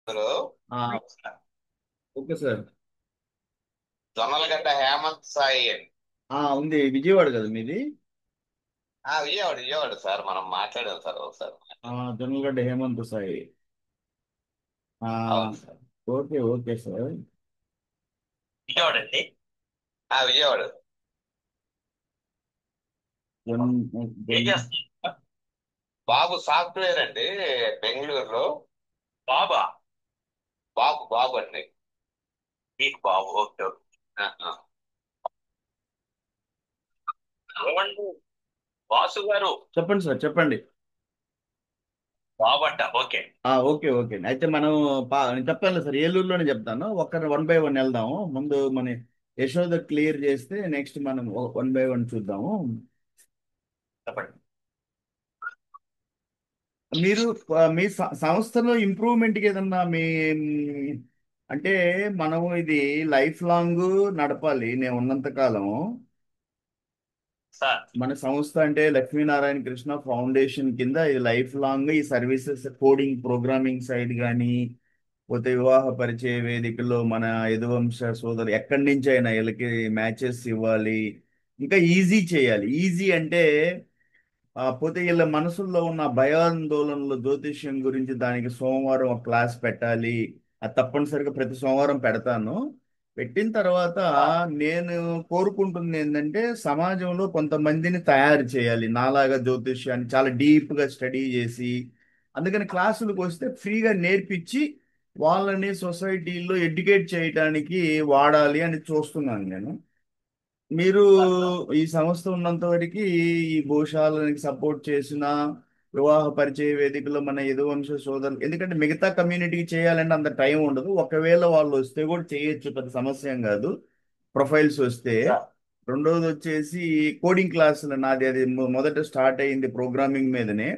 Hello. ఆ, okay sir. Jonnalagadda Hemant Sai అండి. ఉంది విజయవాడ కదా మీది? విజయవాడ విజయవాడ సార్, మనం మాట్లాడాం సార్ ఒకసారి. జొన్నలగడ్డ హేమంత్ సాయి. ఆ, అవును sir. Okay okay sir. Vijayawada అండి. విజయవాడ. జొన్ ఏం జొన్ చేస్తున్నారు? బాబు సాఫ్ట్వేర్ అండి, బెంగళూరులో. బాబా? బాబు బాబు అండి. మీకు బాబు, ఓకే ఓకే. ఆహా. ఏమండి వాసు గారు? చెప్పండి సార్, చెప్పండి. బాబు అంట, ఓకే. ఓకే ఓకే అయితే మనం నేను చెప్తాను సార్, ఏలూరులోనే చెప్తాను. ఒక్కరిని వన్ బై వన్ వెళ్దాము. ముందు మన యశోద క్లియర్ చేస్తే నెక్స్ట్ మనం వన్ బై వన్ చూద్దాము. చెప్పండి. మీరు మీ సంస్థలో ఇంప్రూవ్మెంట్కి ఏదన్నా మీ అంటే మనం ఇది లైఫ్ లాంగ్ నడపాలి నేను ఉన్నంత కాలం. సార్. మన సంస్థ అంటే లక్ష్మీనారాయణ కృష్ణ ఫౌండేషన్ కింద ఇది లైఫ్ లాంగ్ ఈ సర్వీసెస్ కోడింగ్ ప్రోగ్రామింగ్ సైడ్ కానీ పోతే వివాహ పరిచయ వేదికల్లో మన యదువంశ సోదరు ఎక్కడి నుంచి అయినా వీళ్ళకి మ్యాచెస్ ఇవ్వాలి. ఇంకా ఈజీ చేయాలి. ఈజీ అంటే పోతే వీళ్ళ మనసుల్లో ఉన్న భయాందోళనలు జ్యోతిష్యం గురించి దానికి సోమవారం ఒక క్లాస్ పెట్టాలి. అది తప్పనిసరిగా ప్రతి సోమవారం పెడతాను. పెట్టిన తర్వాత సార్. నేను కోరుకుంటుంది ఏంటంటే సమాజంలో కొంతమందిని తయారు చేయాలి నాలాగా జ్యోతిష్యాన్ని చాలా డీప్గా స్టడీ చేసి. అందుకని క్లాసులకు వస్తే ఫ్రీగా నేర్పించి వాళ్ళని సొసైటీలో ఎడ్యుకేట్ చేయడానికి వాడాలి అని చూస్తున్నాను నేను. మీరు సార్ సార్. ఈ సంస్థ ఉన్నంత వరకు ఈ భూషాలకి సపోర్ట్ చేసిన వివాహ పరిచయ వేదికలో మన యదువంశ సోదరులు, ఎందుకంటే మిగతా కమ్యూనిటీకి చేయాలంటే అంత టైం ఉండదు. ఒకవేళ వాళ్ళు వస్తే కూడా చేయొచ్చు, పెద్ద సమస్య ఏం కాదు. ప్రొఫైల్స్ వస్తే. సార్. రెండోది వచ్చేసి కోడింగ్ క్లాసులు నాది అది మొదట స్టార్ట్ అయింది ప్రోగ్రామింగ్ మీదనే.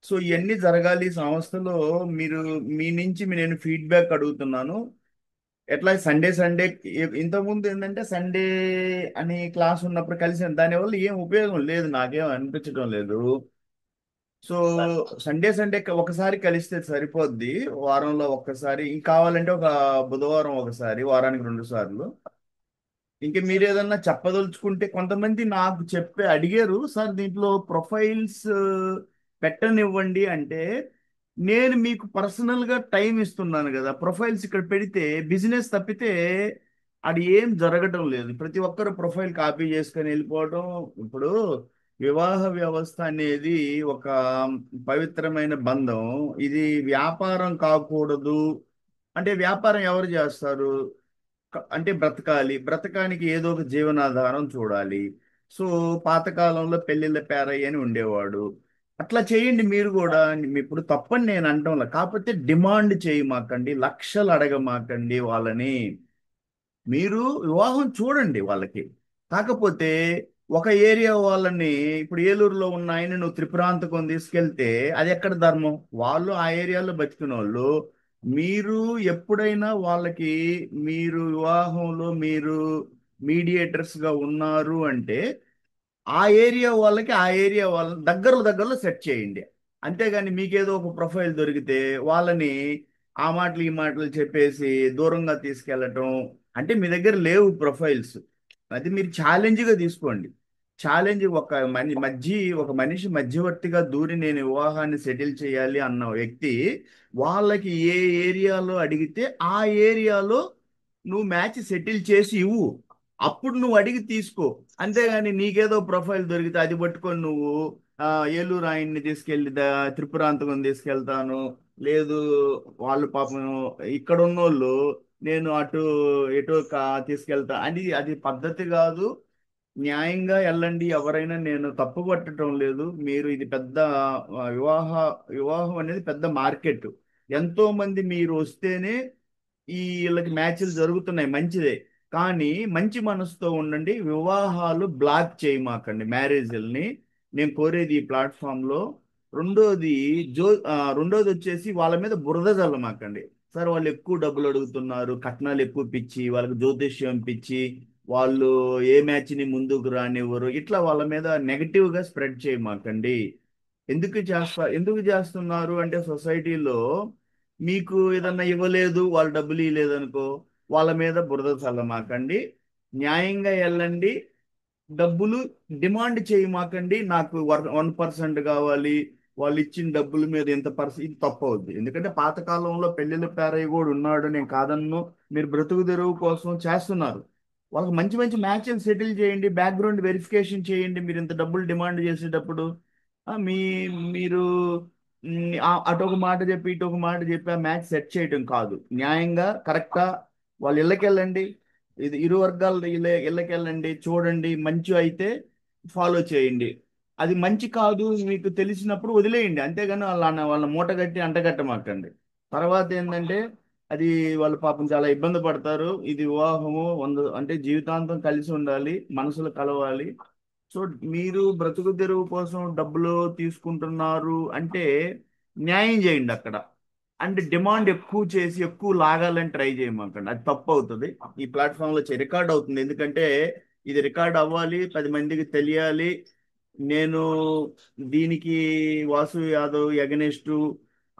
సో ఇవన్నీ జరగాలి సంస్థలో. మీరు మీ నుంచి నేను ఫీడ్బ్యాక్ అడుగుతున్నాను. ఎట్లా సండే సండే ఇంతకుముందు ఏంటంటే సండే అని క్లాస్ ఉన్నప్పుడు కలిసి దానివల్ల ఏం ఉపయోగం లేదు, నాకేం అనిపించడం లేదు. So sir. సండే సండే ఒకసారి కలిస్తే సరిపోద్ది. వారంలో ఒక్కసారి ఇంకా కావాలంటే ఒక బుధవారం ఒకసారి, వారానికి రెండు సార్లు. ఇంకా మీరు ఏదన్నా చెప్పదలుచుకుంటే కొంతమంది నాకు చెప్పి అడిగారు సార్ దీంట్లో ప్రొఫైల్స్ పెట్టనివ్వండి అంటే, నేను మీకు పర్సనల్ గా టైం ఇస్తున్నాను కదా. ప్రొఫైల్స్ ఇక్కడ పెడితే బిజినెస్ తప్పితే అది ఏం జరగటం లేదు. ప్రతి ఒక్కరు ప్రొఫైల్ కాపీ చేసుకొని వెళ్ళిపోవడం. ఇప్పుడు వివాహ వ్యవస్థ అనేది ఒక పవిత్రమైన బంధం. ఇది వ్యాపారం కాకూడదు. అంటే వ్యాపారం ఎవరు చేస్తారు? అంటే బ్రతకాలి, బ్రతకానికి ఏదో ఒక జీవనాధారం చూడాలి. సో పాతకాలంలో పెళ్లిళ్ళ పేరయ్య అని ఉండేవాడు. అట్లా చేయండి మీరు కూడా. ఇప్పుడు తప్పని నేను అంటంలా, కాకపోతే డిమాండ్ చేయమాకండి, లక్షలు అడగమాకండి వాళ్ళని. మీరు వివాహం చూడండి వాళ్ళకి. కాకపోతే ఒక ఏరియా వాళ్ళని, ఇప్పుడు ఏలూరులో ఉన్న ఆయన నువ్వు త్రిపురాంతకం తీసుకెళ్తే అది ఎక్కడ ధర్మం? వాళ్ళు ఆ ఏరియాలో బతికిన వాళ్ళు. మీరు ఎప్పుడైనా వాళ్ళకి, మీరు వివాహంలో మీరు మీడియేటర్స్ గా ఉన్నారు అంటే ఆ ఏరియా వాళ్ళకి ఆ ఏరియా వాళ్ళని దగ్గరలో దగ్గరలో సెట్ చేయండి. అంతేగాని మీకేదో ఒక ప్రొఫైల్ దొరికితే వాళ్ళని ఆ మాటలు ఈ మాటలు చెప్పేసి దూరంగా తీసుకెళ్ళటం. అంటే మీ దగ్గర లేవు ప్రొఫైల్స్, అది మీరు ఛాలెంజ్గా తీసుకోండి. ఛాలెంజ్ ఒక మనిషి మధ్యవర్తిగా దూరి నేను వివాహాన్ని సెటిల్ చేయాలి అన్న వ్యక్తి వాళ్ళకి ఏ ఏరియాలో అడిగితే ఆ ఏరియాలో నువ్వు మ్యాచ్ సెటిల్ చేసి ఇవ్వు. అప్పుడు నువ్వు అడిగి తీసుకో. అంతేగాని నీకేదో ప్రొఫైల్ దొరికితే అది పట్టుకొని నువ్వు ఆ, ఏలూరు ఆయన్ని తీసుకెళ్ళి త్రిపురాంతకం తీసుకెళ్తాను, లేదు వాళ్ళు పాపం ఇక్కడ ఉన్నోళ్ళు నేను అటు ఎటో తీసుకెళ్తా అని, అది పద్ధతి కాదు. న్యాయంగా వెళ్ళండి ఎవరైనా, నేను తప్పు పట్టడం లేదు. మీరు ఇది పెద్ద వివాహం అనేది పెద్ద మార్కెట్. ఎంతో మంది మీరు వస్తేనే వీళ్ళకి మ్యాచ్లు జరుగుతున్నాయి, మంచిదే. కానీ మంచి మనసుతో ఉండండి. వివాహాలు బ్లాక్ చేయమాకండి, మ్యారేజ్ల్ని. నేను కోరేది ఈ ప్లాట్ఫామ్లో. రెండోది రెండోది వచ్చేసి వాళ్ళ మీద బురద జల్లమాకండి. సార్ వాళ్ళు ఎక్కువ డబ్బులు అడుగుతున్నారు, కట్నాలు ఎక్కువ పిచ్చి, వాళ్ళకి జ్యోతిష్యం పిచ్చి, వాళ్ళు ఏ మ్యాచ్ని ముందుకు రానివ్వరు, ఇట్లా వాళ్ళ మీద నెగటివ్గా స్ప్రెడ్ చేయమాకండి. ఎందుకు చేస్తున్నారు అంటే సొసైటీలో మీకు ఏదన్నా ఇవ్వలేదు, వాళ్ళు డబ్బులు ఇవ్వలేదు అనుకో, వాళ్ళ మీద బురద చల్లమాకండి. న్యాయంగా వెళ్ళండి. డబ్బులు డిమాండ్ చేయమాకండి. నాకు 1% కావాలి, వాళ్ళు ఇచ్చిన డబ్బుల మీద ఎంత పర్సెంట్, ఇది తప్పు అవుద్ది. ఎందుకంటే పాతకాలంలో పెళ్లిళ్ళ పేరయ్య కూడా ఉన్నాడు, నేను కాదన్ను. మీరు బ్రతుకు తెరువు కోసం చేస్తున్నారు. వాళ్ళకి మంచి మంచి మ్యాచ్లు సెటిల్ చేయండి, బ్యాక్గ్రౌండ్ వెరిఫికేషన్ చేయండి. మీరు ఇంత డబ్బులు డిమాండ్ చేసేటప్పుడు ఆ, మీ మీరు అటు ఒక మాట చెప్పి ఇటు ఒక మాట చెప్పి ఆ మ్యాచ్ సెట్ చేయటం కాదు. న్యాయంగా కరెక్టా వాళ్ళ ఇళ్ళకి వెళ్ళండి. ఇది ఇరు వర్గాల ఇళ్ళకి వెళ్ళండి, చూడండి. మంచి అయితే ఫాలో చేయండి. అది మంచి కాదు మీకు తెలిసినప్పుడు వదిలేయండి. అంతేగాని వాళ్ళ మూట కట్టి అంటగట్టమాకండి. తర్వాత ఏంటంటే అది వాళ్ళు పాపం చాలా ఇబ్బంది పడతారు. ఇది వివాహము అంటే జీవితాంతం కలిసి ఉండాలి, మనసులు కలవాలి. సో మీరు బ్రతుకు తెరువు కోసం డబ్బులు తీసుకుంటున్నారు అంటే న్యాయం చేయండి అక్కడ. అంటే డిమాండ్ ఎక్కువ చేసి ఎక్కువ లాగాలని ట్రై చేయమాకండి, అది తప్పు అవుతుంది. ఈ ప్లాట్ఫామ్ లో రికార్డ్ అవుతుంది. ఎందుకంటే ఇది రికార్డ్ అవ్వాలి, 10 మందికి తెలియాలి. నేను దీనికి వాసు యాదవ్ ఎగనెస్ట్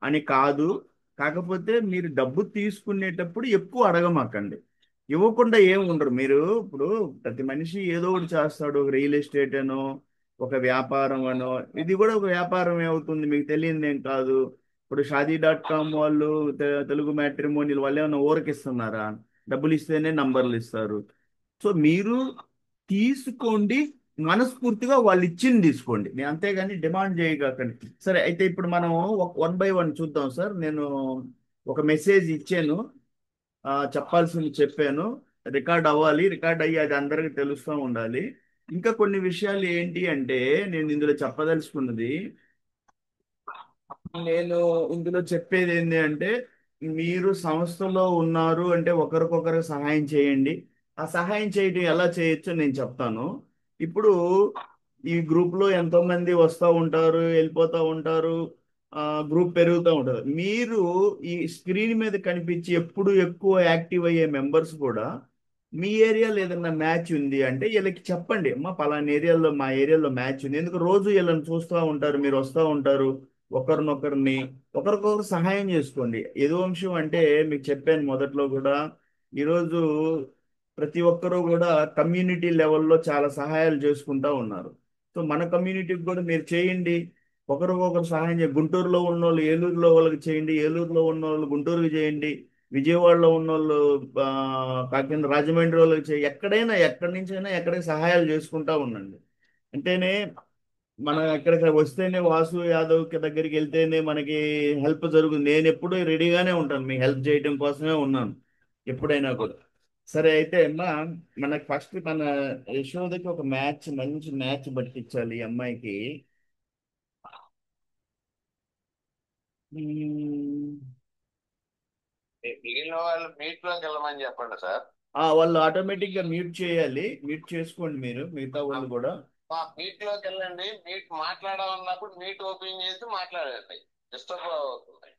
అని కాదు. కాకపోతే మీరు డబ్బు తీసుకునేటప్పుడు ఎక్కువ అడగమాకండి. ఇవ్వకుండా ఏమి ఉండరు మీరు. ఇప్పుడు ప్రతి మనిషి ఏదో ఒకటి చేస్తాడు, ఒక రియల్ ఎస్టేట్ అనో, ఒక వ్యాపారం అనో. ఇది కూడా ఒక వ్యాపారం అవుతుంది, మీకు తెలియదు ఏం కాదు. ఇప్పుడు షాదీ.com వాళ్ళు, తెలుగు మ్యాట్రిమోనీలు వాళ్ళు ఏమైనా ఊరకిస్తున్నారా? డబ్బులు ఇస్తేనే నంబర్లు ఇస్తారు. సో మీరు తీసుకోండి, మనస్ఫూర్తిగా వాళ్ళు ఇచ్చింది తీసుకోండి. నేను అంతేగాని డిమాండ్ చేయకండి. సరే, అయితే ఇప్పుడు మనం 1 బై 1 చూద్దాం సార్. నేను ఒక మెసేజ్ ఇచ్చాను, చెప్పాల్సింది చెప్పాను. రికార్డ్ అవ్వాలి, రికార్డ్ అయ్యి అది అందరికీ తెలుస్తూ ఉండాలి. ఇంకా కొన్ని విషయాలు ఏంటి అంటే నేను ఇందులో చెప్పదలుచుకున్నది, నేను ఇందులో చెప్పేది ఏంటి అంటే మీరు సంస్థలో ఉన్నారు అంటే ఒకరికొకరు సహాయం చేయండి. ఆ సహాయం చేయడం ఎలా చేయొచ్చో నేను చెప్తాను. ఇప్పుడు ఈ గ్రూప్ లో ఎంతో మంది వస్తూ ఉంటారు, వెళ్ళిపోతూ ఉంటారు. ఆ గ్రూప్ పెరుగుతూ ఉంటుంది. మీరు ఈ స్క్రీన్ మీద కనిపించి ఎప్పుడు ఎక్కువ యాక్టివ్ అయ్యే మెంబర్స్ కూడా మీ ఏరియాలో ఏదైనా మ్యాచ్ ఉంది అంటే వీళ్ళకి చెప్పండి, అమ్మా పలానా ఏరియాలో మా ఏరియాలో మ్యాచ్ ఉంది. ఎందుకు రోజు వీళ్ళని చూస్తూ ఉంటారు, మీరు వస్తూ ఉంటారు. ఒకరినొకరిని ఒకరికొకరు సహాయం చేసుకోండి. యదువంశం అంటే మీకు చెప్పాను మొదట్లో కూడా. ఈరోజు ప్రతి ఒక్కరూ కూడా కమ్యూనిటీ లెవెల్లో చాలా సహాయాలు చేసుకుంటా ఉన్నారు. సో మన కమ్యూనిటీకి కూడా మీరు చేయండి. ఒకరికొకరు సహాయం చేయండి. గుంటూరులో ఉన్న వాళ్ళు ఏలూరులో వాళ్ళకి చేయండి, ఏలూరులో ఉన్న వాళ్ళు గుంటూరుకి చేయండి, విజయవాడలో ఉన్న వాళ్ళు కాకినాడ రాజమండ్రి వాళ్ళకి చేయండి. ఎక్కడైనా ఎక్కడి నుంచి అయినా ఎక్కడికి సహాయాలు చేసుకుంటా ఉండండి. అంటేనే మనం ఎక్కడికి వస్తేనే వాసు యాదవ్ దగ్గరికి వెళ్తేనే మనకి హెల్ప్ జరుగుతుంది. నేను ఎప్పుడూ రెడీగానే ఉంటాను, మీ హెల్ప్ చేయడం కోసమే ఉన్నాను ఎప్పుడైనా కూడా. సరే, అయితే అమ్మా, మనకి ఫస్ట్ మన యశోదకి ఒక మ్యాచ్, మంచి మ్యాచ్ పట్టించాలి ఈ అమ్మాయికి. ఉమ్, మిగిలిన వాళ్ళు మీట్ లోకి వెళ్ళమని చెప్పండి సార్. వాళ్ళు ఆటోమేటిక్ గా మ్యూట్ చేయాలి. మ్యూట్ చేసుకోండి మీరు, మిగతా వాళ్ళు కూడా. మీట్ లోకి వెళ్ళండి. మీట్ మాట్లాడాలన్నప్పుడు మీట్ ఓపెన్ చేసి మాట్లాడండి. డిస్టర్బ్ అవుతుంది.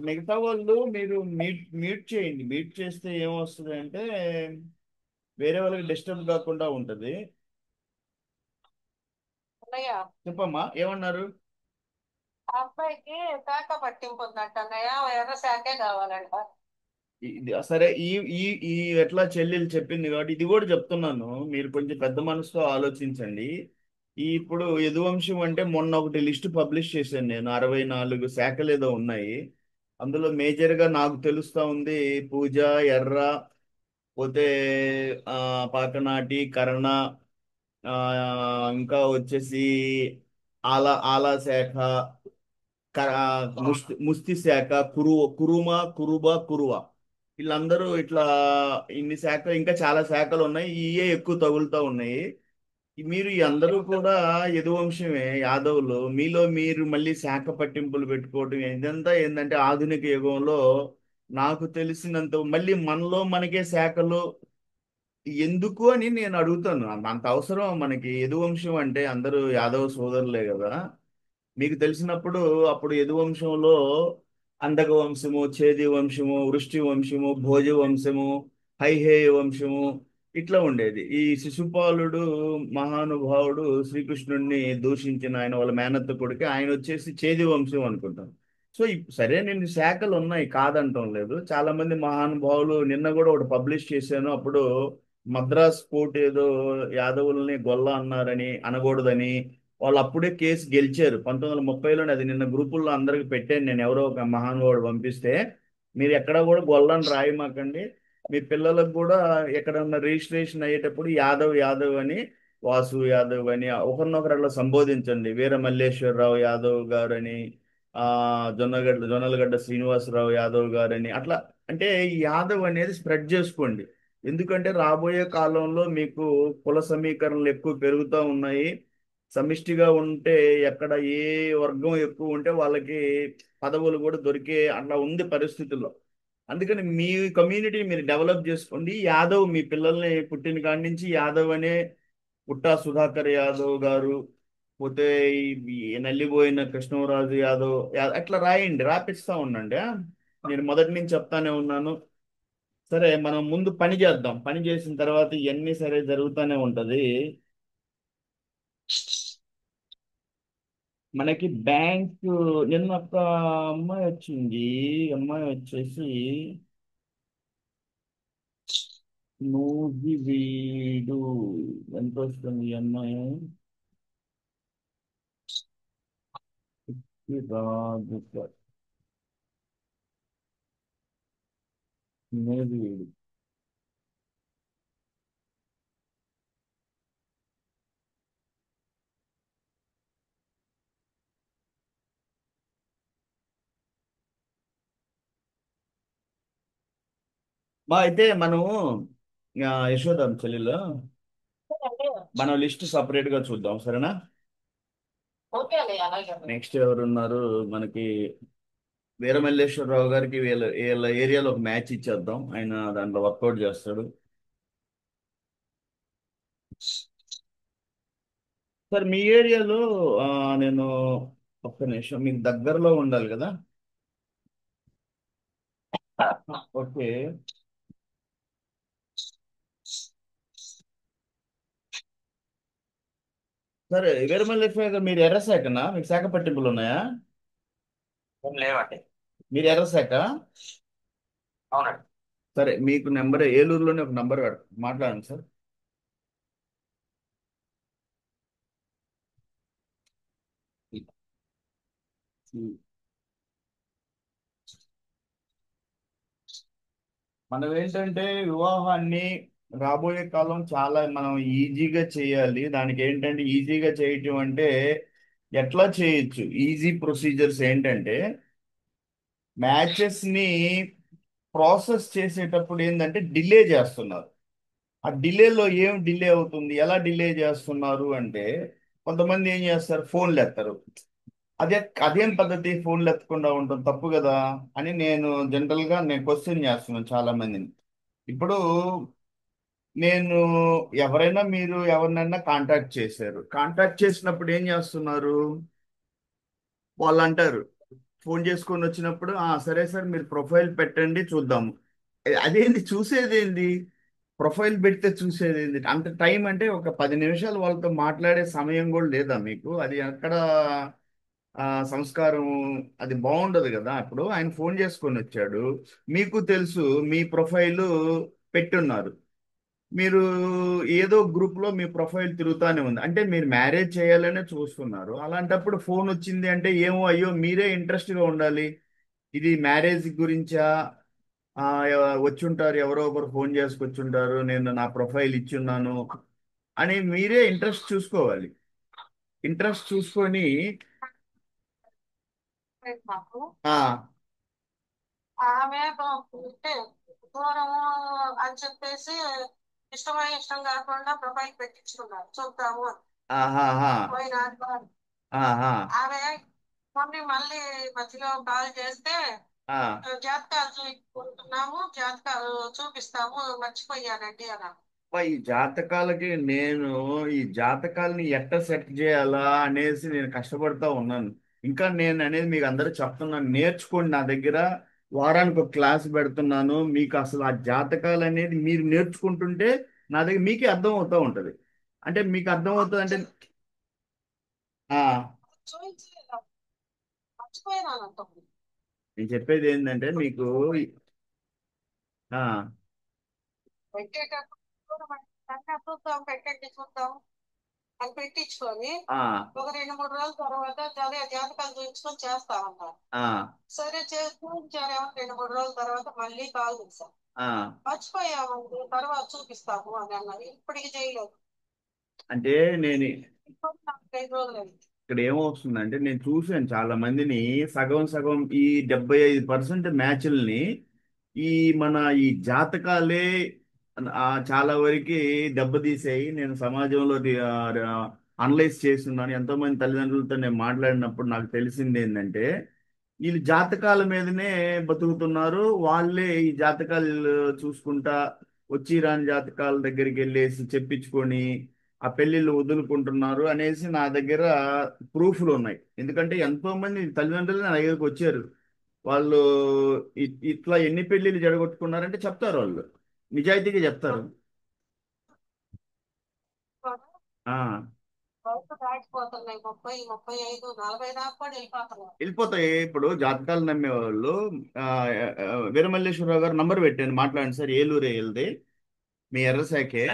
మిగతా వాళ్ళు మీరు మ్యూట్ మ్యూట్ చేయండి. మ్యూట్ చేస్తే ఏమొస్తుంది అంటే వేరే వాళ్ళకి డిస్టర్బ్ కాకుండా ఉంటది. అన్నయ్య, చెప్పమ్మా, ఏమన్నారు? ఆ అబ్బాయికి శాఖ పట్టింపు ఉందంట అన్నయ్య, ఎర్ర శాఖే కావాలంట. సరే, ఈ ఈ ఈ ఎట్లా చెల్లెలు చెప్పింది కాబట్టి ఇది కూడా చెప్తున్నాను. మీరు కొంచెం పెద్ద మనసుతో ఆలోచించండి. ఇప్పుడు యదువంశం అంటే మొన్న ఒకటి లిస్ట్ పబ్లిష్ చేశాను నేను, 64 శాఖలు ఏదో ఉన్నాయి. అందులో మేజర్ గా నాకు తెలుస్తా ఉంది పూజ, ఎర్ర, పోతే ఆ పాకనాటి, కర్ణ, ఆ ఇంకా వచ్చేసి ఆలా శాఖ, ముస్తి శాఖ, కురుమ, కురువ. వీళ్ళందరూ ఇట్లా ఇన్ని శాఖలు, ఇంకా చాలా శాఖలు ఉన్నాయి. ఇవే ఎక్కువ తగులుతూ ఉన్నాయి. మీరు ఈ అందరూ కూడా యదువంశమే, యాదవులు. మీలో మీరు మళ్ళీ శాఖ పట్టింపులు పెట్టుకోవటం ఇదంతా ఏంటంటే ఆధునిక యుగంలో నాకు తెలిసినంత మళ్ళీ మనలో మనకే శాఖలు ఎందుకు అని నేను అడుగుతాను. అంత అవసరం మనకి? యదువంశం అంటే అందరూ యాదవ సోదరులే కదా. మీకు తెలిసినప్పుడు అప్పుడు యదువంశంలో అంధక వంశము, ఛేది వంశము, వృష్టి వంశము, భోజ వంశము, హైహేయ వంశము ఇట్లా ఉండేది. ఈ శిశుపాలుడు మహానుభావుడు శ్రీకృష్ణుడిని దూషించిన ఆయన వాళ్ళ మేనత్త కొడుకు, ఆయన వచ్చేసి చేది వంశం అనుకుంటాను. సో సరే, నేను శాఖలు ఉన్నాయి కాదంటం లేదు. చాలా మంది మహానుభావులు, నిన్న కూడా ఒకటి పబ్లిష్ చేశాను. అప్పుడు మద్రాస్ కోర్టు ఏదో యాదవుల్ని గొల్ల అన్నారని, అనకూడదని వాళ్ళు అప్పుడే కేసు గెలిచారు 1930లోనే. అది నిన్న గ్రూపుల్లో అందరికి పెట్టాను నేను, ఎవరో ఒక మహానుభావుడు పంపిస్తే. మీరు ఎక్కడా కూడా గొల్లని రాయమాకండి. మీ పిల్లలకు కూడా ఎక్కడన్నా రిజిస్ట్రేషన్ అయ్యేటప్పుడు యాదవ్ యాదవ్ అని, వాసు యాదవ్ అని ఒకరినొకరు అట్లా సంబోధించండి. వీర మల్లేశ్వరరావు యాదవ్ గారు అని, జొన్నలగడ్డ శ్రీనివాసరావు యాదవ్ గారు అని అట్లా. అంటే ఈ యాదవ్ అనేది స్ప్రెడ్ చేసుకోండి. ఎందుకంటే రాబోయే కాలంలో మీకు కుల సమీకరణలు ఎక్కువ పెరుగుతూ ఉన్నాయి. సమిష్టిగా ఉంటే ఎక్కడ ఏ వర్గం ఎక్కువ ఉంటే వాళ్ళకి పదవులు కూడా దొరికే అట్లా ఉంది పరిస్థితుల్లో. అందుకని మీ కమ్యూనిటీ మీరు డెవలప్ చేసుకోండి. యాదవ్ మీ పిల్లల్ని పుట్టిన కాడి నుంచి యాదవ్ అనే, పుట్టా సుధాకర్ యాదవ్ గారు, పోతే ఈ నల్లిపోయిన కృష్ణరాజు యాదవ్ అట్లా రాయండి, రాపిస్తా ఉండండి. నేను మొదటి నుంచి చెప్తానే ఉన్నాను. సరే, మనం ముందు పని చేద్దాం. పని చేసిన తర్వాత ఇవన్నీ సరే జరుగుతూనే ఉంటది. మనకి బ్యాంక్ నిన్న ఒక అమ్మాయి వచ్చింది. అమ్మాయి వచ్చేసి వీడు ఎంత వస్తుంది ఈ అమ్మాయి? రాజు నూజివీడు. అయితే మనము యశోదాం చెల్లెలు, మనం లిస్ట్ సపరేట్ గా చూద్దాం, సరేనా? ఓకే అండి, అలాగే. నెక్స్ట్ ఎవరున్నారు మనకి? వీరమల్లేశ్వరరావు గారికి వీళ్ళ వీళ్ళ ఏరియాలో ఒక మ్యాచ్ ఇచ్చేద్దాం, ఆయన దాంట్లో వర్కౌట్ చేస్తాడు. సార్ మీ ఏరియాలో నేను ఒక్క నిమిషం, మీకు దగ్గరలో ఉండాలి కదా? ఓకే. సరే, వీరమల్లేశ్వర గారు మీరు ఎర్ర శాఖనా? మీకు శాఖ పట్టింపులు ఉన్నాయా? ఏం లేవండి. మీరు ఎర్ర శాఖ? అవునండి. సరే, మీకు నెంబర్ ఏలూరులోనే ఒక నెంబర్ మాట్లాడండి సార్. మనం ఏంటంటే వివాహాన్ని రాబోయే కాలం చాలా మనం ఈజీగా చేయాలి. దానికి ఏంటంటే ఈజీగా చేయటం అంటే ఎట్లా చేయొచ్చు? ఈజీ ప్రొసీజర్స్ ఏంటంటే, మ్యాచెస్ ని ప్రాసెస్ చేసేటప్పుడు ఏంటంటే డిలే చేస్తున్నారు. ఆ డిలేలో ఏం డిలే అవుతుంది, ఎలా డిలే చేస్తున్నారు అంటే, కొంతమంది ఏం చేస్తారు, ఫోన్లు ఎత్తారు. అదే అదేం పద్ధతి, ఫోన్లు ఎత్తకుండా ఉండటం తప్పు కదా అని నేను క్వశ్చన్ చేస్తున్నాను చాలా మందిని. ఇప్పుడు నేను మీరు ఎవరినైనా కాంటాక్ట్ చేశారు. కాంటాక్ట్ చేసినప్పుడు ఏం చేస్తున్నారు, వాళ్ళు అంటారు, ఫోన్ చేసుకొని వచ్చినప్పుడు సరే సార్ మీరు ప్రొఫైల్ పెట్టండి చూద్దాము. అదేంటి చూసేదేంటి? ప్రొఫైల్ పెడితే చూసేదేంటి? అంత టైం అంటే ఒక 10 నిమిషాలు వాళ్ళతో మాట్లాడే సమయం కూడా లేదా మీకు? అది ఎక్కడ సంస్కారం? అది బాగుండదు కదా. ఇప్పుడు ఆయన ఫోన్ చేసుకొని వచ్చాడు, మీకు తెలుసు మీ ప్రొఫైలు పెట్టున్నారు, మీరు ఏదో గ్రూప్ లో మీ ప్రొఫైల్ తిరుగుతానే ఉంది అంటే మీరు మ్యారేజ్ చేయాలనే చూస్తున్నారు. అలాంటప్పుడు ఫోన్ వచ్చింది అంటే ఏమో, అయ్యో మీరే ఇంట్రెస్ట్ గా ఉండాలి. ఇది మ్యారేజ్ గురించా? వచ్చుంటారు, ఎవరో ఒకరు ఫోన్ చేసుకొచ్చుంటారు, నేను నా ప్రొఫైల్ ఇచ్చున్నాను అని మీరే ఇంట్రెస్ట్ చూసుకోవాలి. ఇంట్రెస్ట్ చూసుకొని మాకు ఆ ఆమె అంటే దూరము అని చెప్పేసి ఇష్టం కాకుండా ప్రొఫైల్ పెట్టించుకున్నారు చూద్దాము అని. ఆహాహా పోయినా ఆహా ఆమె మళ్ళీ మధ్యలో కాల్ చేస్తే ఆ జాతకాలు చూపించుకుంటున్నాము, జాతకాలు చూపిస్తాము, మర్చిపోయానండి అన్న. ఈ జాతకాలకి ఈ జాతకాలని ఎట్ట సెట్ చేయాలా అనేసి నేను కష్టపడతా ఉన్నాను. ఇంకా నేను అనేది మీకు అందరూ చెప్తున్నాను, నేర్చుకోండి నా దగ్గర. వారానికి ఒక క్లాస్ పెడుతున్నాను, మీకు అసలు ఆ జాతకాలు అనేది మీరు నేర్చుకుంటుంటే నా దగ్గర మీకే అర్థం అవుతూ ఉంటది. అంటే మీకు అర్థం అవుతుంది అంటే ఆ చూపించలేదు, మర్చిపోయినానంట. నేను చెప్పేది ఏంటంటే మీకు ఆ పెట్టేటప్పుడు కూడా అన్నా చూద్దాం, పెట్టండి చూద్దాం అని పెట్టించుకొని ఆ ఒక 2-3 రోజుల తర్వాత అదే జాతకాలు చూపించుకొని చేస్తామన్నారు. ఆ సరే చూపించారేమో, 2-3 రోజుల తర్వాత మళ్ళీ కాల్ చేశాం. ఆ మర్చిపోయామండి, తర్వాత చూపిస్తాము అని అన్నారు. ఇప్పటికి చేయలేదు. అంటే నేను ఇప్పుడు నాకు 5 రోజులు అయింది. ఇక్కడ ఏమవుతుందంటే నేను చూశాను చాలా మందిని సగం సగం ఈ 75% మ్యాచ్ల్ని ఈ మన ఈ జాతకాలే చాలా వరకు దెబ్బతీసాయి. నేను సమాజంలో అనలైజ్ చేస్తున్నాను. ఎంతో మంది తల్లిదండ్రులతో నేను మాట్లాడినప్పుడు నాకు తెలిసింది ఏంటంటే వీళ్ళు జాతకాల మీదనే బతుకుతున్నారు. వాళ్ళే ఈ జాతకాలు చూసుకుంటా వచ్చి రాని జాతకాల దగ్గరికి వెళ్ళేసి చెప్పించుకొని ఆ పెళ్లిళ్ళు వదులుకుంటున్నారు అనేసి నా దగ్గర ప్రూఫ్లు ఉన్నాయి. ఎందుకంటే ఎంతో మంది తల్లిదండ్రులు నా దగ్గరకు వచ్చారు. వాళ్ళు ఇట్లా ఎన్ని పెళ్లిళ్ళు జడగొట్టుకున్నారంటే చెప్తారు, వాళ్ళు నిజాయితీగా చెప్తారు. ఆ వయసు దాటిపోతున్నాయి, 30, 35, 40 దాకా కూడా వెళ్ళిపోతున్నాయి. వెళ్ళిపోతాయి. ఇప్పుడు జాతకాలు నమ్మే వాళ్ళు ఆ, వీరమల్లేశ్వరరావు గారు నంబర్ పెట్టాను, మాట్లాడండి సార్, ఏలూరే వెళ్తే మీ ఎర్రశాఖే.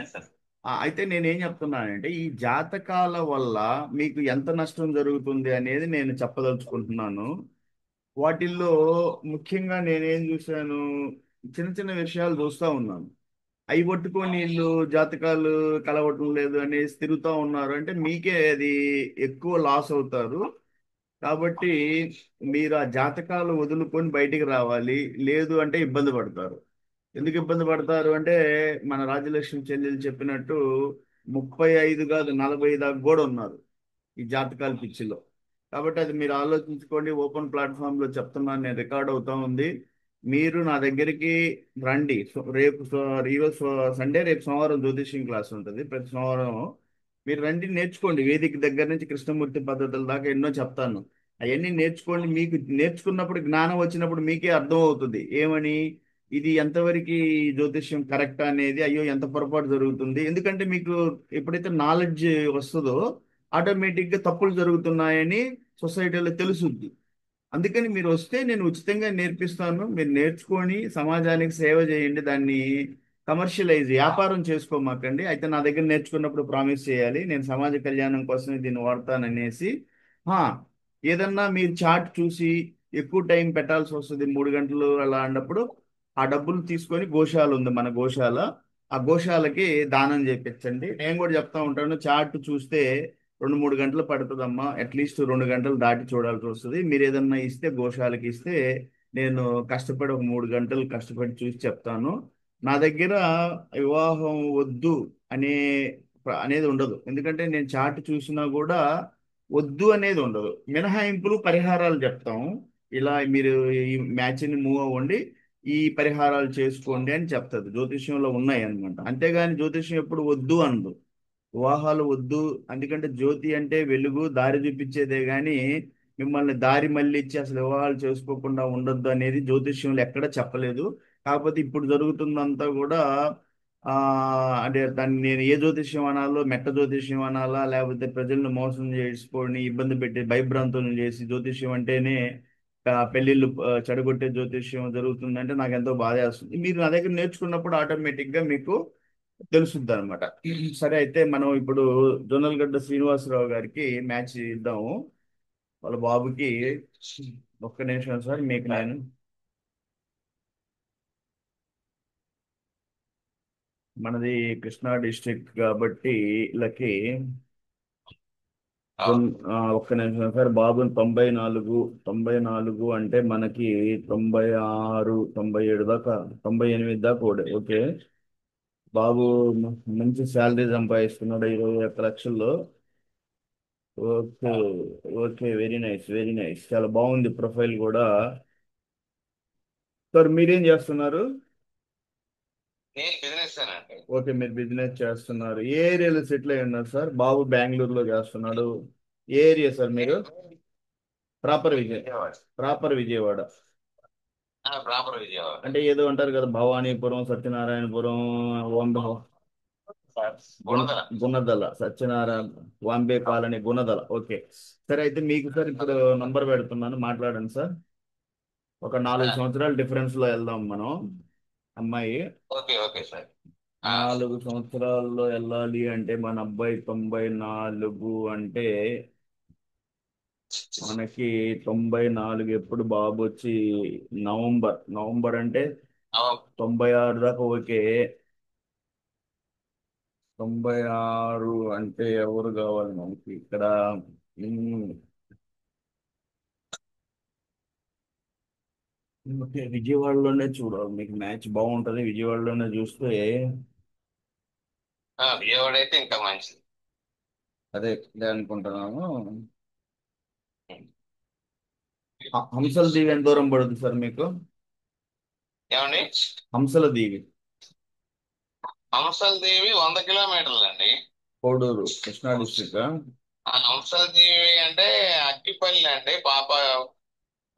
అయితే నేనేం చెప్తున్నానంటే ఈ జాతకాల వల్ల మీకు ఎంత నష్టం జరుగుతుంది అనేది నేను చెప్పదలుచుకుంటున్నాను. వాటిల్లో ముఖ్యంగా నేనేం చూశాను, చిన్న చిన్న విషయాలు చూస్తూ ఉన్నాను. అవి పట్టుకొని వీళ్ళు జాతకాలు కలవటం లేదు అనేసి తిరుగుతూ ఉన్నారు అంటే మీకే అది ఎక్కువ లాస్ అవుతారు. కాబట్టి మీరు ఆ జాతకాలు వదులుకొని బయటికి రావాలి, లేదు అంటే ఇబ్బంది పడతారు. ఎందుకు ఇబ్బంది పడతారు అంటే మన రాజ్యలక్ష్మి చెల్లెలు చెప్పినట్టు 35 కాదు 40 దాకా కూడా ఉన్నారు ఈ జాతకాల పిచ్చిలో. కాబట్టి అది మీరు ఆలోచించుకోండి. ఓపెన్ ప్లాట్ఫామ్ లో చెప్తున్నాను, నేను రికార్డ్ అవుతా ఉంది. మీరు నా దగ్గరికి రండి. ఈరోజు సండే, రేపు సోమవారం జ్యోతిష్యం క్లాస్ ఉంటుంది. ప్రతి సోమవారం మీరు రండి, నేర్చుకోండి. వేదిక దగ్గర నుంచి కృష్ణమూర్తి పద్ధతుల దాకా ఎన్నో చెప్తాను. అవన్నీ నేర్చుకోండి. మీకు నేర్చుకున్నప్పుడు జ్ఞానం వచ్చినప్పుడు మీకే అర్థం అవుతుంది ఏమని, ఇది ఎంతవరకు జ్యోతిష్యం కరెక్ట్ అనేది, అయ్యో ఎంత పొరపాటు జరుగుతుంది. ఎందుకంటే మీకు ఎప్పుడైతే నాలెడ్జ్ వస్తుందో ఆటోమేటిక్గా తప్పులు జరుగుతున్నాయని సొసైటీలో తెలుసుద్ది. అందుకని మీరు వస్తే నేను ఉచితంగా నేర్పిస్తాను. మీరు నేర్చుకొని సమాజానికి సేవ చేయండి. దాన్ని కమర్షియలైజ్ వ్యాపారం చేసుకోమాకండి. అయితే నా దగ్గర నేర్చుకున్నప్పుడు ప్రామిస్ చేయాలి, నేను సమాజ కళ్యాణం కోసమే దీన్ని వాడతాననేసి. హా, ఏదన్నా మీరు చార్ట్ చూసి ఎక్కువ టైం పెట్టాల్సి వస్తుంది, 3 గంటలు అలా అన్నప్పుడు ఆ డబ్బులు తీసుకొని గోశాల ఉంది మన గోశాల, ఆ గోశాలకి దానం చేపించండి. నేను కూడా చెప్తా ఉంటాను, చార్ట్ చూస్తే 2-3 గంటలు పడుతుందమ్మా, అట్లీస్ట్ 2 గంటలు దాటి చూడాల్సి వస్తుంది. మీరు ఏదన్నా ఇస్తే గోశాలకి ఇస్తే నేను కష్టపడి ఒక 3 గంటలు కష్టపడి చూసి చెప్తాను. నా దగ్గర వివాహం వద్దు అనే అనేది ఉండదు. ఎందుకంటే నేను చార్ట్ చూసినా కూడా వద్దు అనేది ఉండదు. మినహాయింపులు పరిహారాలు చెప్తాము. ఇలా మీరు ఈ మ్యాచ్ని మూవ్ అవ్వండి, ఈ పరిహారాలు చేసుకోండి అని చెప్తుంది. జ్యోతిష్యంలో ఉన్నాయి అనమాట. అంతేగాని జ్యోతిష్యం ఎప్పుడు వద్దు అనదు. వివాహాలు వద్దు, ఎందుకంటే జ్యోతి అంటే వెలుగు, దారి చూపించేదే గాని మిమ్మల్ని దారి మళ్ళించి అసలు వివాహాలు చేసుకోకుండా ఉండొద్దు అనేది జ్యోతిష్యంలో ఎక్కడ చెప్పలేదు. కాకపోతే ఇప్పుడు జరుగుతుందంతా కూడా ఆ అంటే దాన్ని నేను ఏ జ్యోతిష్యం అనాలో, మెట్ట జ్యోతిష్యం అనాలా, లేకపోతే ప్రజలను మోసం చేసుకొని ఇబ్బంది పెట్టి భయభ్రాంతులను చేసి జ్యోతిష్యం అంటేనే పెళ్లిళ్ళు చెడగొట్టే జ్యోతిష్యం జరుగుతుందంటే నాకు ఎంతో బాధ వేస్తుంది. మీరు నా దగ్గర నేర్చుకున్నప్పుడు ఆటోమేటిక్ గా మీకు తెలుసుద్ది అనమాట. సరే, అయితే మనం ఇప్పుడు జొన్నలగడ్డ శ్రీనివాసరావు గారికి మ్యాచ్ ఇద్దాము, వాళ్ళ బాబుకి. ఒక్క నిమిషం సార్, మీకు నేను మనది కృష్ణా డిస్ట్రిక్ట్ కాబట్టి వీళ్ళకి ఒక్క నిమిషం సార్. బాబుని 94, 94 అంటే మనకి 96, 97 దాకా, 98 దాకా ఓకే. బాబు మంచి శాలరీ సంపాదిస్తున్నాడు, 21 లక్షల్లో. Okay, okay, very nice, very nice, చాలా బాగుంది ప్రొఫైల్ కూడా. సార్ మీరేం చేస్తున్నారు? నేను బిజినెస్ అండి. ఓకే, మీరు బిజినెస్ చేస్తున్నారు. ఏ ఏరియాలో సెటిల్ అయి ఉన్నారు సార్? బాబు బెంగళూరులో చేస్తున్నాడు. ఏ ఏరియా సార్ మీరు? ప్రాపర్ విజయవాడ. ప్రాపర్ విజయవాడ. అంటే ఏదో అంటారు కదా, భవానీపురం, సత్యనారాయణపురం, వాంబే, గుణదల. గుణదల, సత్యనారాయణ, వాంబే కాలనీ, గుణదల. ఓకే. సరే, అయితే మీకు సార్ ఇప్పుడు నంబర్ పెడుతున్నాను, మాట్లాడండి సార్. ఒక 4 సంవత్సరాల డిఫరెన్స్ లో వెళ్దాం మనం. అమ్మాయి ఓకే ఓకే సార్. 4 సంవత్సరాల్లో వెళ్ళాలి అంటే మన అబ్బాయి 94 అంటే మనకి 94 ఎప్పుడు బాబు వచ్చి నవంబర్. నవంబర్ అంటే 96 దాకా ఓకే. 96 అంటే ఎవరు కావాలి మనకి ఇక్కడ? ఉమ్, ఓకే, విజయవాడలోనే చూడాలి. మీకు మ్యాచ్ బాగుంటది విజయవాడలోనే చూస్తే. విజయవాడ అయితే ఇంకా మంచిది. అదే అనుకుంటున్నాను. హంసల దీవి ఎంత దూరం పడుతుంది సార్ మీకు? ఏమండి? హంసల దీవి హంసల దేవి 100 కిలోమీటర్లు అండి. కోడూరు, కృష్ణా డిస్ట్రిక్ట్. హంసల దేవి అంటే అక్కిపల్లి అండి పాప.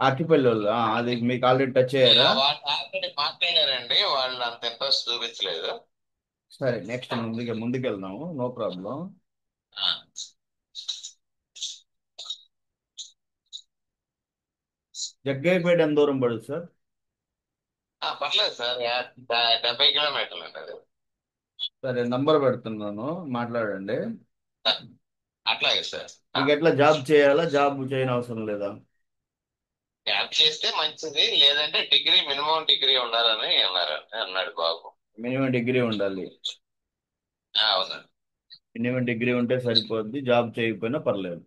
అట్టిపల్లి వాళ్ళు, అది మీకు ఆల్రెడీ టచ్ అయ్యారా? వాళ్ళు ఆల్రెడీ మాట్లాడారండి, వాళ్ళు అంత ఇంట్రెస్ట్ చూపించలేదు. సరే, నెక్స్ట్ ముందుకెళ్దాము, నో ప్రాబ్లం. ఆ, జగ్గయ్యపేట ఎంత దూరం పడుతుంది సార్? పర్లేదు సార్. 70 కిలోమీటర్లు అండి అది. సరే, నంబర్ పెడుతున్నాను, మాట్లాడండి. అట్లాగే సార్. మీకు ఎట్లా జాబ్ చేయాలా, జాబ్ చేయని అవసరం లేదా? యాప్ చేస్తే మంచిది, లేదంటే డిగ్రీ, మినిమం డిగ్రీ ఉండాలని అన్నాడు బాబు. మినిమం డిగ్రీ ఉండాలి. అవునండి. మినిమం డిగ్రీ ఉంటే సరిపోద్ది, జాబ్ చేయకపోయినా పర్లేదు.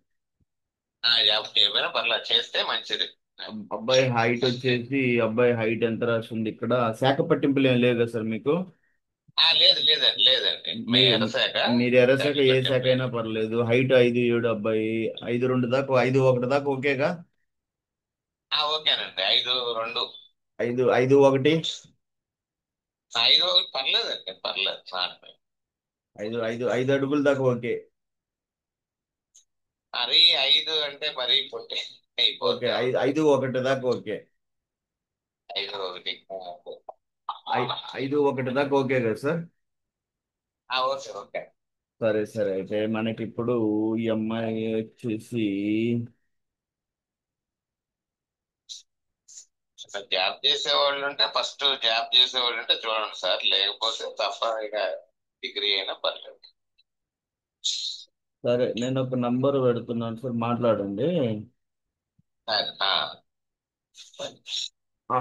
జాబ్ చేయకపోయినా పర్లేదు, చేస్తే మంచిది. అబ్బాయి హైట్ ఎంత రాసింది ఇక్కడ? శాఖ పట్టింపులు ఏం లేదు కదా సార్ మీకు? లేదు లేదండి, లేదండి. మీ ఎర్రశాఖ. మీరు ఎర్రశాఖ ఏ శాఖ అయినా పర్లేదు. హైట్ 5'7" అబ్బాయి. 5'2" దాకా, 5'1" దాకా ఓకేగా? ఓకేనండి. 5'2". 5'1". 5'1" పర్లేదండి, పర్లేదు. 5 అడుగుల దాకా ఓకే. మరీ 5 అంటే మరీ పొట్టి ఓకే, అయిపోద్ది. 5'1" దాకా ఓకే. 5'1". 5'1" దాకా ఓకే కదా సార్? Okay okay. సరే సరే, అయితే మనకి ఇప్పుడు ఈ అమ్మాయి వచ్చేసి జాబ్ చేసేవాళ్ళు ఉంటే ఫస్ట్ జాబ్ చేసేవాళ్ళు ఉంటే చూడండి సార్, లేకపోతే తప్ప ఇక డిగ్రీ అయినా పర్లేదు. సరే, నేను ఒక నంబర్ పెడుతున్నాను సార్, మాట్లాడండి. సరే, ఆ,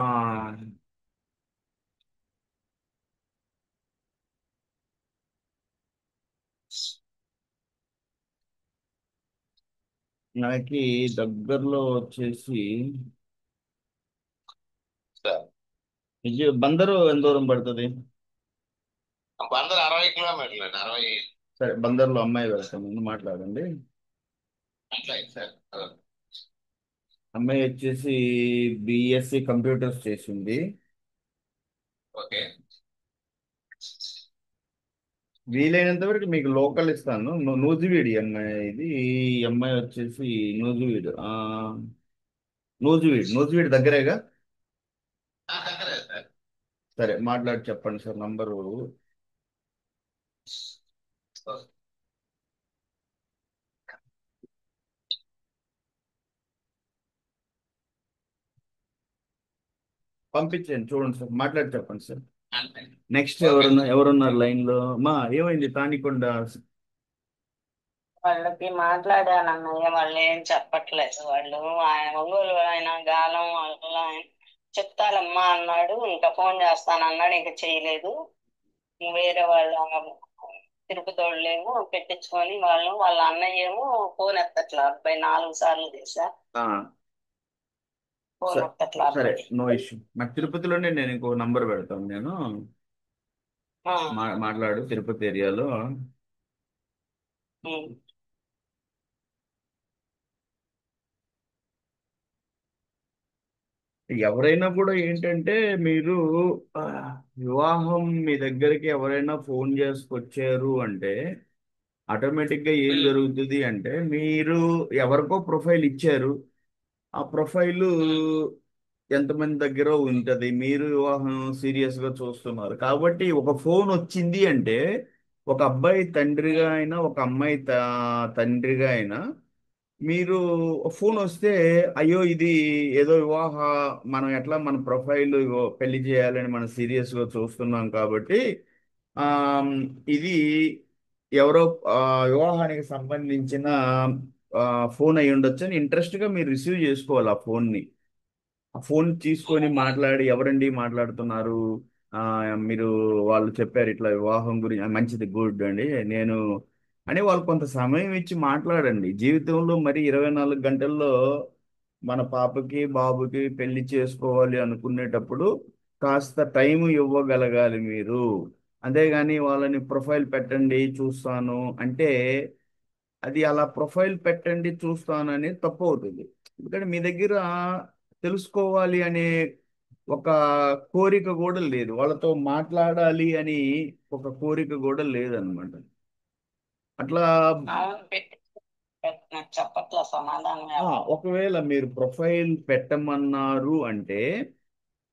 మనకి దగ్గరలో వచ్చేసి సార్. బందరు ఎంత దూరం పడుతుంది? అందరూ 60 కిలోమీటర్లు అండి, 60. సరే, బందర్లో అమ్మాయి వెళ్తాను, ముందు మాట్లాడండి. అట్లాగే సార్. అమ్మాయి వచ్చేసి బిఎస్సి కంప్యూటర్స్ చేసింది. ఓకే. వీలైనంత వరకు మీకు లోకల్ ఇస్తాను. నూజివీడు ఈ అమ్మాయి. ఈ అమ్మాయి వచ్చేసి నూజివీడు. నూజివీడు దగ్గరేగా? దగ్గరే సార్. సరే, మాట్లాడి చెప్పండి సార్ నంబరు. పంపించండి, చూడండి సార్, మాట్లాడి చెప్పండి సార్. అంతే. Next okay. ఎవరున్నారు లైన్ లో? ఏమైంది తానికొండ? వాళ్ళకి మాట్లాడాను అన్నయ్య, వాళ్ళు ఏం చెప్పట్లేదు. వాళ్ళు ఆయన ఒంగోలు ఆయన గాలం వాళ్ళ ఆయన చెప్తానమ్మా అన్నాడు, ఇంకా ఫోన్ చేస్తాను అన్నాడు, ఇంకా చేయలేదు. వేరే వాళ్ళు తిరుపతి వాళ్ళేమో పెట్టించుకొని వాళ్ళ అన్నయ్య ఏమో ఫోన్ ఎత్తట్లా అబ్బాయి, 4 సార్లు చేశా, ఆ, ఫోన్ ఎత్తట్లా సరే, అబ్బాయి. No issue. నాకు తిరుపతిలోనే నేను ఇంకో నంబర్ పెడతాను నేను. మాట్లాడు తిరుపతి ఏరియాలో. ఉమ్. ఎవరైనా కూడా ఏంటంటే మీరు ఆ, వివాహం మీ దగ్గరికి ఎవరైనా ఫోన్ చేసుకొచ్చారు అంటే ఆటోమేటిక్ గా ఏం జరుగుతుంది అంటే, మీరు ఎవరికో ప్రొఫైల్ ఇచ్చారు. ఆ ప్రొఫైల్ ఎంతమంది దగ్గర ఉంటది, మీరు వివాహం సీరియస్ గా చూస్తున్నారు కాబట్టి ఒక ఫోన్ వచ్చింది అంటే ఒక అబ్బాయి తండ్రిగా అయినా ఒక అమ్మాయి తండ్రిగా అయినా మీరు ఫోన్ వస్తే అయ్యో ఇది ఏదో వివాహ మనం ఎట్లా మన ప్రొఫైల్ పెళ్లి చేయాలని మనం సీరియస్ గా చూస్తున్నాం కాబట్టి ఆ ఇది ఎవరో ఆ, వివాహానికి సంబంధించిన ఫోన్ అయి ఉండొచ్చు అని ఇంట్రెస్ట్ గా మీరు రిసీవ్ చేసుకోవాలి ఆ ఫోన్ ని. ఆ ఫోన్ తీసుకొని మాట్లాడి ఎవరండి మాట్లాడుతున్నారు, ఆ మీరు వాళ్ళు చెప్పారు ఇట్లా వివాహం గురించి మంచిది గుడ్ అండి నేను అని వాళ్ళు కొంత సమయం ఇచ్చి మాట్లాడండి. జీవితంలో మరి 24 గంటల్లో మన పాపకి బాబుకి పెళ్లి చేసుకోవాలి అనుకునేటప్పుడు కాస్త టైం ఇవ్వగలగాలి మీరు. అంతేగాని వాళ్ళని ప్రొఫైల్ పెట్టండి చూస్తాను అంటే అది అలా ప్రొఫైల్ పెట్టండి చూస్తాను అనేది తప్పు అవుతుంది. ఎందుకంటే మీ దగ్గర తెలుసుకోవాలి అనే ఒక కోరిక కూడా లేదు, వాళ్ళతో మాట్లాడాలి అని ఒక కోరిక కూడా లేదనమాట. అట్లా అవును నాకు చెప్పట్లే సమాధానం ఎవరు. ఒకవేళ మీరు ప్రొఫైల్ పెట్టమన్నారు అంటే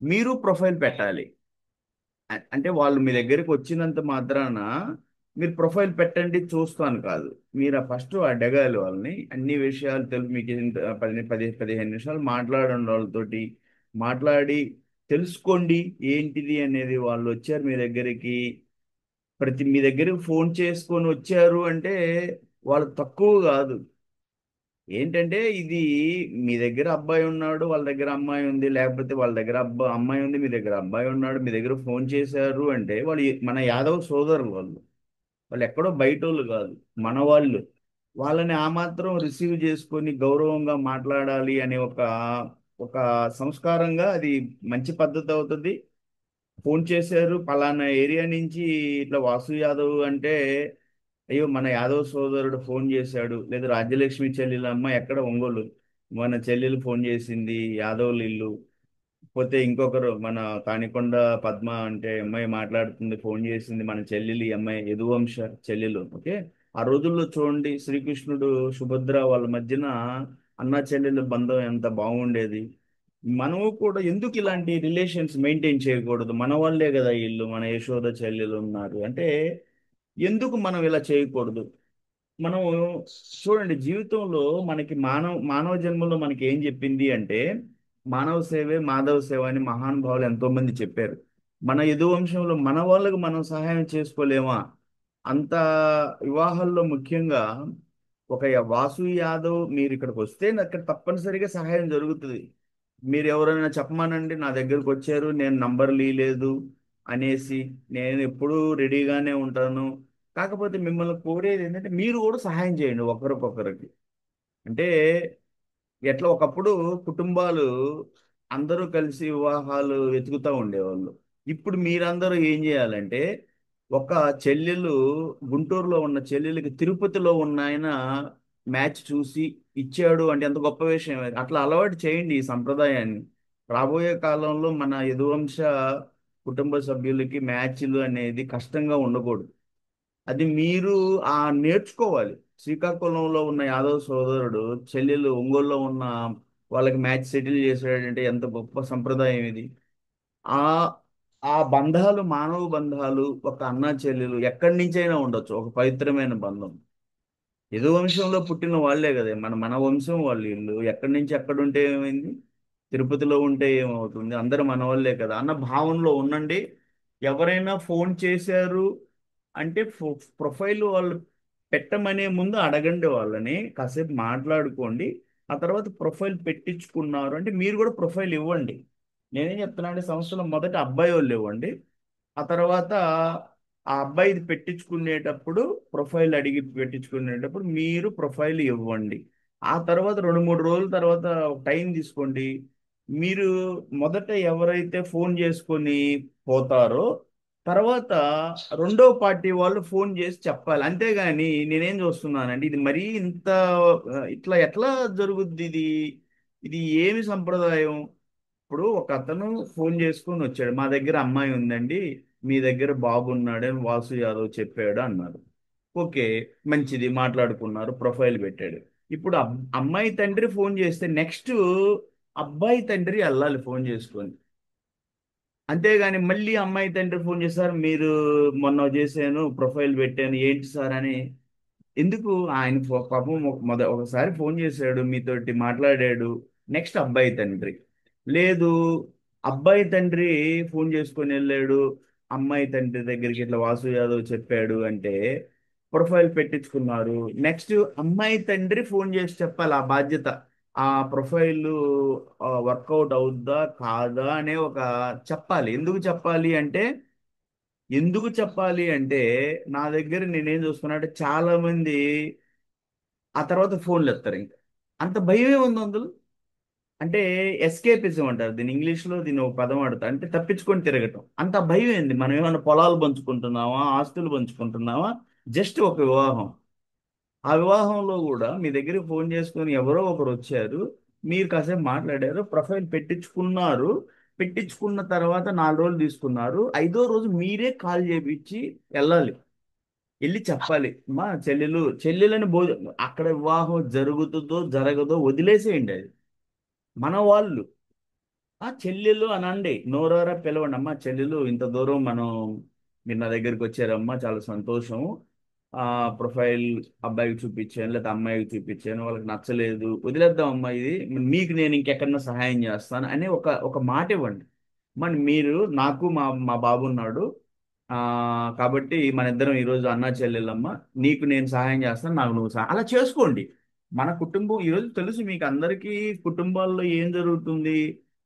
మీరు ప్రొఫైల్ పెట్టాలి. అంటే వాళ్ళు మీ దగ్గరికి వచ్చినంత మాత్రాన మీరు ప్రొఫైల్ పెట్టండి చూస్తాను కాదు, మీరు ఫస్ట్ అడగాలి వాళ్ళని అన్ని విషయాలు తెలుసు. మీకు 15 నిమిషాలు మాట్లాడండి వాళ్ళతోటి, మాట్లాడి తెలుసుకోండి ఏంటిది అనేది. వాళ్ళు వచ్చారు మీ దగ్గరికి, మీ దగ్గరికి ఫోన్ చేసుకొని వచ్చారు అంటే వాళ్ళు తక్కువ కాదు. ఏంటంటే ఇది మీ దగ్గర అబ్బాయి ఉన్నాడు వాళ్ళ దగ్గర అమ్మాయి ఉంది, లేకపోతే వాళ్ళ దగ్గర అమ్మాయి ఉంది మీ దగ్గర అబ్బాయి ఉన్నాడు, మీ దగ్గర ఫోన్ చేశారు అంటే వాళ్ళు మన యాదవ్ సోదరులు, వాళ్ళు వాళ్ళు ఎక్కడో బయట వాళ్ళు కాదు, మన వాళ్ళు. వాళ్ళని ఆ మాత్రం రిసీవ్ చేసుకొని గౌరవంగా మాట్లాడాలి అనే ఒక ఒక సంస్కారంగా అది మంచి పద్ధతి అవుతుంది. ఫోన్ చేశారు పలానా ఏరియా నుంచి ఇట్లా వాసు యాదవ్ అంటే అయ్యో మన యాదవ్ సోదరుడు ఫోన్ చేశాడు, లేదా రాజ్యలక్ష్మి చెల్లెలు అమ్మ ఎక్కడ ఒంగోలు మన చెల్లెలు ఫోన్ చేసింది యాదవ్లు ఇల్లు, పోతే ఇంకొకరు మన తానికొండ పద్మ అంటే అమ్మాయి మాట్లాడుతుంది ఫోన్ చేసింది మన చెల్లెలు, ఈ అమ్మాయి యదువంశ చెల్లెలు. ఓకే, ఆ రోజుల్లో చూడండి శ్రీకృష్ణుడు సుభద్ర వాళ్ళ మధ్యన అన్నా చెల్లెలు బంధం ఎంత బాగుండేది. మనము కూడా ఎందుకు ఇలాంటి రిలేషన్స్ మెయింటైన్ చేయకూడదు, మన వాళ్ళే కదా ఇల్లు, మన యశోద చెల్లెలు ఉన్నారు అంటే ఎందుకు మనం ఇలా చేయకూడదు. మనం చూడండి జీవితంలో మనకి మానవ జన్మలో మనకి ఏం చెప్పింది అంటే మానవ సేవే మాధవ సేవ అని మహానుభావులు ఎంతో మంది చెప్పారు. మన యదువంశంలో మన వాళ్ళకు మనం సహాయం చేసుకోలేమా? అంత వివాహాల్లో ముఖ్యంగా ఒక వాసు యాదవ్ మీరు ఇక్కడికి వస్తే అక్కడ తప్పనిసరిగా సహాయం జరుగుతుంది. మీరు ఎవరైనా చెప్పమానండి నా దగ్గరకు వచ్చారు నేను నంబర్ లేదు అనేసి, నేను ఎప్పుడూ రెడీగానే ఉంటాను. కాకపోతే మిమ్మల్ని కోరేది ఏంటంటే మీరు కూడా సహాయం చేయండి ఒకరికొకరికి. అంటే ఎట్లా ఒకప్పుడు కుటుంబాలు అందరూ కలిసి వివాహాలు వెతుకుతూ ఉండేవాళ్ళు. ఇప్పుడు మీరందరూ ఏం చేయాలంటే ఒక చెల్లెలు గుంటూరులో ఉన్న చెల్లెలకి తిరుపతిలో ఉన్న ఆయన మ్యాచ్ చూసి ఇచ్చాడు అంటే ఎంత గొప్ప విషయం అది. అట్లా అలవాటు చేయండి ఈ సంప్రదాయాన్ని. రాబోయే కాలంలో మన యదువంశ కుటుంబ సభ్యులకి మ్యాచ్లు అనేది కష్టంగా ఉండకూడదు. అది మీరు నేర్చుకోవాలి. శ్రీకాకుళంలో ఉన్న యాదవ్ సోదరుడు చెల్లెలు ఒంగోలులో ఉన్న వాళ్ళకి మ్యాచ్ సెటిల్ చేసాడంటే ఎంత గొప్ప సంప్రదాయం ఇది. ఆ ఆ బంధాలు మానవ బంధాలు ఒక అన్నా చెల్లెలు ఎక్కడి నుంచైనా ఉండొచ్చు, ఒక పవిత్రమైన బంధం. యదు వంశంలో పుట్టిన వాళ్ళే కదా మన వంశం వాళ్ళు, వీళ్ళు ఎక్కడి నుంచి ఎక్కడ ఉంటే ఏమైంది, తిరుపతిలో ఉంటే ఏమవుతుంది, అందరూ మన వాళ్ళే కదా అన్న భావనలో ఉండండి. ఎవరైనా ఫోన్ చేశారు అంటే ప్రొఫైల్ వాళ్ళు పెట్టమనే ముందు అడగండి, వాళ్ళని కాసేపు మాట్లాడుకోండి. ఆ తర్వాత ప్రొఫైల్ పెట్టించుకున్నారు అంటే మీరు కూడా ప్రొఫైల్ ఇవ్వండి. నేనేం చెప్తున్నా అంటే సంవత్సరంలో మొదట అబ్బాయి వాళ్ళు ఇవ్వండి, ఆ తర్వాత ఆ అబ్బాయి ఇది పెట్టించుకునేటప్పుడు ప్రొఫైల్ అడిగి పెట్టించుకునేటప్పుడు మీరు ప్రొఫైల్ ఇవ్వండి. ఆ తర్వాత 2-3 రోజుల తర్వాత టైం తీసుకోండి. మీరు మొదట ఎవరైతే ఫోన్ చేసుకొని పోతారో తర్వాత రెండో పార్టీ వాళ్ళు ఫోన్ చేసి చెప్పాలి. అంతేగాని నేనేం చూస్తున్నానండి ఇది మరీ ఇంత ఇట్లా ఎట్లా జరుగుద్ది ఇది, ఇది ఏమి సంప్రదాయం? ఇప్పుడు ఒక అతను ఫోన్ చేసుకొని వచ్చాడు, మా దగ్గర అమ్మాయి ఉందండి మీ దగ్గర బాబు ఉన్నాడని వాసు యాదవ్ చెప్పాడు అన్నారు. ఓకే, మంచిది మాట్లాడుకున్నారు, ప్రొఫైల్ పెట్టాడు. ఇప్పుడు అమ్మాయి తండ్రి ఫోన్ చేస్తే నెక్స్ట్ అబ్బాయి తండ్రి వెళ్ళాలి ఫోన్ చేసుకొని. అంతేగాని మళ్ళీ అమ్మాయి తండ్రి ఫోన్ చేశారు, మీరు మొన్న చేశాను ప్రొఫైల్ పెట్టాను ఏంటి సార్ అని. ఎందుకు ఆయన పాపం ఒకసారి ఫోన్ చేశాడు, మీతోటి మాట్లాడాడు. నెక్స్ట్ అబ్బాయి తండ్రి లేదు, అబ్బాయి తండ్రి ఫోన్ చేసుకొని వెళ్ళాడు, అమ్మాయి తండ్రి దగ్గరికి ఇట్లా వాసు యాదవ్ చెప్పాడు అంటే ప్రొఫైల్ పెట్టించుకున్నారు. నెక్స్ట్ అమ్మాయి తండ్రి ఫోన్ చేసి చెప్పాలి ఆ బాధ్యత. ఆ ప్రొఫైల్ వర్కౌట్ అవుద్దా కాదా అనే ఒక చెప్పాలి. ఎందుకు చెప్పాలి అంటే నా దగ్గర నేనేం చూసుకున్నా అంటే చాలా మంది ఆ తర్వాత ఫోన్లు ఎత్తారు. ఇంకా అంత భయమే ఉంది అందులో. అంటే ఎస్కేపిజం అంటారు దీని, ఇంగ్లీష్లో దీని ఒక పదం వాడతారు, అంటే తప్పించుకొని తిరగటం. అంత భయం ఏంది? మనం ఏమైనా పొలాలు పంచుకుంటున్నావా, ఆస్తులు పంచుకుంటున్నావా? జస్ట్ ఒక వివాహం. ఆ వివాహంలో కూడా మీ దగ్గరికి ఫోన్ చేసుకొని ఎవరో ఒకరు వచ్చారు, మీరు కాసేపు మాట్లాడారు, ప్రొఫైల్ పెట్టించుకున్నారు. పెట్టించుకున్న తర్వాత 4 రోజులు తీసుకున్నారు, 5వ రోజు మీరే కాల్ చేపించి వెళ్ళాలి. వెళ్ళి చెప్పాలి, మా చెల్లెలని అక్కడ వివాహం జరుగుతుందో జరగదో వదిలేసేయండి. అది మన వాళ్ళు. ఆ చెల్లెలు అనండి, నోరారా పిలవండి, అమ్మా చెల్లెలు ఇంత దూరం మీరు నా దగ్గరికి వచ్చారమ్మా, చాలా సంతోషం. ఆ ప్రొఫైల్ అబ్బాయికి చూపించాను లేదా అమ్మాయికి చూపించాను, వాళ్ళకి నచ్చలేదు, వదిలేద్దాం అమ్మా, ఇది మీకు నేను ఇంకెక్కడన్నా సహాయం చేస్తాను అని ఒక ఒక మాట ఇవ్వండి. మీరు నాకు మా బాబు ఉన్నాడు, ఆ కాబట్టి మన ఇద్దరం ఈరోజు అన్నా చెల్లెలమ్మ, నీకు నేను సహాయం చేస్తాను, నాకు నువ్వు సహాయం, అలా చేసుకోండి. మన కుటుంబం ఈరోజు తెలుసు మీకు అందరికీ, కుటుంబాల్లో ఏం జరుగుతుంది.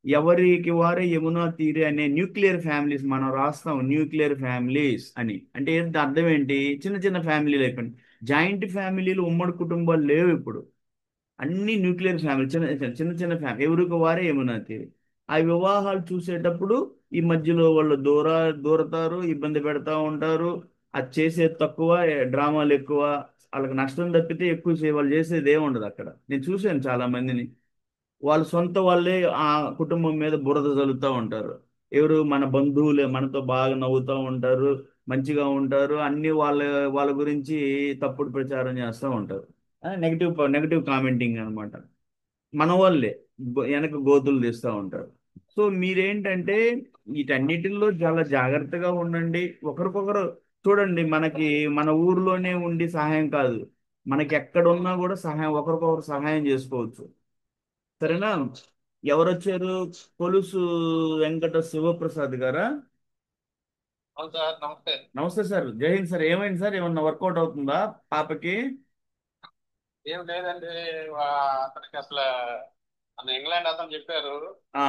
ఎవరికి వారే యమునా తీరే అనే న్యూక్లియర్ ఫ్యామిలీస్ మనం రాస్తాం, న్యూక్లియర్ ఫ్యామిలీస్ అని. అంటే ఏంటి అర్థం ఏంటి? చిన్న చిన్న ఫ్యామిలీలు అయిపోయింది. జాయింట్ ఫ్యామిలీలు, ఉమ్మడి కుటుంబాలు లేవు ఇప్పుడు. అన్ని న్యూక్లియర్ ఫ్యామిలీ, చిన్న చిన్న చిన్న ఫ్యామిలీ, ఎవరికి వారే యమునా తీరే. ఆ వివాహాలు చూసేటప్పుడు ఈ మధ్యలో వాళ్ళు దూరతారు, ఇబ్బంది పెడతా ఉంటారు. అది చేసేది తక్కువ, డ్రామాలు ఎక్కువ. వాళ్ళకి నష్టం తప్పితే ఎక్కువ వాళ్ళు చేసేది ఏముండదు అక్కడ. నేను చూశాను చాలా మందిని, వాళ్ళ సొంత వాళ్ళే ఆ కుటుంబం మీద బురద చల్లుతూ ఉంటారు. ఎవరు? మన బంధువులే. మనతో బాగా నవ్వుతూ ఉంటారు, మంచిగా ఉంటారు, అన్ని వాళ్ళ గురించి తప్పుడు ప్రచారం చేస్తూ ఉంటారు. నెగిటివ్ నెగిటివ్ కామెంటింగ్ అన్నమాట. మన వాళ్ళే వెనక గోతులు తీస్తూ ఉంటారు. సో మీరేంటంటే వీటన్నిటిల్లో చాలా జాగ్రత్తగా ఉండండి. ఒకరికొకరు చూడండి, మన ఊర్లోనే ఉండి సహాయం కాదు, మనకి ఎక్కడున్నా కూడా సహాయం, ఒకరికొకరు సహాయం చేసుకోవచ్చు. సరేనా? ఎవరొచ్చారు? కొలుసు వెంకట శివప్రసాద్ గారా? అవును సార్, నమస్తే. నమస్తే సార్, జై హింద్ సార్. ఏమైంది సార్? ఏమన్నా వర్కౌట్ అవుతుందా పాపకి? ఏం లేదండి, అతనికి అసలు ఇంగ్లాండ్ అతను చెప్పారు. ఆ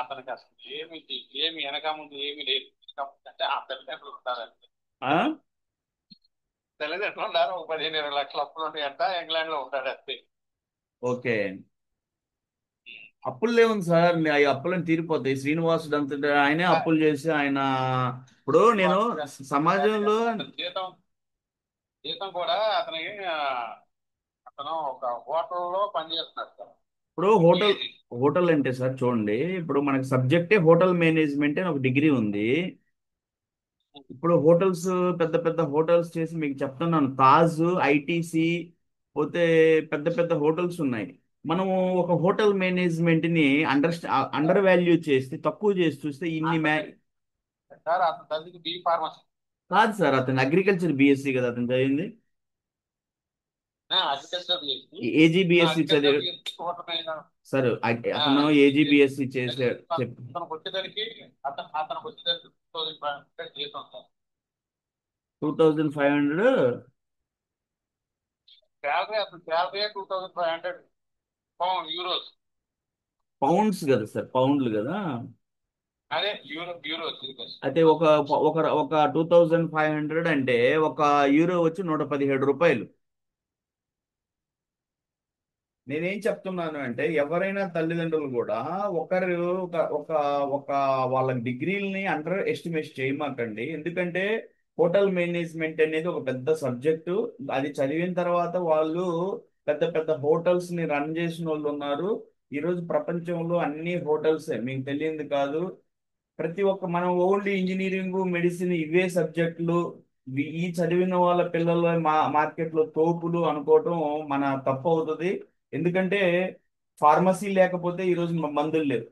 అతనికి అసలు ఏమి వెనక ముందు ఏమి లేదు. అంటే ఆ తల్లిదండ్రులు ఉంటారండి. ఆ తల్లిదండ్రులు ఉన్నారు, ఒక 15-20 లక్షల అప్పులు ఉన్నాయంట, ఇంగ్లాండ్ లో ఉంటాడు అంతే. ఓకే. అప్పులు లేవుంది సార్, ఆ అప్పులను తీరిపోతాయి. శ్రీనివాసుడు అంతటా ఆయనే అప్పులు చేసి ఆయన. ఇప్పుడు నేను సమాజంలో అతని జీతం జీతం కూడా అతనికి అతను ఒక హోటల్లో పనిచేస్తున్నాడు సార్. ఇప్పుడు హోటల్ అంటే సార్ చూడండి, ఇప్పుడు మనకి సబ్జెక్టే హోటల్ మేనేజ్మెంట్ అని ఒక డిగ్రీ ఉంది. ఇప్పుడు హోటల్స్, పెద్ద పెద్ద హోటల్స్ చేసి మీకు చెప్తున్నాను, తాజ్, ఐటీసీ, పోతే పెద్ద పెద్ద హోటల్స్ ఉన్నాయి. మనము ఒక హోటల్ మేనేజ్మెంట్ ని అండర్ వాల్యూ చేస్తే, తక్కువ చేసి చూస్తే ఇన్ని సార్ అతని తల్లికి బి ఫార్మసీ. కాదు సార్, అతను అగ్రికల్చర్ బిఎస్సి కదా అతను చదివింది. అగ్రికల్చర్ ఏజీబిఎస్సి చదివాడు సార్. అతను ఏజీబిఎస్సి చేసాడు. అతనికి వచ్చేసరికి అతనికి వచ్చేసరికి 2500 జీతం సార్. 2500 శాలరీ, అతని శాలరీ 2500 యూరోస్. పౌండ్స్ కదా సార్, పౌండ్లు కదా. అదే యూరోస్. అయితే ఒక ఒక ఒక 2500 అంటే ఒక యూరో వచ్చి 117 రూపాయలు. నేనేం చెప్తున్నాను అంటే ఎవరైనా తల్లిదండ్రులు కూడా ఒకరు ఒక ఒక ఒక వాళ్ళ డిగ్రీలని అండర్ ఎస్టిమేట్ చేయమాకండి. ఎందుకంటే హోటల్ మేనేజ్మెంట్ అనేది ఒక పెద్ద సబ్జెక్టు. అది చదివిన తర్వాత వాళ్ళు పెద్ద పెద్ద హోటల్స్ ని రన్ చేసిన వాళ్ళు ఉన్నారు. ఈరోజు ప్రపంచంలో అన్ని హోటల్సే, మీకు తెలియంది కాదు. ప్రతి ఒక్క మనం ఓన్లీ ఇంజనీరింగ్, మెడిసిన్ ఇవే సబ్జెక్టులు, ఈ చదివిన వాళ్ళ పిల్లలు మార్కెట్లో తోపులు అనుకోవటం మన తప్పు అవుతుంది. ఎందుకంటే ఫార్మసీ లేకపోతే ఈరోజు మందులు లేవు.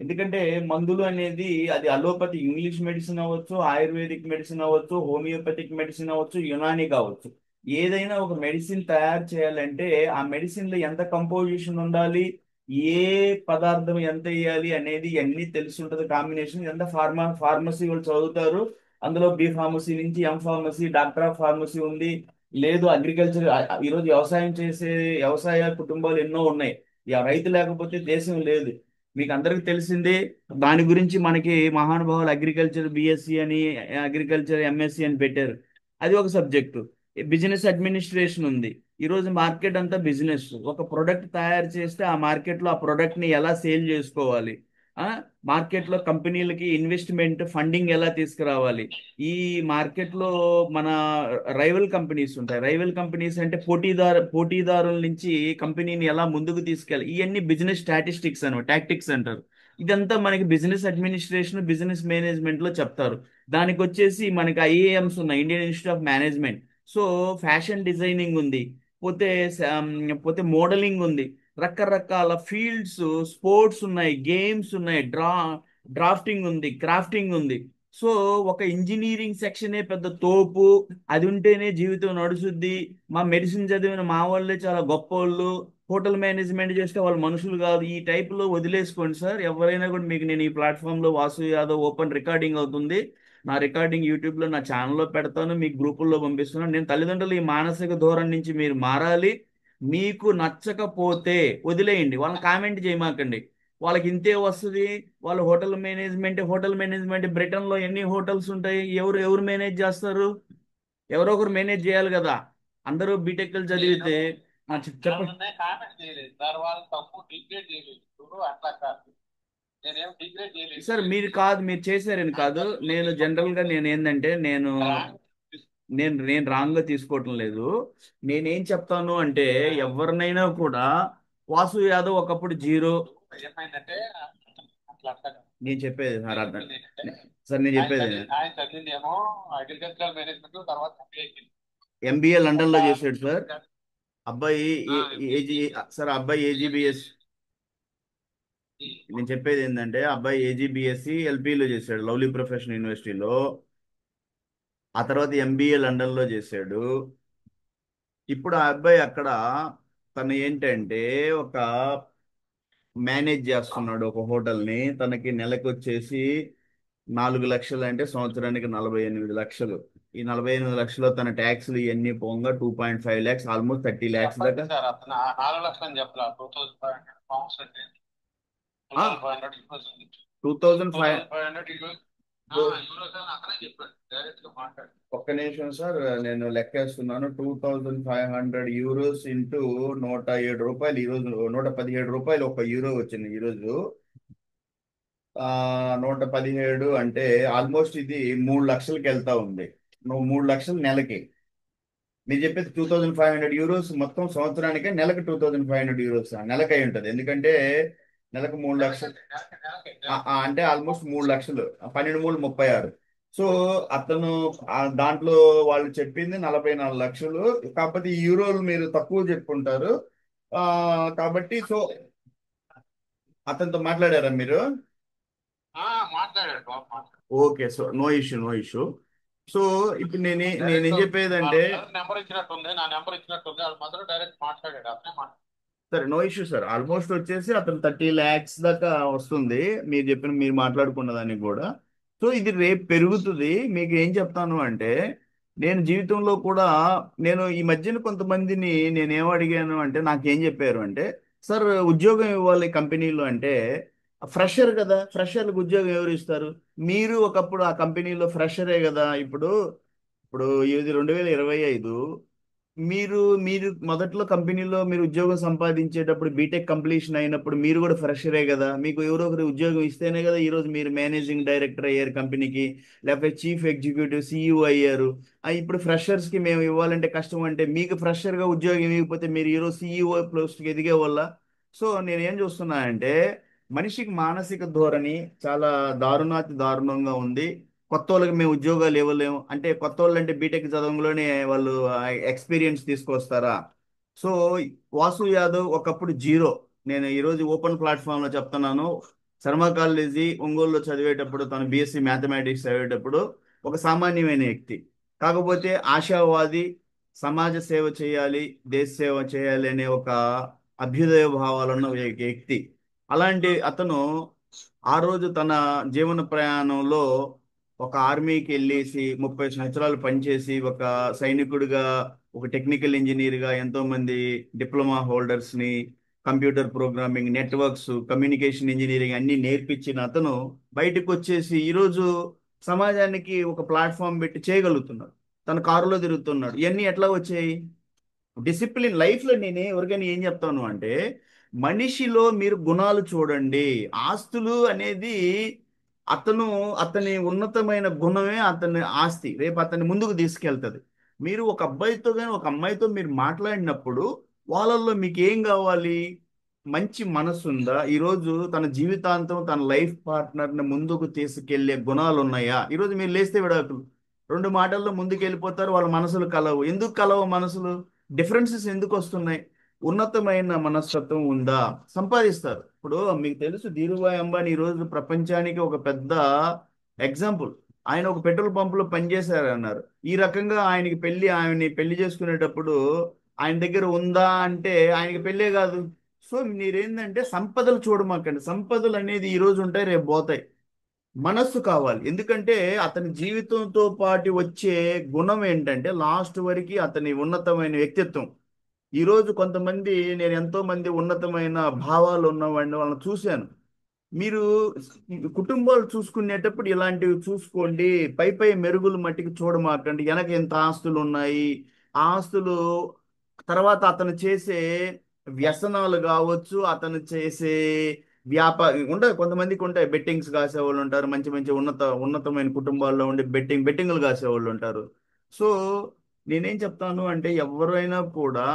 ఎందుకంటే మందులు అనేది అది అలోపతి ఇంగ్లీష్ మెడిసిన్ అవ్వచ్చు, ఆయుర్వేదిక్ మెడిసిన్ అవ్వచ్చు, హోమియోపతిక్ మెడిసిన్ అవ్వచ్చు, యునాని కావచ్చు. ఏదైనా ఒక మెడిసిన్ తయారు చేయాలంటే ఆ మెడిసిన్ లో ఎంత కంపోజిషన్ ఉండాలి, ఏ పదార్థం ఎంత వేయాలి అనేది అన్ని తెలిసి ఉంటుంది. కాంబినేషన్ ఎంత ఫార్మసీ వాళ్ళు చదువుతారు. అందులో బి ఫార్మసీ నుంచి M pharmacy, doctor of pharmacy ఉంది. లేదు అగ్రికల్చర్, ఈరోజు వ్యవసాయం చేసే వ్యవసాయ కుటుంబాలు ఎన్నో ఉన్నాయి. రైతు లేకపోతే దేశం లేదు. మీకు అందరికి తెలిసిందే. దాని గురించి మనకి మహానుభావులు అగ్రికల్చర్ బిఎస్సి అని, అగ్రికల్చర్ ఎంఎస్సి అని పెట్టారు. అది ఒక సబ్జెక్టు. బిజినెస్ అడ్మినిస్ట్రేషన్ ఉంది. ఈరోజు మార్కెట్ అంతా బిజినెస్. ఒక ప్రొడక్ట్ తయారు చేస్తే ఆ మార్కెట్లో ఆ ప్రొడక్ట్ని ఎలా సేల్ చేసుకోవాలి, ఆ మార్కెట్లో కంపెనీలకి ఇన్వెస్ట్మెంట్ ఫండింగ్ ఎలా తీసుకురావాలి. ఈ మార్కెట్లో మన రైవల్ కంపెనీస్ ఉంటాయి. రైవల్ కంపెనీస్ అంటే పోటీదారుల నుంచి కంపెనీని ఎలా ముందుకు తీసుకెళ్ళాలి. ఇవన్నీ బిజినెస్ స్టాటిస్టిక్స్ అనమాట, టాక్టిక్స్ అంటారు. ఇదంతా మనకి బిజినెస్ అడ్మినిస్ట్రేషన్, బిజినెస్ మేనేజ్మెంట్ లో చెప్తారు. దానికి వచ్చేసి మనకి ఐఏఎంస్ ఉన్నాయి, Indian institute of management. So fashion designing ఉంది, పోతే పోతే మోడలింగ్ ఉంది, రకరకాల ఫీల్డ్స్, స్పోర్ట్స్ ఉన్నాయి, గేమ్స్ ఉన్నాయి, డ్రాఫ్టింగ్ ఉంది, క్రాఫ్టింగ్ ఉంది. సో ఒక ఇంజనీరింగ్ సెక్షనే పెద్ద తోపు. అది ఉంటేనే జీవితం నడుచుద్ది. మా మెడిసిన్ చదివిన మా వాళ్ళే చాలా గొప్పోళ్ళు. హోటల్ మేనేజ్మెంట్ చేస్తే వాళ్ళు మనుషులు కాదు. ఈ టైప్లో వదిలేసుకోండి సార్. ఎవరైనా కూడా మీకు నేను ఈ ప్లాట్ఫామ్లో వాసు యాదవ్ ఓపెన్ రికార్డింగ్ అవుతుంది. నా రికార్డింగ్ యూట్యూబ్లో నా ఛానల్లో పెడతాను, మీ గ్రూపుల్లో పంపిస్తున్నాను. నేను తల్లిదండ్రులు ఈ మానసిక ధోరణి నుంచి మీరు మారాలి. మీకు నచ్చకపోతే వదిలేయండి, వాళ్ళని కామెంట్ చేయమాకండి. వాళ్ళకి ఇంతే వస్తుంది. వాళ్ళు హోటల్ మేనేజ్మెంట్ బ్రిటన్లో ఎన్ని హోటల్స్ ఉంటాయి? ఎవరు ఎవరు మేనేజ్ చేస్తారు? ఎవరో ఒకరు మేనేజ్ చేయాలి కదా. అందరూ బీటెక్లు చదివితే చెప్పండి కామెంట్ చేయలేదు సార్, వాళ్ళు తప్పు డిగ్రేడ్ చేయలేదు. ఇప్పుడు అట్లా కాదు, నేనేం డిగ్రేడ్ చేయలేదు సార్. మీరు కాదు, మీరు చేశారని కాదు. నేను జనరల్ గా నేను ఏంటంటే నేను నేను నేను రాంగ్ గా తీసుకోవటం లేదు. నేనేం చెప్తాను అంటే ఎవరినైనా కూడా వాసు యాదవ్ ఒకప్పుడు జీరో. ఏమైందంటే అట్లా అట్లా కాదు. నేను చెప్పేది సార్ అర్థం. ఏంటంటే సార్ నేను చెప్పేది ఆయన చదివిందేమో అగ్రికల్చరల్ మేనేజ్మెంట్, తర్వాత ఎంబీఏ లండన్ లో చేశాడు సార్. అబ్బాయి ఏజీ సార్, అబ్బాయి ఏజీబీఎస్. నేను చెప్పేది ఏంటంటే అబ్బాయి ఏజీబీఎస్సి ఎల్పీలో చేశాడు, లవ్లీ ప్రొఫెషనల్ యూనివర్సిటీలో. ఆ తర్వాత ఎంబీఏ లండన్ లో చేశాడు. ఇప్పుడు ఆ అబ్బాయి అక్కడ తను ఏంటంటే ఒక మేనేజ్ చేస్తున్నాడు ఒక హోటల్ని. తనకి నెలకు వచ్చేసి 4 లక్షలు, అంటే సంవత్సరానికి 48 లక్షలు. ఈ 48 లక్షలు తన ట్యాక్స్లు ఇవన్నీ పోగా 2.5 lakhs, ఆల్మోస్ట్ 30 lakhs దాకా. సార్ అతను 4 లక్షలు అని చెప్పలా, 2500 పౌండ్స్ అంటే 2500 యూరోస్ అని అతనే చెప్పాడు, డైరెక్ట్ గా మాట్లాడు. ఒక్క నిమిషం సార్, నేను లెక్కేస్తున్నాను. 2500 euros ఇంటూ 107 రూపాయలు. ఈరోజు 117 రూపాయలు ఒక యూరో వచ్చింది ఈరోజు. 117 అంటే ఆల్మోస్ట్ ఇది 3 లక్షలకి వెళ్తా ఉంది. నువ్వు 3 లక్షలు నెలకి. మీరు చెప్పేది 2500 euros మొత్తం సంవత్సరానికే, నెలకు 2500 euros నెలకి అయి ఉంటుంది. ఎందుకంటే నెలకు 3 లక్షలు అంటే ఆల్మోస్ట్ 3 లక్షలు. 12×3 = 36. సో అతను దాంట్లో వాళ్ళు చెప్పింది 44 లక్షలు. కాకపోతే ఈ యూరోలు మీరు తక్కువ చెప్పుకుంటారు కాబట్టి. సో అతనితో మాట్లాడారా మీరు? మాట్లాడాడు బాబు, మాట్లాడాడు. Okay, so no issue, no issue. So ఇప్పుడు నేనేం చెప్పేదంటే, నెంబర్ ఇచ్చినట్టుంది, నా నెంబర్ ఇచ్చినట్టుంది, వాళ్ళ మాత్రం డైరెక్ట్ మాట్లాడాడు, అతనే మాట్లాడాడు. సరే, నో ఇష్యూ సార్. ఆల్మోస్ట్ వచ్చేసి అతను 30 lakhs దాకా వస్తుంది, మీరు మాట్లాడుకున్న దానికి కూడా. సో ఇది రేపు పెరుగుతుంది. మీకు ఏం చెప్తాను అంటే, నేను జీవితంలో కూడా నేను ఈ మధ్యన కొంతమందిని నేనేం అడిగాను అంటే, నాకేం చెప్పారు అంటే, సార్ ఉద్యోగం ఇవ్వాలి కంపెనీలో అంటే, ఫ్రెషర్ కదా, ఫ్రెషర్లకు ఉద్యోగం ఎవరు ఇస్తారు? మీరు ఒకప్పుడు ఆ కంపెనీలో ఫ్రెషరే కదా. ఇప్పుడు ఇప్పుడు ఇది 2025. మీరు మీరు మొదట్లో కంపెనీలో మీరు ఉద్యోగం సంపాదించేటప్పుడు బీటెక్ కంప్లీషన్ అయినప్పుడు మీరు కూడా ఫ్రెషరే కదా. మీకు ఎవరో ఒకరి ఉద్యోగం ఇస్తేనే కదా ఈరోజు మీరు మేనేజింగ్ డైరెక్టర్ అయ్యారు కంపెనీకి, లేకపోతే చీఫ్ ఎగ్జిక్యూటివ్ CEO అయ్యారు. ఇప్పుడు ఫ్రెషర్స్కి మేము ఇవ్వాలంటే కష్టం. అంటే మీకు ఫ్రెషర్గా ఉద్యోగం ఇవ్వకపోతే మీరు ఈరోజు CEO పోస్ట్కి ఎదిగే వల్ల. సో నేనేం చూస్తున్నా అంటే, మనిషికి మానసిక ధోరణి చాలా దారుణాతి దారుణంగా ఉంది. కొత్త వాళ్ళకి మేము ఉద్యోగాలు ఇవ్వలేము అంటే, కొత్త వాళ్ళు అంటే బీటెక్ చదవంలోనే వాళ్ళు ఎక్స్పీరియన్స్ తీసుకొస్తారా? సో వాసు యాదవ్ ఒకప్పుడు జీరో. నేను ఈరోజు ఓపెన్ ప్లాట్ఫామ్ లో చెప్తున్నాను. శర్మ కాలేజీ ఒంగోలులో చదివేటప్పుడు, తను బీఎస్సీ మ్యాథమెటిక్స్ చదివేటప్పుడు ఒక సామాన్యమైన వ్యక్తి, కాకపోతే ఆశావాది, సమాజ సేవ చేయాలి, దేశ సేవ చేయాలి అనే ఒక అభ్యుదయ భావాలున్న ఒక వ్యక్తి. అలాంటి అతను ఆ రోజు తన జీవన ప్రయాణంలో ఒక ఆర్మీకి వెళ్ళేసి 30 సంవత్సరాలు పనిచేసి ఒక సైనికుడిగా, ఒక టెక్నికల్ ఇంజనీర్గా ఎంతో మంది డిప్లొమా హోల్డర్స్ ని, computer programming, networks, communication engineering అన్ని నేర్పించిన అతను బయటకు వచ్చేసి ఈరోజు సమాజానికి ఒక ప్లాట్ఫామ్ పెట్టి చేయగలుగుతున్నాడు. తన కారులో తిరుగుతున్నాడు. ఇవన్నీ ఎట్లా వచ్చాయి? డిసిప్లిన్ లైఫ్ లో నేను ఎవరికైనా ఏం చెప్తాను అంటే, మనిషిలో మీరు గుణాలు చూడండి. ఆస్తులు అనేది అతను, అతని ఉన్నతమైన గుణమే అతని ఆస్తి రేపు అతన్ని ముందుకు తీసుకెళ్తది. మీరు ఒక అబ్బాయితో కానీ ఒక అమ్మాయితో మీరు మాట్లాడినప్పుడు వాళ్ళల్లో మీకు ఏం కావాలి? మంచి మనసు ఉందా? ఈరోజు తన జీవితాంతం తన లైఫ్ పార్ట్నర్ని ముందుకు తీసుకెళ్లే గుణాలు ఉన్నాయా? ఈరోజు మీరు లేస్తే విడాకులు, 2 మాటల్లో ముందుకు వెళ్ళిపోతారు. వాళ్ళ మనసులు కలవు. ఎందుకు కలవు మనసులు? డిఫరెన్సెస్ ఎందుకు వస్తున్నాయి? ఉన్నతమైన మనస్తత్వం ఉందా? సంపాదిస్తారు. ఇప్పుడు మీకు తెలుసు, ధీరుభాయ్ అంబానీ ఈ రోజు ప్రపంచానికి ఒక పెద్ద ఎగ్జాంపుల్. ఆయన ఒక పెట్రోల్ పంపులో పనిచేశారు అన్నారు. ఈ రకంగా ఆయనకి పెళ్లి, ఆయన్ని పెళ్లి చేసుకునేటప్పుడు ఆయన దగ్గర ఉందా అంటే ఆయనకి పెళ్ళే కాదు. సో మీరేంటంటే సంపదలు చూడమాకండి. సంపదలు అనేది ఈ రోజు ఉంటాయి, రేపు పోతాయి. మనస్సు కావాలి. ఎందుకంటే అతని జీవితంతో పాటు వచ్చే గుణం ఏంటంటే లాస్ట్ వరకు అతని ఉన్నతమైన వ్యక్తిత్వం. ఈ రోజు కొంతమంది, నేను ఎంతో మంది ఉన్నతమైన భావాలు ఉన్నవాడిని వాళ్ళని చూశాను. మీరు కుటుంబాలు చూసుకునేటప్పుడు ఇలాంటివి చూసుకోండి. పై పై మెరుగులు మట్టికి చూడమాకండి. వెనక ఎంత ఆస్తులు ఉన్నాయి, ఆ ఆస్తులు తర్వాత అతను చేసే వ్యసనాలు కావచ్చు, అతను చేసే వ్యాపారం ఉంటాయి. కొంతమందికి ఉంటాయి, బెట్టింగ్స్ కాసేవాళ్ళు ఉంటారు. మంచి మంచి ఉన్నతమైన కుటుంబాల్లో ఉండి బెట్టింగ్లు కాసేవాళ్ళు ఉంటారు. సో నేనేం చెప్తాను అంటే, ఎవరైనా కూడా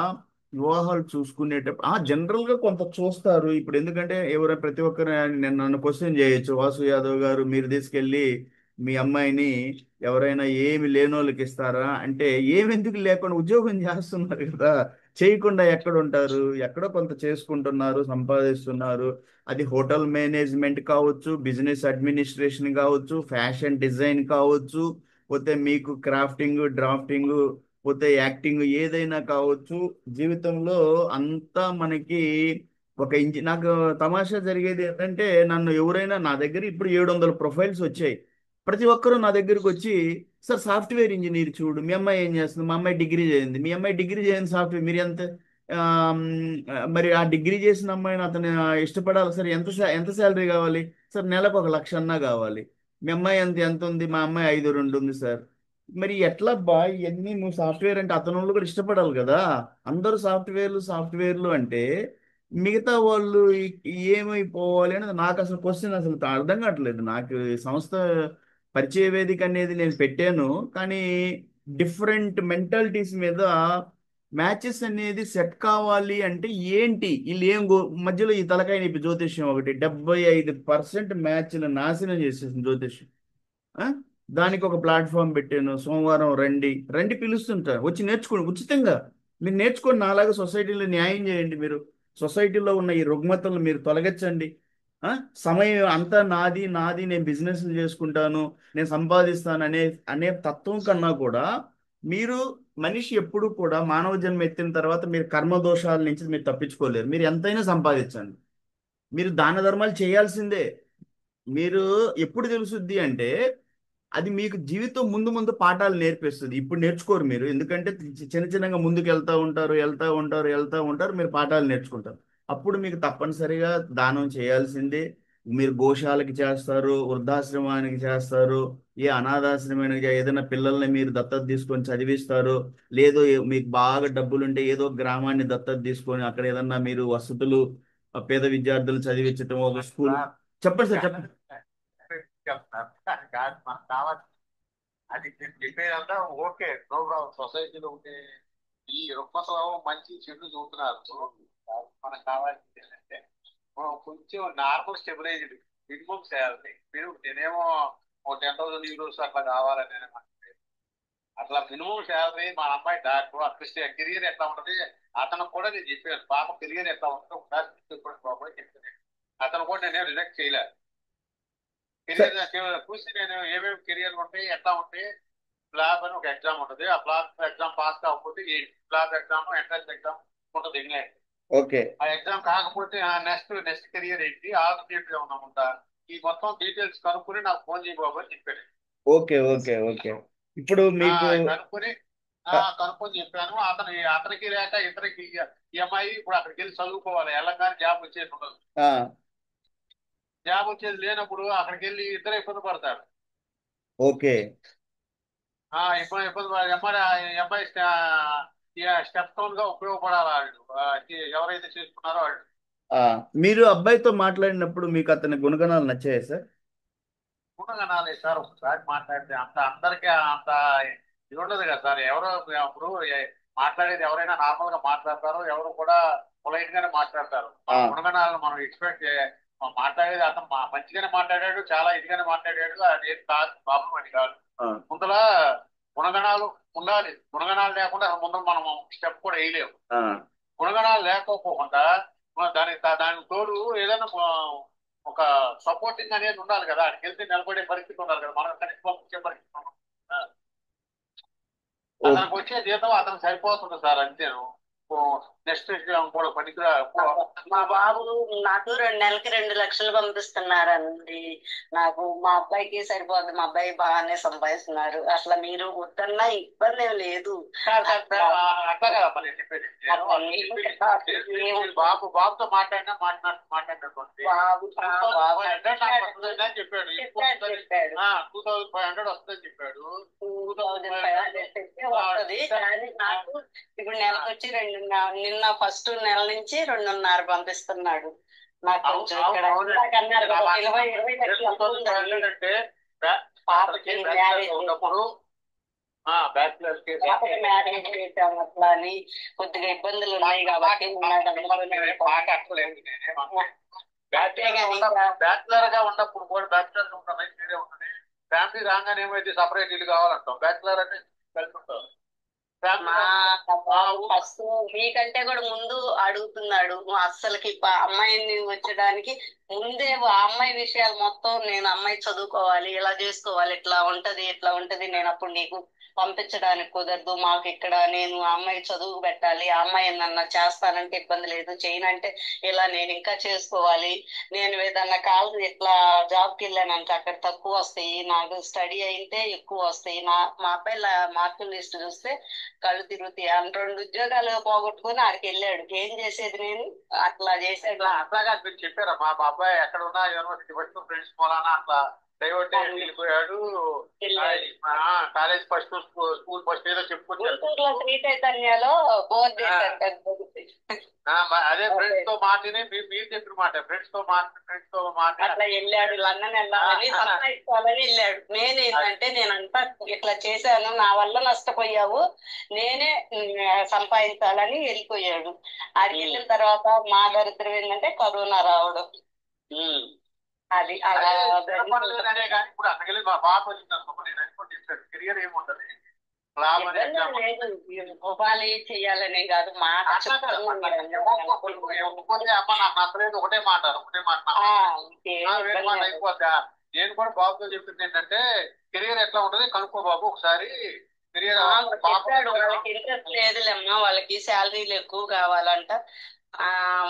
వివాహాలు చూసుకునేటప్పుడు జనరల్ గా కొంత చూస్తారు. ఇప్పుడు ఎందుకంటే ఎవరైనా ప్రతి ఒక్కరు నేను నన్ను క్వశ్చన్ చేయొచ్చు, వాసు యాదవ్ గారు మీరు తీసుకెళ్ళి మీ అమ్మాయిని ఎవరైనా ఏమి లేనోళ్ళకి ఇస్తారా అంటే, ఏమి ఎందుకు లేకుండా ఉద్యోగం చేస్తున్నారు కదా, చేయకుండా ఎక్కడ ఉంటారు? ఎక్కడో కొంత చేసుకుంటున్నారు, సంపాదిస్తున్నారు. అది హోటల్ మేనేజ్మెంట్ కావచ్చు, బిజినెస్ అడ్మినిస్ట్రేషన్ కావచ్చు, ఫ్యాషన్ డిజైన్ కావచ్చు, పోతే మీకు క్రాఫ్టింగ్, డ్రాఫ్టింగ్, పోతే యాక్టింగ్, ఏదైనా కావచ్చు. జీవితంలో అంతా మనకి ఒక నాకు తమాషా జరిగేది ఏంటంటే, నన్ను ఎవరైనా నా దగ్గర ఇప్పుడు 700 ప్రొఫైల్స్ వచ్చాయి. ప్రతి ఒక్కరూ నా దగ్గరికి వచ్చి, సార్ సాఫ్ట్వేర్ ఇంజనీర్ చూడు, మీ అమ్మాయి ఏం చేస్తుంది? మా అమ్మాయి డిగ్రీ చేయింది. మీ అమ్మాయి డిగ్రీ చేయండి, సాఫ్ట్వేర్ మీరు ఎంత ఆమ్, మరి ఆ డిగ్రీ చేసిన అమ్మాయిని అతను ఇష్టపడాలి సార్. ఎంత శాలరీ కావాలి సార్? నెలకు 1 లక్ష అన్నా కావాలి. మీ అమ్మాయి ఎంత ఎంత ఉంది? మా అమ్మాయి 5.2 ఉంది సార్. మరి ఎట్లా బా ఇవన్నీ? నువ్వు సాఫ్ట్వేర్ అంటే అతను వాళ్ళు కూడా ఇష్టపడాలి కదా. అందరూ సాఫ్ట్వేర్లు అంటే మిగతా వాళ్ళు ఏమైపోవాలి అనేది నాకు అసలు క్వశ్చన్ అసలు అర్థం కావట్లేదు. నాకు ఈ సంస్థ పరిచయ వేదిక అనేది నేను పెట్టాను, కానీ డిఫరెంట్ మెంటాలిటీస్ మీద మ్యాచెస్ అనేది సెట్ కావాలి అంటే ఏంటి? వీళ్ళు ఏం మధ్యలో ఈ తలకాయ నొప్పి జ్యోతిష్యం ఒకటి 75% మ్యాచ్లు నాశనం చేసేసింది జ్యోతిష్యం. ఆ? దానికి ఒక ప్లాట్ఫామ్ పెట్టాను. సోమవారం రండి రండి పిలుస్తుంటా, వచ్చి నేర్చుకోండి ఉచితంగా. మీరు నేర్చుకొని నాలాగా సొసైటీలో న్యాయం చేయండి. మీరు సొసైటీలో ఉన్న ఈ రుగ్మతలను మీరు తొలగించండి. ఆ? సమయం అంతా నాది నాది, నేను బిజినెస్ చేసుకుంటాను, నేను సంపాదిస్తాను అనే అనే తత్వం కన్నా కూడా, మీరు మనిషి ఎప్పుడు కూడా మానవ జన్మ ఎత్తిన తర్వాత మీరు కర్మ దోషాల నుంచి మీరు తప్పించుకోలేరు. మీరు ఎంతైనా సంపాదించండి, మీరు దాన ధర్మాలు చేయాల్సిందే. మీరు ఎప్పుడు తెలుసుద్ది అంటే, అది మీకు జీవితం ముందు ముందు పాఠాలు నేర్పిస్తుంది. ఇప్పుడు నేర్చుకోరు మీరు, ఎందుకంటే చిన్న చిన్నగా ముందుకు వెళ్తా ఉంటారు, మీరు పాఠాలు నేర్చుకుంటారు. అప్పుడు మీకు తప్పనిసరిగా దానం చేయాల్సిందే. మీరు గోశాలకి చేస్తారు, వృద్ధాశ్రమానికి చేస్తారు, ఏ అనాథాశ్రమానికి ఏదైనా పిల్లల్ని మీరు దత్తత తీసుకొని చదివిస్తారు. లేదో మీకు బాగా డబ్బులుంటే ఏదో గ్రామాన్ని దత్తత తీసుకొని అక్కడ ఏదన్నా మీరు వసతులు, పేద విద్యార్థులు చదివించటం, ఒక స్కూల్. చెప్పండి సార్, చెప్పండి. చెప్తారు కాదు మనకు కావాలి. అది నేను చెప్పేదంతా ఓకే, నో ప్రాబ్లం. సొసైటీలో ఉండే ఈ రుగ్మతలో మంచి చెడు చూస్తున్నారు. మనకు కావాల్సింది ఏంటంటే కొంచెం నార్మల్ స్టెబిలైజ్డ్ మినిమం శాలరీ. మీరు నేనేమో ఒక 10,000 euros అట్లా కావాలని అట్లా మినిమం శాలరీ మా అమ్మాయి డాక్టర్ అట్లీస్ట్ కెరియర్ ఎట్లా ఉంటది అతను కూడా నేను చెప్పాను పాప కెరియర్ ఎట్లా ఉంటుంది ఒకసారి చూసుకోండి బాబు అని చెప్పాను. అతను కూడా నేను రిజెక్ట్ చేయలే. సార్ కెరియర్ చూసి నేను ఏమేమి కెరియర్లు ఉంటాయి ఎట్లా ఉంటాయి. ప్లాబ్ అని ఒక ఎగ్జామ్ ఉంటుంది. ఆ ప్లాబ్ ఎగ్జామ్ పాస్ కాకపోతే ఈ ప్లాబ్ ఎగ్జామ్ ఎంట్రన్స్ ఎగ్జామ్ ఉంటుంది ఇంగ్లాండ్. ఓకే ఆ ఎగ్జామ్ కాకపోతే నెక్స్ట్ కెరియర్ ఏంటి ఆల్టర్నేటివ్ ఏమన్నా ఉందా ఈ మొత్తం డీటెయిల్స్ కనుక్కుని నాకు ఫోన్ చేయి బాబు అని చెప్పాడు. ఓకే ఓకే ఓకే ఇప్పుడు మీకు కనుక్కొని ఆ, కనుక్కొని చెప్పాను. అతనికి లేక ఇతనికి ఈఎంఐ ఇప్పుడు అక్కడికి వెళ్ళి చదువుకోవాలి వెళ్ళగానే జాబ్ వచ్చేది ఉండదు. ఆ, జాబ్ వచ్చేది లేనప్పుడు అక్కడికి వెళ్ళి ఇద్దరు ఇబ్బంది పడతారు. ఓకే ఎంఐ స్టెప్ స్టోన్ గా ఉపయోగపడాలి వాళ్ళు ఎవరైతే చేసుకున్నారో వాళ్ళు. ఆ, మీరు అబ్బాయితో మాట్లాడినప్పుడు మీకు అతని గుణగణాలు నచ్చాయా సార్? గుణగణాలే సార్ ఒకసారి మాట్లాడితే అందరికీ అంత ఇది ఉండదు కదా సార్. ఎవరో ఇప్పుడు మాట్లాడేది ఎవరైనా నార్మల్ గా మాట్లాడతారు. ఎవరు కూడా పొలైట్ గానే మాట్లాడతారు. ఆ, గుణగణాలను మనం ఎక్స్పెక్ట్ మాట్లాడేది అతను మంచిగానే మాట్లాడాడు చాలా ఇదిగానే మాట్లాడాడు అది కాదు ప్రాబ్లం అది కాదు. ఆ, ముందర గుణగణాలు ఉండాలి. గుణగణాలు లేకుండా ముందు మనం స్టెప్ కూడా వేయలేము. ఆ, గుణగణాలు లేకపోకుండా దానికి తోడు ఏదైనా ఒక సపోర్టింగ్ అనేది ఉండాలి కదా. అక్కడికి వెళ్తే నిలబడే పరిస్థితి ఉండాలి కదా. మనం కనీసం పంపించే పరిస్థితి ఉండదు. ఓ- అతనికి వచ్చే జీతం అతనికి సరిపోతుంది సార్ అంతేను. నెక్స్ట్ కూడా పనికిరా మా బాబు నాకు 2 నెలలకి 2 లక్షలు పంపిస్తున్నారండి. నాకు మా అబ్బాయికి సరిపోతుంది. మా అబ్బాయి బాగానే సంపాదిస్తున్నారు. అట్లా మీరు వద్దన్నా ఇబ్బంది ఏం లేదు. అట్లా కదా మరి చెప్పేది. బాబుతో మాట్లాడినటువంటి బాబు అని చెప్పాడు. చెప్పాడు 2500 వస్తుందని చెప్పాడు. 2500 వస్తుంది. కానీ నాకు ఇప్పుడు నెలకు వచ్చి నిన్న ఫస్ట్ నెల నుంచి 2.5 పంపిస్తున్నాడు. నాకు కొంచెం ఇక్కడ ఇందాకన్నారు కదా, 20 లక్షలు అప్పు ఉందండి. అంటే పాపకి మ్యారేజ్ ఉన్నప్పుడు బ్యాచులర్స్ కి పాపకి మ్యారేజ్ చేసాం అట్లా అని కొద్దిగా ఇబ్బందులు ఉన్నాయి కాబట్టి మాట అక్కలేదు. బ్యాచులర్ గా ఉన్నప్పుడు కూడా బ్యాచులర్ ఉంటుంది వేరే ఉంటుంది. ఫ్యామిలీ రాగానే ఏమైతే సపరేట్ ఇల్లు కావాలంటాం. బ్యాచులర్ అంటే కలిసి ఉంటాం. ఫస్ట్ మీకంటే కూడా ముందు అడుగుతున్నాడు. అస్సలకి అమ్మాయిని వచ్చడానికి ముందే ఆ అమ్మాయి విషయాలు మొత్తం నేను అమ్మాయి చదువుకోవాలి ఇలా చేసుకోవాలి ఇట్లా ఉంటది నేను అప్పుడు నీకు పంపించడానికి కుదరదు. మాకు ఇక్కడ నేను ఆ అమ్మాయి చదువు పెట్టాలి. ఆ అమ్మాయి నన్ను చేస్తానంటే ఇబ్బంది లేదు. చేయనంటే ఇలా నేను ఇంకా చేసుకోవాలి. నేను ఏదన్నా కాదు ఇట్లా జాబ్కి వెళ్ళానంటే అక్కడ తక్కువ వస్తాయి. నాకు స్టడీ అయితే ఎక్కువ వస్తాయి. మా అబ్బాయి మార్కుల లిస్ట్ చూస్తే కళ్ళు తిరుగుతాయి. 2 ఉద్యోగాలు పోగొట్టుకుని ఆడికి వెళ్ళాడు. ఏం చేసేది నేను అట్లా చేసాడు. అట్లాగా మీరు చెప్పారా మా అబ్బాయి ఎక్కడ ఉన్నా యూనివర్సిటీ ఫస్ట్ ఫ్రెండ్స్ మూలానా అట్లా డైవర్ట్ వెళ్ళిపోయాడు. కాలేజ్ ఫస్ట్ స్కూల్ ఫస్ట్ ఏదో చెప్పుకొచ్చారు. గుంటూరులో శ్రీ చైతన్యలో బోర్డు చేశారు. అదే ఫ్రెండ్స్ తో మాట్లాడి మీరు చెప్పిన మాట ఫ్రెండ్స్ తో మాట్లాడి అట్లా వెళ్ళాడు. లండన్ వెళ్ళాలని సంపాదించాలని వెళ్ళాడు. నేనేంటంటే నేనంతా ఇట్లా చేశాను, నా వల్ల నష్టపోయావు, నేనే సంపాదించాలని వెళ్ళిపోయాడు. ఆడికి వెళ్ళిన తర్వాత మా దరిద్రం ఏంటంటే కరోనా రావడం. అది అలా అనే కానీ ఇప్పుడు అక్కడికి మా పాప వచ్చింది అనుకో నేను అనుకోండి కెరియర్ ఏముంటది లేదు. ఉపాధి చెయ్యాలనే కాదు మాట ఒప్పుకుంటే అమ్మ నాకు నచ్చలేదు ఒకటే మాట వేరే మాట అయిపోద్దా. నేను కూడా బాబుతో చెప్పింది ఏంటంటే కెరియర్ ఎట్లా ఉంటది కనుక్కో బాబు ఒకసారి. కెరియర్ వాళ్ళకి ఇంట్రెస్ట్ లేదులేమ్మా, వాళ్ళకి శాలరీలు ఎక్కువ కావాలంట.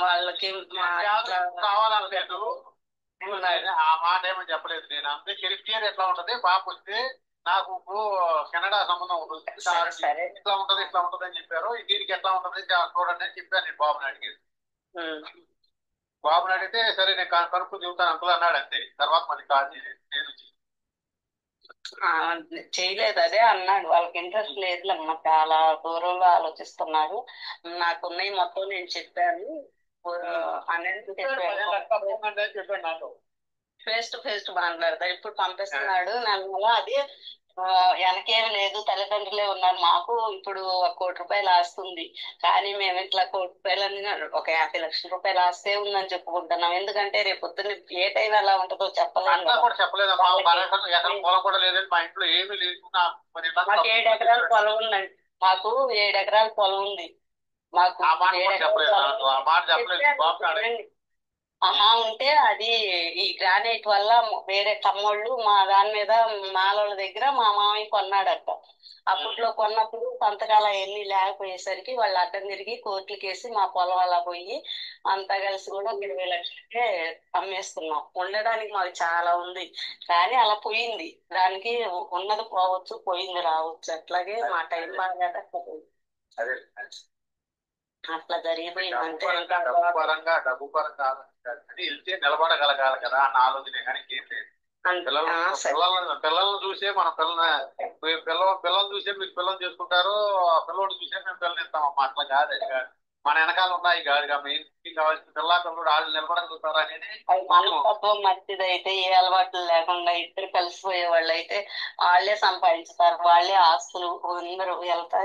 వాళ్ళకి కావాలనలేదు ఆ మాట ఏమని చెప్పలేదు నేను. అంతే కెరియర్ ఎట్లా ఉంటది బాబు వస్తే నాకు కెనడా సంబంధం ఉంటుంది ఇట్లా ఉంటది అని చెప్పారు. దీనికి ఎట్లా ఉంటది చూడండి అని చెప్పాను నేను బాబుని అడిగేది. బాబుని అడిగితే సరే నేను కనుక్కు చెబుతాను అంకుల్ అన్నాడు. అంతే. తర్వాత మళ్ళీ కాల్ చేయలేదు. అదే అన్నాడు వాళ్ళకి ఇంట్రెస్ట్ లేదులేమ్మా, చాలా దూరంలో ఆలోచిస్తున్నారు. నాకున్నాయి మొత్తం నేను చెప్పాను అనేది చెప్పాను చెప్పాడు నాతో. ఫేస్ టు ఫేస్ మాట్లాడతాడు. ఇప్పుడు పంపిస్తున్నాడు నన్ను. అది వెనకేం లేదు, తల్లిదండ్రులే ఉన్నారు. మాకు ఇప్పుడు 1,00,00,000 రూపాయలు ఆస్తుంది. కానీ మేము ఇట్లా 1,00,00,000 ఒక 50 లక్షల రూపాయలు ఆస్తే ఉందని చెప్పుకుంటున్నాం. ఎందుకంటే రేపు పొద్దున్న ఏ టైం ఎలా ఉంటుందో చెప్పలేము అట్లా కదా. కూడా చెప్పలేదమ్మా. ఎకరం పొలం కూడా లేదండి మా ఇంట్లో, ఏమీ లేదు. మరి ఇలా మాకు 7 ఎకరాల పొలం ఉందండి. మాకు 7 ఎకరాల పొలం ఉంది. మాకు ఆ మాట 7 కూడా ఎకరాల చెప్పలేదు పొలం నాకు. ఆ మాట చెప్పలేదు చెప్పాను. బాబు అడగ. వినండి. ఉంటే అది ఈ గ్రానైట్ వల్ల వేరే తమ్ముళ్ళు మా దాని మీద మాలోళ్ళ దగ్గర మా మామయ్య కొన్నాడట. అప్పట్లో కొన్నప్పుడు సంతకాలు అవన్నీ లేకపోయేసరికి వాళ్ళు అడ్డం తిరిగి కోర్టులు కేసి మా పొలం అలా పోయి అంతా కలిసి కూడా 20 లక్షలకే అమ్మేస్తున్నాం. ఉండడానికి మాకు చాలా ఉంది, కానీ అలా పోయింది. దానికి ఉన్నది పోవచ్చు, పోయింది రావచ్చు. అట్లాగే మా టైం బాగా అదే అట్లా జరిగిపోయింది. అంతే. ఇంకా డబ్బు పరంగా అది వెళ్తే నిలబడగలగాలి కదా అన్న ఆలోచనే, కానీ ఏం లేదు. పిల్లలను చూసే మన పిల్లల్ని చూసే మీరు పిల్లలు చేసుకుంటారు, ఆ పిల్లలు చూసే మేము పిల్లలు ఇస్తాం. అట్లా కాదు, అది కాదు. మన వెనకాల ఉన్నాయి కాదు, మెయిన్ కావాల్సిన పిల్లలు వాళ్ళు నిలబడగలుగుతారు అనేది. అది మనస్తత్వం మంచిదైతే ఏ అలవాట్లు లేకుండా ఇద్దరు కలిసిపోయే వాళ్ళు అయితే వాళ్ళే సంపాదించుతారు, వాళ్ళే ఆస్తులు అందరూ వెళ్తా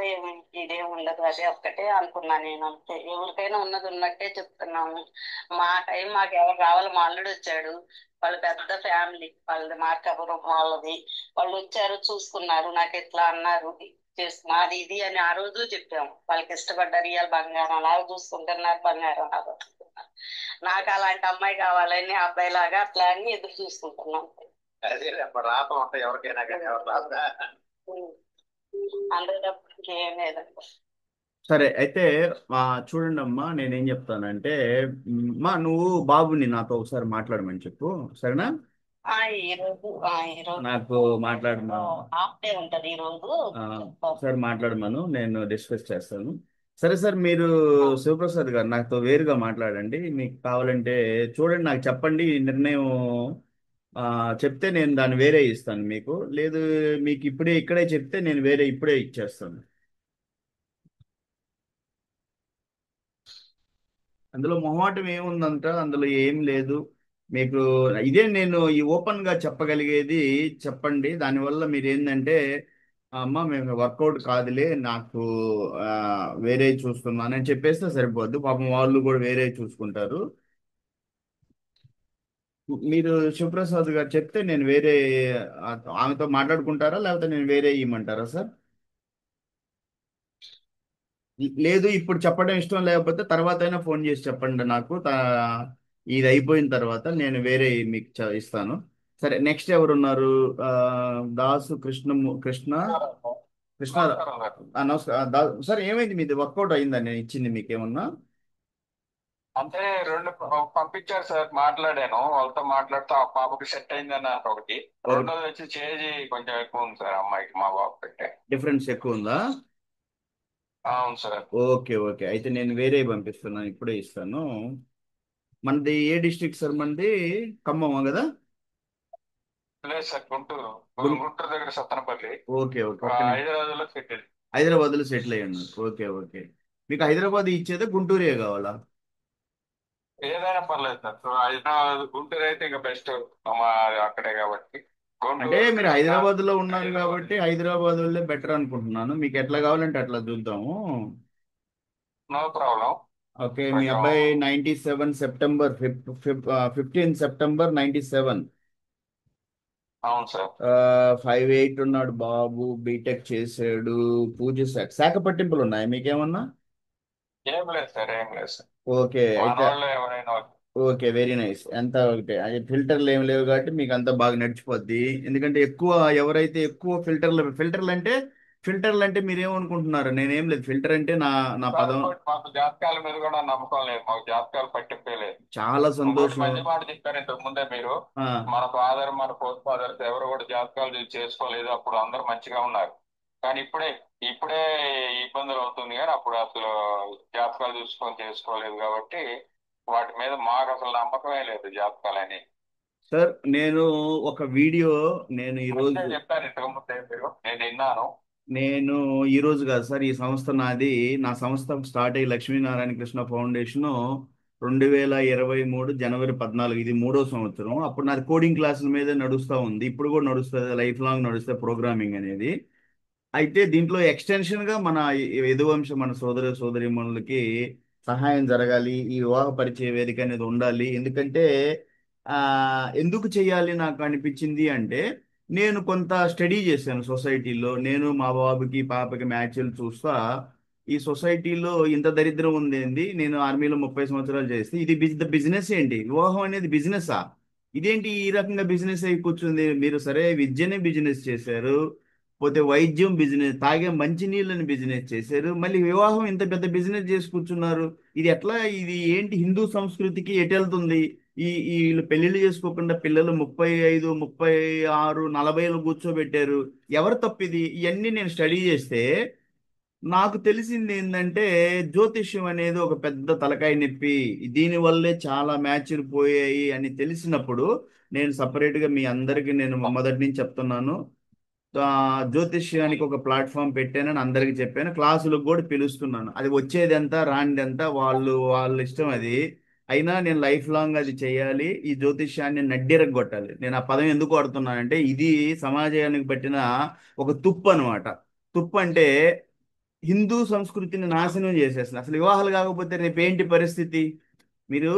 ఇదే ఉండదు. అదే ఒక్కటే అనుకున్నా నేను. అంతే, ఎవరికైనా ఉన్నది ఉన్నట్టే చెప్తున్నాము. మా టైం మాకు ఎవరు రావాలి. మా అల్లుడు వచ్చాడు, వాళ్ళు పెద్ద ఫ్యామిలీ, వాళ్ళది మార్కాపురం వాళ్ళది. వాళ్ళు వచ్చారు, చూసుకున్నారు, నాకు ఇట్లా అన్నారు, మాది ఇది అని ఆ రోజు చెప్పాము. వాళ్ళకి ఇష్టపడ్డారు, ఇవాళ బంగారం లాగా చూసుకుంటున్నారు, బంగారం లాగా చూసుకుంటున్నారు. నాకు అలాంటి అమ్మాయి కావాలని అబ్బాయి లాగా అట్లా అని ఎదురు చూసుకుంటున్నాం. అదే రాత ఉంటాయి ఎవరికైనా కానీ, ఎవరు రాత అందరూ తప్ప ఏం లేదండి. సరే అయితే చూడండి అమ్మా, నేనేం చెప్తానంటే నువ్వు బాబుని నాతో ఒకసారి మాట్లాడమని చెప్పు, సరేనా? ఈ రోజు నాకు మాట్లాడమా హాఫ్ డే ఉంటది ఈ రోజు. సార్ మాట్లాడమను, నేను డిస్కస్ చేస్తాను. సరే సార్, మీరు శివప్రసాద్ గారు నాతో వేరుగా మాట్లాడండి. మీకు కావాలంటే చూడండి, నాకు చెప్పండి. ఈ నిర్ణయం చెప్తే నేను దాన్ని వేరే ఇస్తాను మీకు. లేదు, మీకు ఇక్కడే చెప్తే నేను వేరే ఇప్పుడే ఇచ్చేస్తాను. అందులో మొహమాటం ఏముందంట, అందులో ఏం లేదు. మీకు ఇదే నేను ఈ ఓపెన్ గా చెప్పగలిగేది. చెప్పండి, దానివల్ల మీరు ఏంటంటే అమ్మ మేము వర్కౌట్ కాదులే, నాకు వేరే చూస్తున్నానని చెప్పేస్తే సరిపోద్ది. పాపం వాళ్ళు కూడా వేరే చూసుకుంటారు. మీరు శివప్రసాద్ గారు చెప్తే నేను వేరే ఆమెతో మాట్లాడుకుంటారా, లేకపోతే నేను వేరే ఇవ్వమంటారా సార్? లేదు, ఇప్పుడు చెప్పడం ఇష్టం లేకపోతే తర్వాత అయినా ఫోన్ చేసి చెప్పండి నాకు. ఇది అయిపోయిన తర్వాత నేను వేరే మీకు ఇస్తాను. సరే, నెక్స్ట్ ఎవరున్నారు? ఆ, దాసు కృష్ణ కృష్ణ నమస్కారం. సార్, ఏమైంది? మీది వర్కౌట్ అయిందా? నేను ఇచ్చింది మీకేమన్నా? అంటే రెండు పంపించారు సార్, మాట్లాడాను వాళ్ళతో. మాట్లాడుతూ ఆ పాపకి సెట్ అయిందని నాకు ఒకటి. రెండోది వచ్చి చేంజ్ కొంచెం ఎక్కువ ఉంది సార్ అమ్మాయికి, మా బాబు పెట్టే డిఫరెన్స్ ఎక్కువ ఉందా? అవును సార్. ఓకే ఓకే, అయితే నేను వేరే పంపిస్తున్నాను, ఇప్పుడే ఇస్తాను. మనది ఏ డిస్ట్రిక్ట్ సార్? మనది ఖమ్మం కదా? లేదు సార్, గుంటూరు. గుంటూరు దగ్గర సత్తనపల్లి. ఓకే ఓకే, హైదరాబాద్లో సెటిల్. హైదరాబాద్లో సెటిల్ అయ్యాను. ఓకే ఓకే, మీకు హైదరాబాద్ ఇచ్చేదా గుంటూరే కావాలా? ఏదైనా పర్లేదు సార్. సో హైదరాబాద్ గుంటూరు అయితే ఇంకా బెస్ట్, మా అక్కడే కాబట్టి. అంటే మీరు హైదరాబాద్ లో ఉన్నారు కాబట్టి హైదరాబాద్ వాళ్ళే బెటర్ అనుకుంటున్నాను. మీకు ఎట్లా కావాలంటే అట్లా చూద్దాము. No problem. ఓకే, మీ అబ్బాయి 97 సెప్టెంబర్ 15 సెప్టెంబర్ 97. అవును సార్. 58 ఉన్నాడు బాబు, బీటెక్ చేసాడు. పూజ శాఖ పట్టింపులు ఉన్నాయా మీకేమన్నా? ఏం లేదు సార్, ఏం లేదు సార్. ఓకే అయితే వాళ్ళు ఎవరైనా ఓకే, వెరీ నైస్. ఎంత ఒకటే, అది ఫిల్టర్లు ఏమి లేవు కాబట్టి మీకు అంతా బాగా నడిచిపోద్ది. ఎందుకంటే ఎవరైతే ఎక్కువ ఫిల్టర్లు అంటే మీరు ఏమనుకుంటున్నారు? నేనేం లేదు, ఫిల్టర్ అంటే నా పదం. మాకు జాతకాల మీద కూడా నమ్మకం లేదు, మాకు జాతకాలు పట్టింపే లేదు. చాలా సంతోషం. మంచి మాట చెప్పారు ఇంతకు ముందే మీరు. మన ఫాదర్, మన పోస్ట్ ఫాదర్స్ ఎవరు కూడా జాతకాలు చేసుకోలేదు, అప్పుడు అందరూ మంచిగా ఉన్నారు. కానీ ఇప్పుడే ఇబ్బందులు అవుతుంది. కానీ అప్పుడు అసలు జాతకాలు చూసుకొని చేసుకోలేదు కాబట్టి వాటి మీద మాకు అసలు నమ్మకమే లేదు, జాతకాలని. సార్, నేను ఒక వీడియో నేను ఈరోజు చెప్పారు ఇంతకు ముందే మీరు, నేను విన్నాను. నేను ఈరోజు కాదు సార్, ఈ సంస్థ నాది. నా సంస్థ స్టార్ట్ అయ్యి లక్ష్మీనారాయణ కృష్ణ ఫౌండేషన్ 2023 జనవరి 14, ఇది 3వ సంవత్సరం. అప్పుడు నాది కోడింగ్ క్లాసుల మీద నడుస్తూ ఉంది, ఇప్పుడు కూడా నడుస్తుంది, లైఫ్ లాంగ్ నడుస్తుంది ప్రోగ్రామింగ్ అనేది. అయితే దీంట్లో ఎక్స్టెన్షన్ గా మన యదువంశం, మన సోదర సోదరీమణులకి సహాయం జరగాలి, ఈ వివాహ పరిచయ వేదిక అనేది ఉండాలి. ఎందుకంటే ఆ ఎందుకు చేయాలి నాకు అనిపించింది అంటే, నేను కొంత స్టడీ చేశాను సొసైటీలో. నేను మా బాబుకి పాపకి మ్యాచ్లు చూస్తా, ఈ సొసైటీలో ఇంత దరిద్రం ఉంది. నేను ఆర్మీలో 30 సంవత్సరాలు చేస్తే ఇది బిజినెస్ ఏంటి, వివాహం అనేది బిజినెసా? ఇదేంటి ఈ రకంగా బిజినెస్ అయి కూర్చుంది? మీరు సరే విద్యనే బిజినెస్ చేశారు, పోతే వైద్యం బిజినెస్, తాగే మంచినీళ్ళని బిజినెస్ చేశారు, మళ్ళీ వివాహం ఇంత పెద్ద బిజినెస్ చేసి కూర్చున్నారు. ఇది ఎట్లా? ఇది ఏంటి? హిందూ సంస్కృతికి ఎటు వెళ్తుంది? వీళ్ళు పెళ్లిళ్ళు చేసుకోకుండా పిల్లలు 35, 36, 40 కూర్చోబెట్టారు. ఎవరు తప్పిది? ఇవన్నీ నేను స్టడీ చేస్తే నాకు తెలిసింది ఏంటంటే, జ్యోతిష్యం అనేది ఒక పెద్ద తలకాయ నొప్పి, దీనివల్లే చాలా మ్యాచ్లు పోయాయి అని తెలిసినప్పుడు నేను సపరేట్గా మీ అందరికీ నేను మొదటి నుంచి చెప్తున్నాను, జ్యోతిష్యానికి ఒక ప్లాట్ఫామ్ పెట్టానని అందరికి చెప్పాను, క్లాసులకు కూడా పిలుస్తున్నాను. అది వచ్చేది ఎంత రానిది ఎంత వాళ్ళ ఇష్టం అది. అయినా నేను లైఫ్ లాంగ్ అది చేయాలి, ఈ జ్యోతిష్యాన్ని నడ్డిరగొట్టాలి. నేను ఆ పదం ఎందుకు వాడుతున్నానంటే, ఇది సమాజానికి పట్టిన ఒక తుప్పు అనమాట. తుప్పు అంటే హిందూ సంస్కృతిని నాశనం చేసేస్తుంది. అసలు వివాహాలు కాకపోతే రేపు ఏంటి పరిస్థితి? మీరు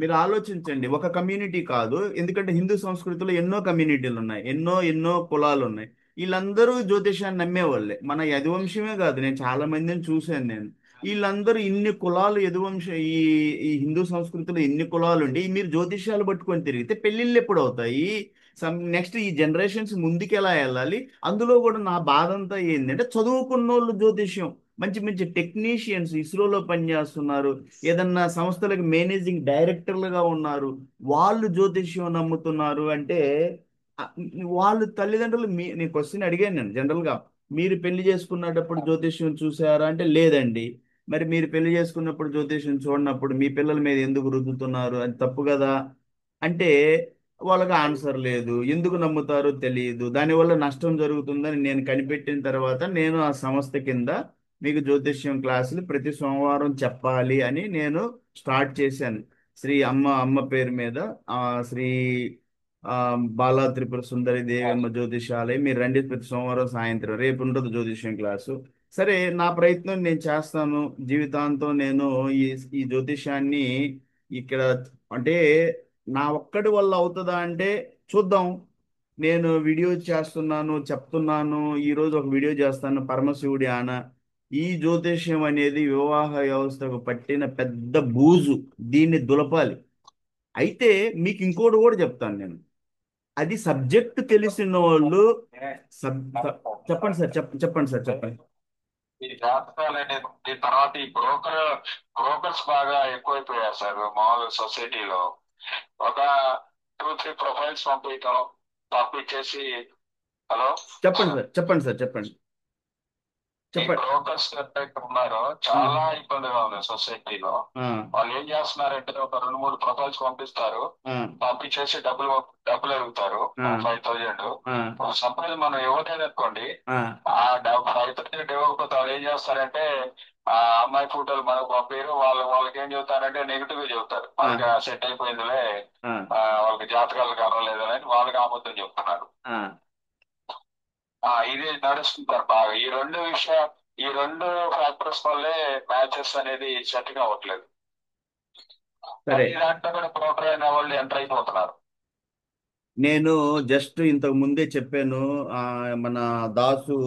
మీరు ఆలోచించండి. ఒక కమ్యూనిటీ కాదు, ఎందుకంటే హిందూ సంస్కృతిలో ఎన్నో కమ్యూనిటీలు ఉన్నాయి, ఎన్నో ఎన్నో కులాలు ఉన్నాయి. వీళ్ళందరూ జ్యోతిషాన్ని నమ్మేవాళ్ళే. మన యదువంశమే కాదు, నేను చాలా మందిని చూశాను నేను. వీళ్ళందరూ ఇన్ని కులాలు, యదువంశం, ఈ హిందూ సంస్కృతిలో ఇన్ని కులాలు ఉండి మీరు జ్యోతిష్యాలు పట్టుకొని తిరిగితే పెళ్ళిళ్ళు ఎప్పుడు అవుతాయి? నెక్స్ట్ ఈ జనరేషన్స్ ముందుకు ఎలా వెళ్ళాలి? అందులో కూడా నా బాధ అంతా ఏంటంటే, చదువుకున్నోళ్ళు జ్యోతిష్యం, మంచి మంచి టెక్నీషియన్స్ ఇస్రోలో పనిచేస్తున్నారు, ఏదన్నా సంస్థలకు మేనేజింగ్ డైరెక్టర్లుగా ఉన్నారు, వాళ్ళు జ్యోతిష్యం నమ్ముతున్నారు అంటే ఆ, వాళ్ళు తల్లిదండ్రులు నేను క్వశ్చన్ అడిగాను నేను జనరల్గా, మీరు పెళ్లి చేసుకున్నప్పుడు జ్యోతిష్యం చూసారా అంటే లేదండి. మరి మీరు పెళ్లి చేసుకున్నప్పుడు జ్యోతిష్యం చూడనప్పుడు మీ పిల్లల మీద ఎందుకు రుద్దుతున్నారు, అది తప్పు కదా అంటే వాళ్ళకి ఆన్సర్ లేదు. ఎందుకు నమ్ముతారో తెలియదు. దానివల్ల నష్టం జరుగుతుందని నేను కనిపెట్టిన తర్వాత నేను ఆ సంస్థ కింద మీకు జ్యోతిష్యం క్లాసులు ప్రతి సోమవారం చెప్పాలి అని నేను స్టార్ట్ చేశాను. శ్రీ అమ్మ పేరు మీద శ్రీ ఆ, బాలా త్రిపుర సుందరి దేవమ్మ జ్యోతిషాలయం, మీరు రండి ప్రతి సోమవారం సాయంత్రం. రేపు ఉండదు జ్యోతిష్యం క్లాసు. సరే, నా ప్రయత్నం నేను చేస్తాను. జీవితాంతం నేను ఈ ఈ జ్యోతిష్యాన్ని ఇక్కడ అంటే నా ఒక్కడి వల్ల అవుతుందా అంటే చూద్దాం. నేను వీడియో చేస్తున్నాను, చెప్తున్నాను. ఈరోజు ఒక వీడియో చేస్తాను, పరమశివుడి ఆన. ఈ జ్యోతిష్యం అనేది వివాహ వ్యవస్థకు పట్టిన పెద్ద బూజు, దీన్ని దులపాలి. అయితే మీకు ఇంకోటి కూడా చెప్తాను నేను, అది సబ్జెక్ట్ తెలిసిన వాళ్ళు చెప్పండి సార్, చెప్పండి సార్, చెప్పండి. ఈ జాతకాలు అనేది తర్వాత ఈ బ్రోకర్స్ బాగా ఎక్కువైపోయారు సార్ మామూలు సొసైటీలో. ఒక 2-3 ప్రొఫైల్స్ పంపించేసి హలో చెప్పండి సార్, చెప్పండి సార్, చెప్పండి, ఈ చెప్పండి. బ్రోకర్స్ ఎవరైతే ఉన్నారో చాలా ఇబ్బందిగా ఉంది సొసైటీలో. వాళ్ళు ఏం చేస్తున్నారంటే ఒక 2-3 ప్రొఫైల్స్ పంపిస్తారు, పంపించేసి డబ్బులు అడుగుతారు 5,000. సపోజ్ మనం ఇవ్వలేదు అనుకోండి, ఆ 5,000 ఇవ్వకపోతే వాళ్ళు ఏం చేస్తారంటే ఆ అమ్మాయి ఫోటోలు మనకు పంపారు, వాళ్ళకి ఏం చెబుతారంటే నెగిటివ్ గా చెబుతారు, వాళ్ళకి సెట్ అయిపోయిందిలే, వాళ్ళకి జాతకాలు కలవలేదని వాళ్ళకి అబద్ధం చెప్తున్నారు. ఇది నడుస్తుంటారు బాగా. ఈ రెండు ఫ్యాక్టర్స్ వల్లే మ్యాచెస్ అనేది సెట్ అవ్వట్లేదు. దాంట్లో కూడా బ్రోకర్ అయిన వాళ్ళు ఎంటర్ అయిపోతున్నారు. నేను జస్ట్ ఇంతకు ముందే చెప్పాను, మన దాసు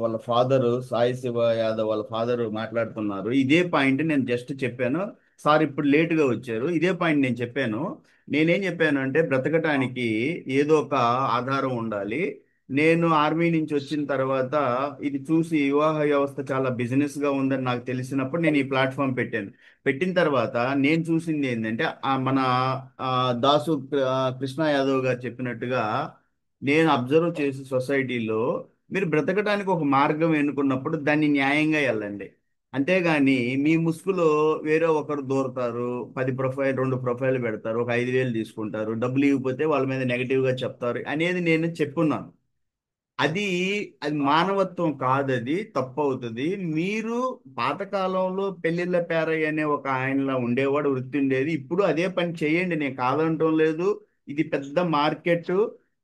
వాళ్ళ ఫాదరు సాయి శివ యాదవ్ వాళ్ళ ఫాదర్ మాట్లాడుతున్నారు. ఇదే పాయింట్ నేను జస్ట్ చెప్పాను సార్, ఇప్పుడు లేటుగా వచ్చారు. ఇదే పాయింట్ నేను చెప్పాను. నేనేం చెప్పాను అంటే, బ్రతకటానికి ఏదో ఒక ఆధారం ఉండాలి. నేను ఆర్మీ నుంచి వచ్చిన తర్వాత ఇది చూసి వివాహ వ్యవస్థ చాలా బిజినెస్ గా ఉందని నాకు తెలిసినప్పుడు నేను ఈ ప్లాట్ఫామ్ పెట్టాను. పెట్టిన తర్వాత నేను చూసింది ఏంటంటే, మన ఆ, దాసు కృష్ణ యాదవ్ గారు చెప్పినట్టుగా నేను అబ్జర్వ్ చేసి సొసైటీలో మీరు బ్రతకడానికి ఒక మార్గం ఎన్నుకున్నప్పుడు దాన్ని న్యాయంగా వెళ్ళండి. అంతేగాని మీ ముసుగులో వేరే ఒకరు దూరతారు, 2 ప్రొఫైల్ పెడతారు, ఒక 5,000 తీసుకుంటారు, డబ్బులు ఇవ్వకపోతే వాళ్ళ మీద నెగిటివ్గా చెప్తారు అనేది నేను చెప్పున్నాను. అది అది మానవత్వం కాదు, అది తప్పు అవుతుంది. మీరు పాతకాలంలో పెళ్లిళ్ళ పేరయ్య అనే ఒక ఆయనలా ఉండేవాడు, వృత్తి ఉండేది. ఇప్పుడు అదే పని చేయండి, నేను కాదంటం లేదు. ఇది పెద్ద మార్కెట్.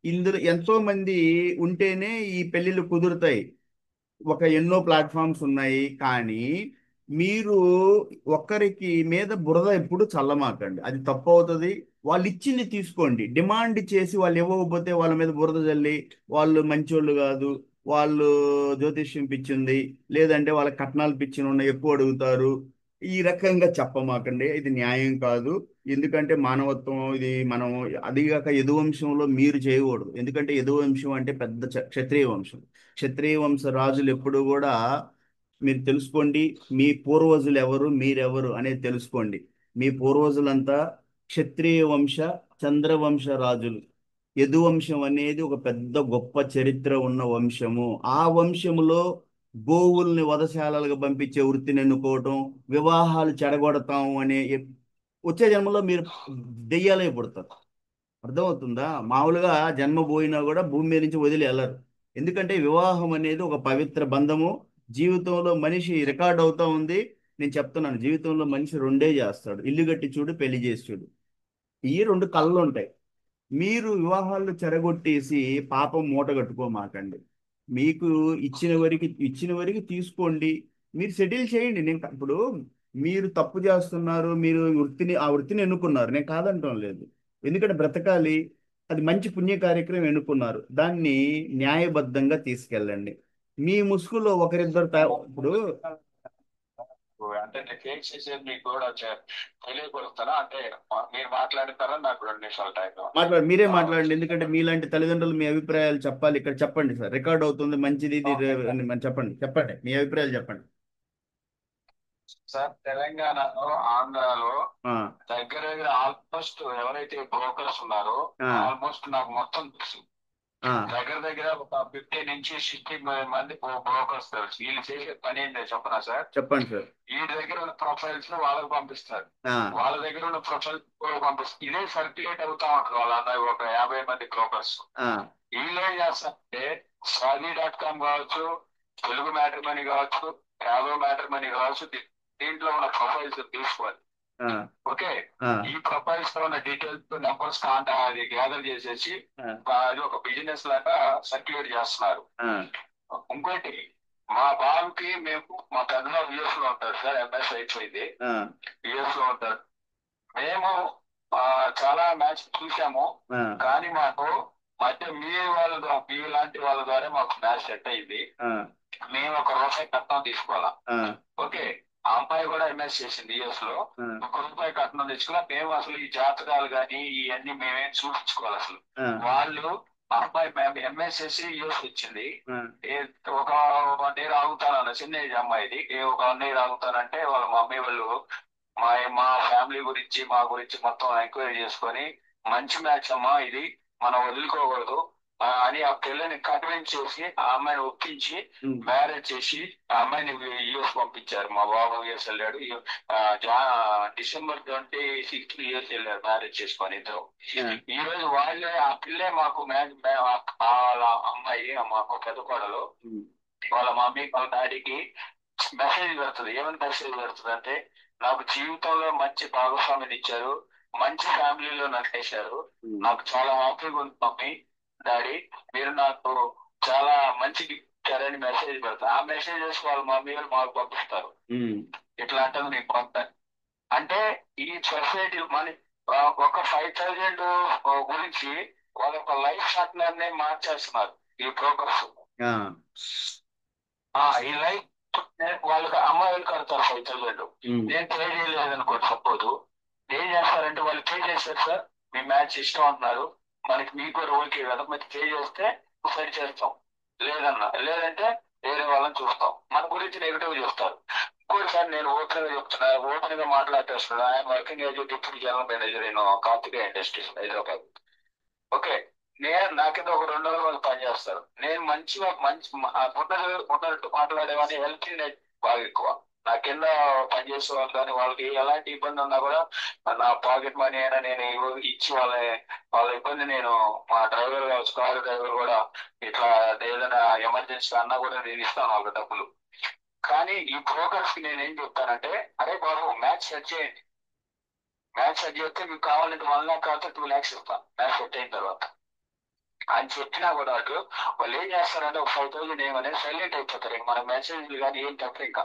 ఇందులో ఎంతో మంది ఉంటేనే ఈ పెళ్లిళ్ళు కుదురుతాయి. ఎన్నో ప్లాట్ఫామ్స్ ఉన్నాయి. కానీ మీరు ఒక్కరికి మీద బురద ఎప్పుడు చల్లమాకండి, అది తప్పు అవుతుంది. వాళ్ళు ఇచ్చింది తీసుకోండి. డిమాండ్ చేసి వాళ్ళు ఇవ్వకపోతే వాళ్ళ మీద బురద చల్లి వాళ్ళు మంచోళ్ళు కాదు, వాళ్ళు జ్యోతిష్యం పిచ్చింది, లేదంటే వాళ్ళ కట్నాలు పిచ్చిన ఉన్నాయి ఎక్కువ అడుగుతారు, ఈ రకంగా చెప్పమాకండి. ఇది న్యాయం కాదు. ఎందుకంటే మానవత్వం ఇది. మనం అదిగాక యదువంశంలో మీరు చేయకూడదు. ఎందుకంటే యదువంశం అంటే పెద్ద క్షత్రియ వంశం. క్షత్రియ వంశ రాజులు ఎప్పుడు కూడా మీరు తెలుసుకోండి. మీ పూర్వజులు ఎవరు, మీరెవరు అనేది తెలుసుకోండి. మీ పూర్వజులంతా క్షత్రియ వంశ చంద్రవంశ రాజులు. యదువంశం అనేది ఒక పెద్ద గొప్ప చరిత్ర ఉన్న వంశము. ఆ వంశములో గోవుల్ని వధశాలలుగా పంపించే వృత్తిని ఎన్నుకోవటం, వివాహాలు చెడగొడతాం అనే వచ్చే జన్మలో మీరు దెయ్యాలే పుడతారు. అర్థమవుతుందా? మామూలుగా జన్మ పోయినా కూడా భూమి మీద నుంచి వదిలి వెళ్ళరు. ఎందుకంటే వివాహం అనేది ఒక పవిత్ర బంధము. జీవితంలో మనిషి రికార్డ్ అవుతా ఉంది. నేను చెప్తున్నాను, జీవితంలో మనిషి రెండే చేస్తాడు: ఇల్లు కట్టి చూడు, పెళ్లి చేసి చూడు. ఈ రెండు కళ్ళు ఉంటాయి. మీరు వివాహాలు చెరగొట్టేసి పాపం మూట కట్టుకోమాకండి. మీకు ఇచ్చిన వరకు తీసుకోండి. మీరు సెటిల్ చేయండి. ఇప్పుడు మీరు తప్పు చేస్తున్నారు. మీరు ఆ వృత్తిని ఎన్నుకున్నారు, నేను కాదంటం లేదు. ఎందుకంటే బ్రతకాలి. అది మంచి పుణ్య కార్యక్రమం ఎన్నుకున్నారు, దాన్ని న్యాయబద్ధంగా తీసుకెళ్ళండి. మీ ముసుగులో ఒకరిద్దరు ఇప్పుడు అంటే నేను ఫేక్ చేసేది మీకు కూడా తెలియపరుస్తారా? అంటే మీరు మాట్లాడతారా? నాకు 2 నిమిషాల టైం. మీరే మాట్లాడండి. ఎందుకంటే మీలాంటి తల్లిదండ్రులు మీ అభిప్రాయాలు చెప్పాలి. ఇక్కడ చెప్పండి సార్, రికార్డ్ అవుతుంది. మంచిది ఇది చెప్పండి, చెప్పండి మీ అభిప్రాయాలు చెప్పండి. సార్, తెలంగాణలో, ఆంధ్రాలో ఆ, దగ్గర దగ్గర ఆల్మోస్ట్ ఎవరైతే బ్రోకర్స్ ఉన్నారో ఆ, ఆల్మోస్ట్ నాకు మొత్తం తెలుసు. ఆ, దగ్గర దగ్గర ఒక 50 నుంచి 60 మంది బ్రోకర్స్ తెలుసు. వీళ్ళు చేసే పని ఏంటో చెప్పనా సార్? చెప్పండి సార్. వీళ్ళ దగ్గర ఉన్న ప్రొఫైల్స్ వాళ్ళకి పంపిస్తారు, ఆ, వాళ్ళ దగ్గర ఉన్న ప్రొఫైల్స్ పంపిస్తారు. ఇదే సర్క్యులేట్ అవుతా ఉంటారు వాళ్ళందరూ, ఒక 50 మంది బ్రోకర్స్. ఆ, వీళ్ళు ఏం చేస్తారంటే Shaadi.com కావచ్చు, తెలుగు మ్యాట్రిమనీ కావచ్చు, యాదవ్ మ్యాట్రిమనీ కావచ్చు, దీంట్లో ఉన్న ప్రొఫైల్స్ తీసుకోవాలి. ఆ, ఓకే, ఆ, ఈ ప్రొఫైల్స్ లో ఉన్న డీటెయిల్స్ నెంబర్స్ అది గ్యాదర్ చేసేసి అది ఒక బిజినెస్ లాగా సర్క్యులేట్ చేస్తున్నారు. ఆ, ఇంకోటి, మా బాబుకి మా పెద్ద యుఎస్ లో ఉంటారు సార్, ఎంఎస్ అయిపోయింది, ఆ, యుఎస్ లో ఉంటారు. మేము చాలా మ్యాచ్ చూసాము, ఆ, కానీ మాకు మధ్య మీ లాంటి వాళ్ళ ద్వారా మాకు మ్యాచ్ సెట్ అయింది. ఆ, మేము ₹1 కట్నం తీసుకోవాలా. ఆ, ఓకే, ఆ అమ్మాయి కూడా ఎంఎస్ చేసింది యుఎస్ లో. ఆ, ₹1 కట్నం తెచ్చుకున్నా. మేము అసలు ఈ జాతకాలు కానీ ఇవన్నీ మేమేం చూపించుకోవాలి అసలు. ఆ, వాళ్ళు ఆ అమ్మాయి ఎంఎస్ చేసి యుఎస్ వచ్చింది. ఆ, ఒక 1 ఇయర్ ఆగుతానన్న, చిన్న ఏజ్ అమ్మాయిది. ఒక 1 ఇయర్ ఆగుతానంటే వాళ్ళ మమ్మీ వాళ్ళు మా ఫ్యామిలీ గురించి, మా గురించి మొత్తం ఎంక్వైరీ చేసుకొని, మంచి మ్యాచ్ అమ్మా ఇది, మనం వదులుకోకూడదు అని ఆ పిల్లని కన్విన్స్ చేసి ఆ అమ్మాయిని ఒప్పించి ఉమ్, మ్యారేజ్ చేసి ఆ అమ్మాయిని యుఎస్ పంపించారు. మా బాబు యుఎస్ వెళ్ళాడు. డిసెంబర్ 26 యుఎస్ వెళ్ళారు మ్యారేజ్ చేసుకొని ఇద్దరు. ఆ, ఈ రోజు వాళ్ళే, ఆ పిల్లే మాకు వాళ్ళ అమ్మాయి, మాకు పెద్ద కోడలు, ఉమ్, వాళ్ళ మమ్మీ వాళ్ళ డాడీకి మెసేజ్ పెడుతుంది. ఏమని మెసేజ్ పెడుతుంది అంటే, నాకు జీవితంలో మంచి భాగస్వామిని ఇచ్చారు, మంచి ఫ్యామిలీలో నడిపేశారు, ఉమ్, నాకు చాలా హ్యాపీగా ఉంది మమ్మీ డాడీ, మీరు నాకు చాలా మంచి గిఫ్ట్ ఇచ్చారని మెసేజ్ పెడతారు. ఆ మెసేజెస్ వాళ్ళ మమ్మీ వాళ్ళు మాకు పంపిస్తారు. ఉమ్, ఇట్లా అంటే నేను పంపాను. అంటే ఈ సొసైటీ ఒక 5,000 గురించి వాళ్ళ ఒక లైఫ్ పార్ట్నర్ నే మార్చేస్తున్నారు ఈ బ్రోకర్స్. ఈ లైఫ్ వాళ్ళకి అమ్మాయిలు కడతారు 5,000. ఉమ్, నేను పే చేయలేదు అనుకోండి, సపోజ్ ఏం చేస్తారంటే వాళ్ళు పే చేస్తారు సార్, మీ మ్యాచ్ ఇష్టం అంటున్నారు, మీకు కూడా ఓకే కదా, మరి పే చేస్తే సరి చేస్తాం, లేదంటే వేరే వాళ్ళని చూస్తాం, మన గురించి నెగిటివ్ చూస్తారు. ఇంకోటిసారి నేను ఓపెన్ గా చెప్తున్నా, ఓపెన్ గా మాట్లాడేస్తున్నా. I'm working as deputy general manager in Karthikeya industries, Hyderabad. Okay, నా కింద ఒక 200 మంది పనిచేస్తారు. నేను మంచిగా ఉన్నట్టు మాట్లాడేవాడిని. హెల్పింగ్ బాగా ఎక్కువ. నా కింద పనిచేసే వాళ్ళు కానీ వాళ్ళకి ఎలాంటి ఇబ్బంది ఉన్నా కూడా నా పాకెట్ మనీ అయినా నేను ఇచ్చి వాళ్ళ ఇబ్బంది నేను మా డ్రైవర్ కావచ్చు, కారు డ్రైవర్ కూడా ఇట్లా ఏదైనా ఎమర్జెన్సీ అన్నా కూడా నేను ఇస్తాను వాళ్ళకి డబ్బులు. కానీ ఈ బ్రోకర్స్ కి నేను ఏం చెప్తానంటే, అరే బాబు మ్యాచ్ సెట్ చేయండి, మ్యాచ్ సెట్ చేస్తే మీకు కావాలంటే 1 lakh కాకపోతే 2 lakhs ఇస్తాను మ్యాచ్ సెట్ అయిన తర్వాత అని చెప్పినా కూడా అటు వాళ్ళు ఏం చేస్తారంటే ఒక 5,000 ఏమనేది సైలెంట్ అయిపోతారు. ఇంక మన మెసేజ్లు కానీ ఏం చెప్పరు ఇంకా.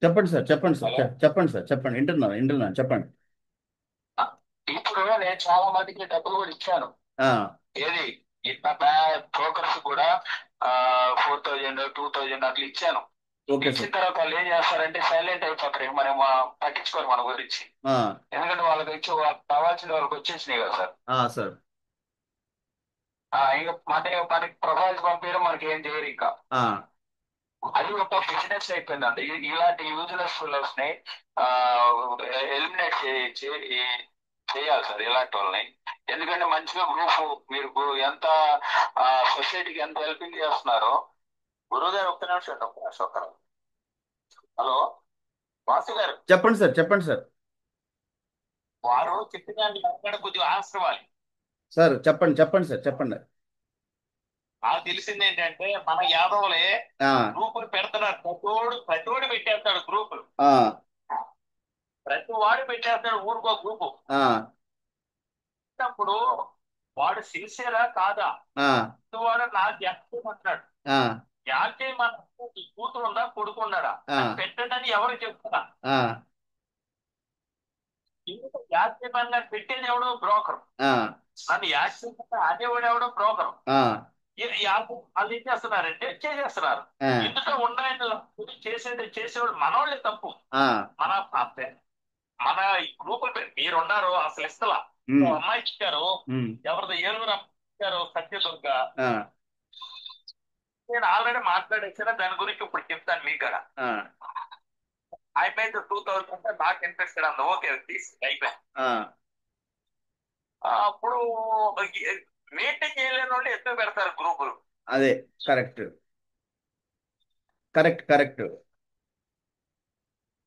చెప్పండి సార్, చెప్పండి సార్, హలో, చెప్పండి సార్, చెప్పండి, వింటున్నాను, చెప్పండి. ఇప్పుడు నేను చాలా మందికి డబ్బులు కూడా ఇచ్చాను. ఆ, ఏది ఇట్లా బ్రోకర్స్ కూడా 4,000 2,000 అట్లా ఇచ్చాను. ఓకే ఇచ్చిన సార్. తర్వాత వాళ్ళు ఏం చేస్తారంటే సైలెంట్ అయిపోతారు. ఇంక మనం పట్టించుకోరు మన గురించి. ఆ, ఎందుకంటే వాళ్ళకి వచ్చి వాళ్ళకి కావాల్సిన వాళ్ళకి వచ్చేసినాయి కదా సార్. సార్. ఇంకా మనకి ప్రొఫైల్స్ పంపించడం మనకి ఏం చేయరు ఇంకా. ఆ, అది ఒక బిజినెస్ అయిపోయిందండి. ఇలాంటి యూజ్లెస్ ఫెలోస్ ని ఎలిమినేట్ చేయాలి సార్ ఇలాంటి వాళ్ళని. ఎందుకంటే మంచిగా గ్రూప్ మీరు ఎంత సొసైటీకి ఎంత హెల్పింగ్ చేస్తున్నారో. గురువు గారు ఒక్క నిమిషం, హలో వాసు గారు, చెప్పండి సార్, చెప్పండి సార్. వారు చెప్పిన కొద్దిగా ఆన్సర్ ఇవ్వాలి. సార్ చెప్పండి, చెప్పండి సార్, చెప్పండి. నాకు తెలిసింది ఏంటంటే మన యాదవులే ఆ, గ్రూపులు పెడుతున్నారు. ప్రతివాడు పెట్టేస్తాడు గ్రూపులు, ఆ, ప్రతి వాడు పెట్టేస్తాడు ఊరికో గ్రూపు. ఆ, అప్పుడు వాడు సిన్సియరా కాదా, ఆ, వాడు నాకు చేస్తాడు, ఆ, యాడ్ చేయమన్నా ఈ కూతురు ఉందా కొడుకు ఉన్నాడా అని పెట్టండి ఎవరు చెప్తున్నా. ఆ, యాడ్ చేయమన్నా పెట్టేది ఎవడో బ్రోకర్, ఆ, నన్ను యాడ్ చేయమన్నా అనేవాడు ఎవడో బ్రోకర్. ఆ, వాళ్ళు ఏం చేస్తున్నారంటే చేసేస్తున్నారు. ఆ, ఇందులో ఉన్న చేసేవాడు మనోళ్ళే తప్పు. ఆ, మన మన గ్రూపులు మీరున్నారు అసలు ఇస్తలా. ఉమ్, అమ్మాయి ఇచ్చారు, ఉమ్, ఎవరిదో ఏలూరు అమ్మాయి ఇచ్చారు సత్యదుర్గ. ఆ, నేను ఆల్రెడీ మాట్లాడేసాను దాని గురించి, ఇప్పుడు చెప్తాను మీకు కూడా. ఆ, ఐ మేడ్ 2,000 అంటే నాకు ఇంట్రెస్టెడ్ అంది. ఓకే అయిపోయా. ఆ, అప్పుడు మెయింటైన్ చేయలేని వాళ్ళు ఎత్తు పెడతారు గ్రూపులు. అదే కరెక్ట్, కరెక్ట్, కరెక్ట్.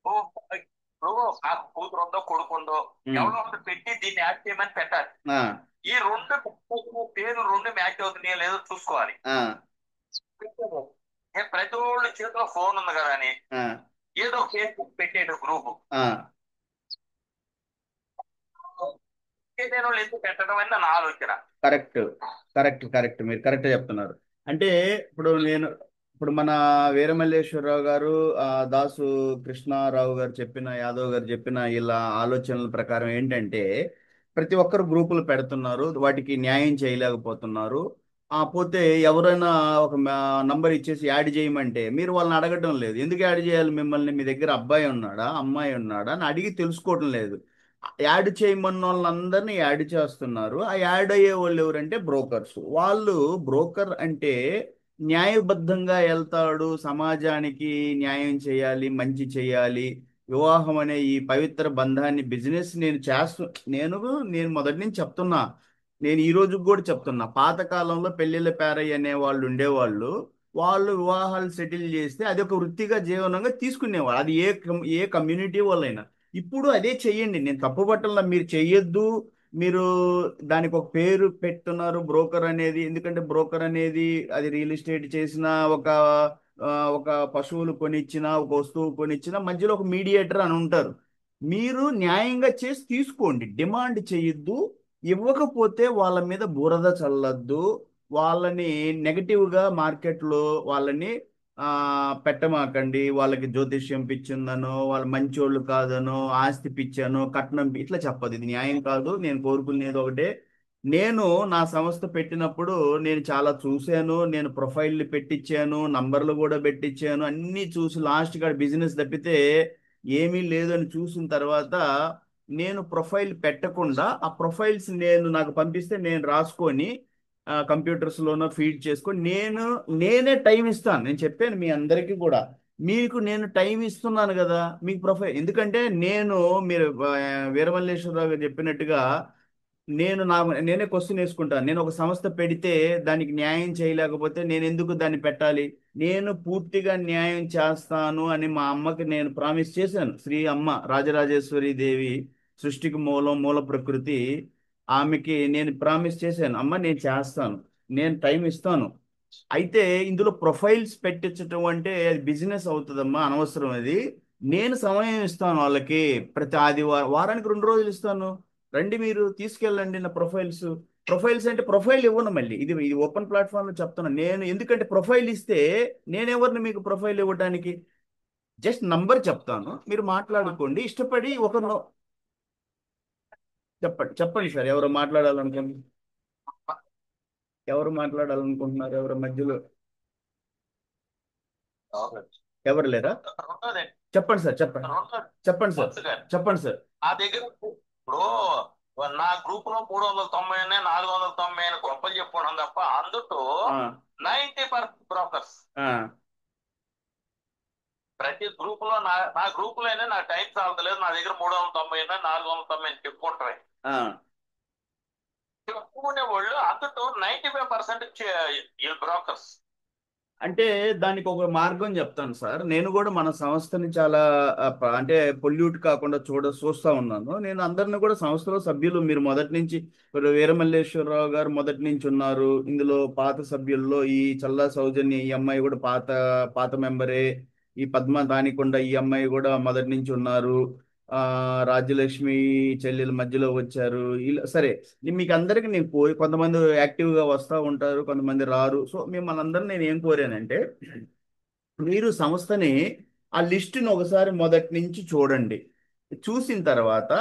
ఇప్పుడు నాకు కూతురు ఉందో కొడుకు ఉందో ఎవరో ఒకటి పెట్టి దీన్ని యాడ్ చేయమని పెట్టాలి. ఆ, ఈ రెండు పేరు రెండు మ్యాచ్ అవుతున్నాయో లేదో చూసుకోవాలి. ఆ, ప్రతి ఒళ్ళు చేతిలో ఫోన్ ఉంది కదా అని ఆ, ఏదో ఫేస్బుక్ పెట్టేట గ్రూప్ ఆ, వాళ్ళు ఎందుకు పెట్టడం అని నా ఆలోచన. Correct, correct, correct. మీరు కరెక్ట్ చెప్తున్నారు. అంటే ఇప్పుడు మన వీరమల్లేశ్వరరావు గారు, దాసు కృష్ణారావు గారు చెప్పిన, యాదవ్ గారు చెప్పిన ఇలా ఆలోచనల ప్రకారం ఏంటంటే, ప్రతి ఒక్కరు గ్రూపులు పెడుతున్నారు, వాటికి న్యాయం చేయలేకపోతున్నారు. పోతే ఎవరైనా ఒక నంబర్ ఇచ్చేసి యాడ్ చేయమంటే మీరు వాళ్ళని అడగడం లేదు. ఎందుకు యాడ్ చేయాలి మిమ్మల్ని? మీ దగ్గర అబ్బాయి ఉన్నాడా, అమ్మాయి ఉన్నాడా అని అడిగి తెలుసుకోవడం లేదు. యాడ్ చేయమన్న వాళ్ళందరినీ యాడ్ చేస్తున్నారు. ఆ యాడ్ అయ్యే వాళ్ళు ఎవరంటే బ్రోకర్స్. వాళ్ళు బ్రోకర్ అంటే న్యాయబద్ధంగా వెళ్తాడు, సమాజానికి న్యాయం చేయాలి, మంచి చేయాలి, వివాహం అనే ఈ పవిత్ర బంధాన్ని బిజినెస్ నేను మొదటి నుంచి చెప్తున్నా, నేను ఈ రోజు కూడా చెప్తున్నా. పాతకాలంలో పెళ్ళిళ్ళ పేరయ్య అనే వాళ్ళు ఉండేవాళ్ళు. వాళ్ళు వివాహాలు సెటిల్ చేస్తే అది ఒక వృత్తిగా జీవనంగా తీసుకునేవాళ్ళు. అది ఏ కమ్యూనిటీ వాళ్ళైనా. ఇప్పుడు అదే చెయ్యండి, నేను తప్పు పట్టంలా, మీరు చెయ్యొద్దు. మీరు దానికి ఒక పేరు పెట్టున్నారు బ్రోకర్ అనేది. ఎందుకంటే బ్రోకర్ అనేది అది రియల్ ఎస్టేట్ చేసిన ఒక పశువులు కొనిచ్చిన, ఒక వస్తువు కొనిచ్చిన మధ్యలో ఒక మీడియేటర్ అని ఉంటారు. మీరు న్యాయంగా చేసి తీసుకోండి, డిమాండ్ చేయొద్దు. ఇవ్వకపోతే వాళ్ళ మీద బురద చల్లద్దు. వాళ్ళని నెగటివ్గా మార్కెట్లో వాళ్ళని ఆ పెట్టమాకండి. వాళ్ళకి జ్యోతిష్యం పిచ్చిందనో, వాళ్ళు మంచోళ్ళు కాదనో, ఆస్తి పిచ్చానో, కట్నం ఇట్లా చెప్పదు. ఇది న్యాయం కాదు. నేను కోరుకునేది ఒకటే. నేను నా సంస్థ పెట్టినప్పుడు నేను చాలా చూశాను. నేను ప్రొఫైల్లు పెట్టించాను, నంబర్లు కూడా పెట్టించాను, అన్నీ చూసి లాస్ట్ కాడ బిజినెస్ తప్పితే ఏమీ లేదు అని చూసిన తర్వాత నేను ప్రొఫైల్ పెట్టకుండా ఆ ప్రొఫైల్స్ నాకు పంపిస్తే నేను రాసుకొని కంప్యూటర్స్లోనో ఫీడ్ చేసుకొని నేనే టైం ఇస్తాను. నేను చెప్పాను మీ అందరికీ కూడా, మీకు నేను టైం ఇస్తున్నాను కదా మీకు ప్రొఫైల్. ఎందుకంటే మీరు వీరమల్లేశ్వరరావు గారు చెప్పినట్టుగా నేనే క్వశ్చన్ వేసుకుంటాను. నేను ఒక సంస్థ పెడితే దానికి న్యాయం చేయలేకపోతే నేను ఎందుకు దాన్ని పెట్టాలి? నేను పూర్తిగా న్యాయం చేస్తాను అని మా అమ్మకి నేను ప్రామిస్ చేశాను. శ్రీ అమ్మ రాజరాజేశ్వరి దేవి, సృష్టికి మూలం మూల ప్రకృతి, ఆమెకి నేను ప్రామిస్ చేశాను, అమ్మ నేను చేస్తాను, నేను టైం ఇస్తాను. అయితే ఇందులో ప్రొఫైల్స్ పెట్టించటం అంటే అది బిజినెస్ అవుతుందమ్మా, అనవసరం అది. నేను సమయం ఇస్తాను వాళ్ళకి, ప్రతి ఆదివారం, వారానికి 2 రోజులు ఇస్తాను, రండి మీరు తీసుకెళ్ళండి నా ప్రొఫైల్స్. ప్రొఫైల్స్ అంటే ప్రొఫైల్ ఇవ్వను మళ్ళీ, ఇది ఓపెన్ ప్లాట్ఫామ్ లో చెప్తున్నాను నేను. ఎందుకంటే ప్రొఫైల్ ఇస్తే నేనెవరిని మీకు ప్రొఫైల్ ఇవ్వడానికి? జస్ట్ నంబర్ చెప్తాను, మీరు మాట్లాడుకోండి ఇష్టపడి ఒకరు. చెప్పండి చెప్పండి సార్, ఎవరు మాట్లాడాలనుకుంటున్నారు ఎవరు మధ్యలో? ఎవరు లేరా? రెండోది చెప్పండి సార్, చెప్పండి రెండోది చెప్పండి సార్, వద్దు గాని. చెప్పండి సార్. నా దగ్గర ఇప్పుడు నా గ్రూప్ లో 390 490 గొప్పలు చెప్పుకున్నాం తప్ప అందులో ఆ, 90% బ్రోకర్స్. ఆ, ప్రతి గ్రూప్ లో నా గ్రూప్ లోనే నాకు టైం సాగలేదు. నా దగ్గర 390 490 చెప్పుకుంటారు. ఆ. చెప్పుకునే వాళ్ళు అందులో 95% బ్రోకర్స్. అంటే దానికి ఒక మార్గం చెప్తాను సార్. నేను కూడా మన సంస్థని చాలా అంటే పొల్యూట్ కాకుండా చూస్తా ఉన్నాను. నేను అందరిని కూడా, సంస్థలో సభ్యులు మీరు మొదటి నుంచి, ఇప్పుడు వీరమల్లేశ్వరరావు గారు మొదటి నుంచి ఉన్నారు ఇందులో. పాత సభ్యుల్లో ఈ చల్లా సౌజన్య, ఈ అమ్మాయి కూడా పాత పాత మెంబరే. ఈ పద్మ దానికొండ, ఈ అమ్మాయి కూడా మొదటి నుంచి ఉన్నారు. రాజ్యలక్ష్మి చెల్లెల మధ్యలో వచ్చారు. ఇలా సరే, మీకు అందరికి నేను కొంతమంది యాక్టివ్ గా వస్తూ ఉంటారు, కొంతమంది రారు. సో మిమ్మల్ని అందరినీ నేను ఏం కోరానంటే, మీరు సంస్థని ఆ లిస్టుని ఒకసారి మొదటి నుంచి చూడండి. చూసిన తర్వాత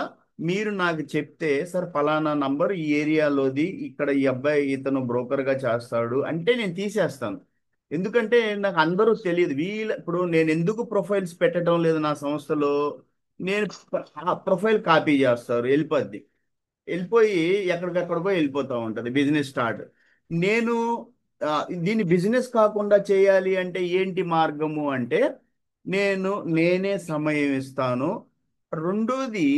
మీరు నాకు చెప్తే, సార్ ఫలానా నంబర్ ఈ ఏరియాలోది, ఇక్కడ ఈ అబ్బాయి ఇతను బ్రోకర్గా చేస్తాడు అంటే నేను తీసేస్తాను. ఎందుకంటే నాకు అందరూ తెలియదు. ఇప్పుడు నేను ఎందుకు ప్రొఫైల్స్ పెట్టడం లేదు నా సంస్థలో, నేను ప్రొఫైల్ కాపీ చేస్తారు, వెళ్ళిపోయి ఎక్కడికక్కడికో వెళ్ళిపోతూ ఉంటుంది బిజినెస్ స్టార్ట్. నేను ఆ, దీన్ని బిజినెస్ కాకుండా చేయాలి అంటే ఏంటి మార్గము అంటే, నేనే సమయం ఇస్తాను. రెండోది,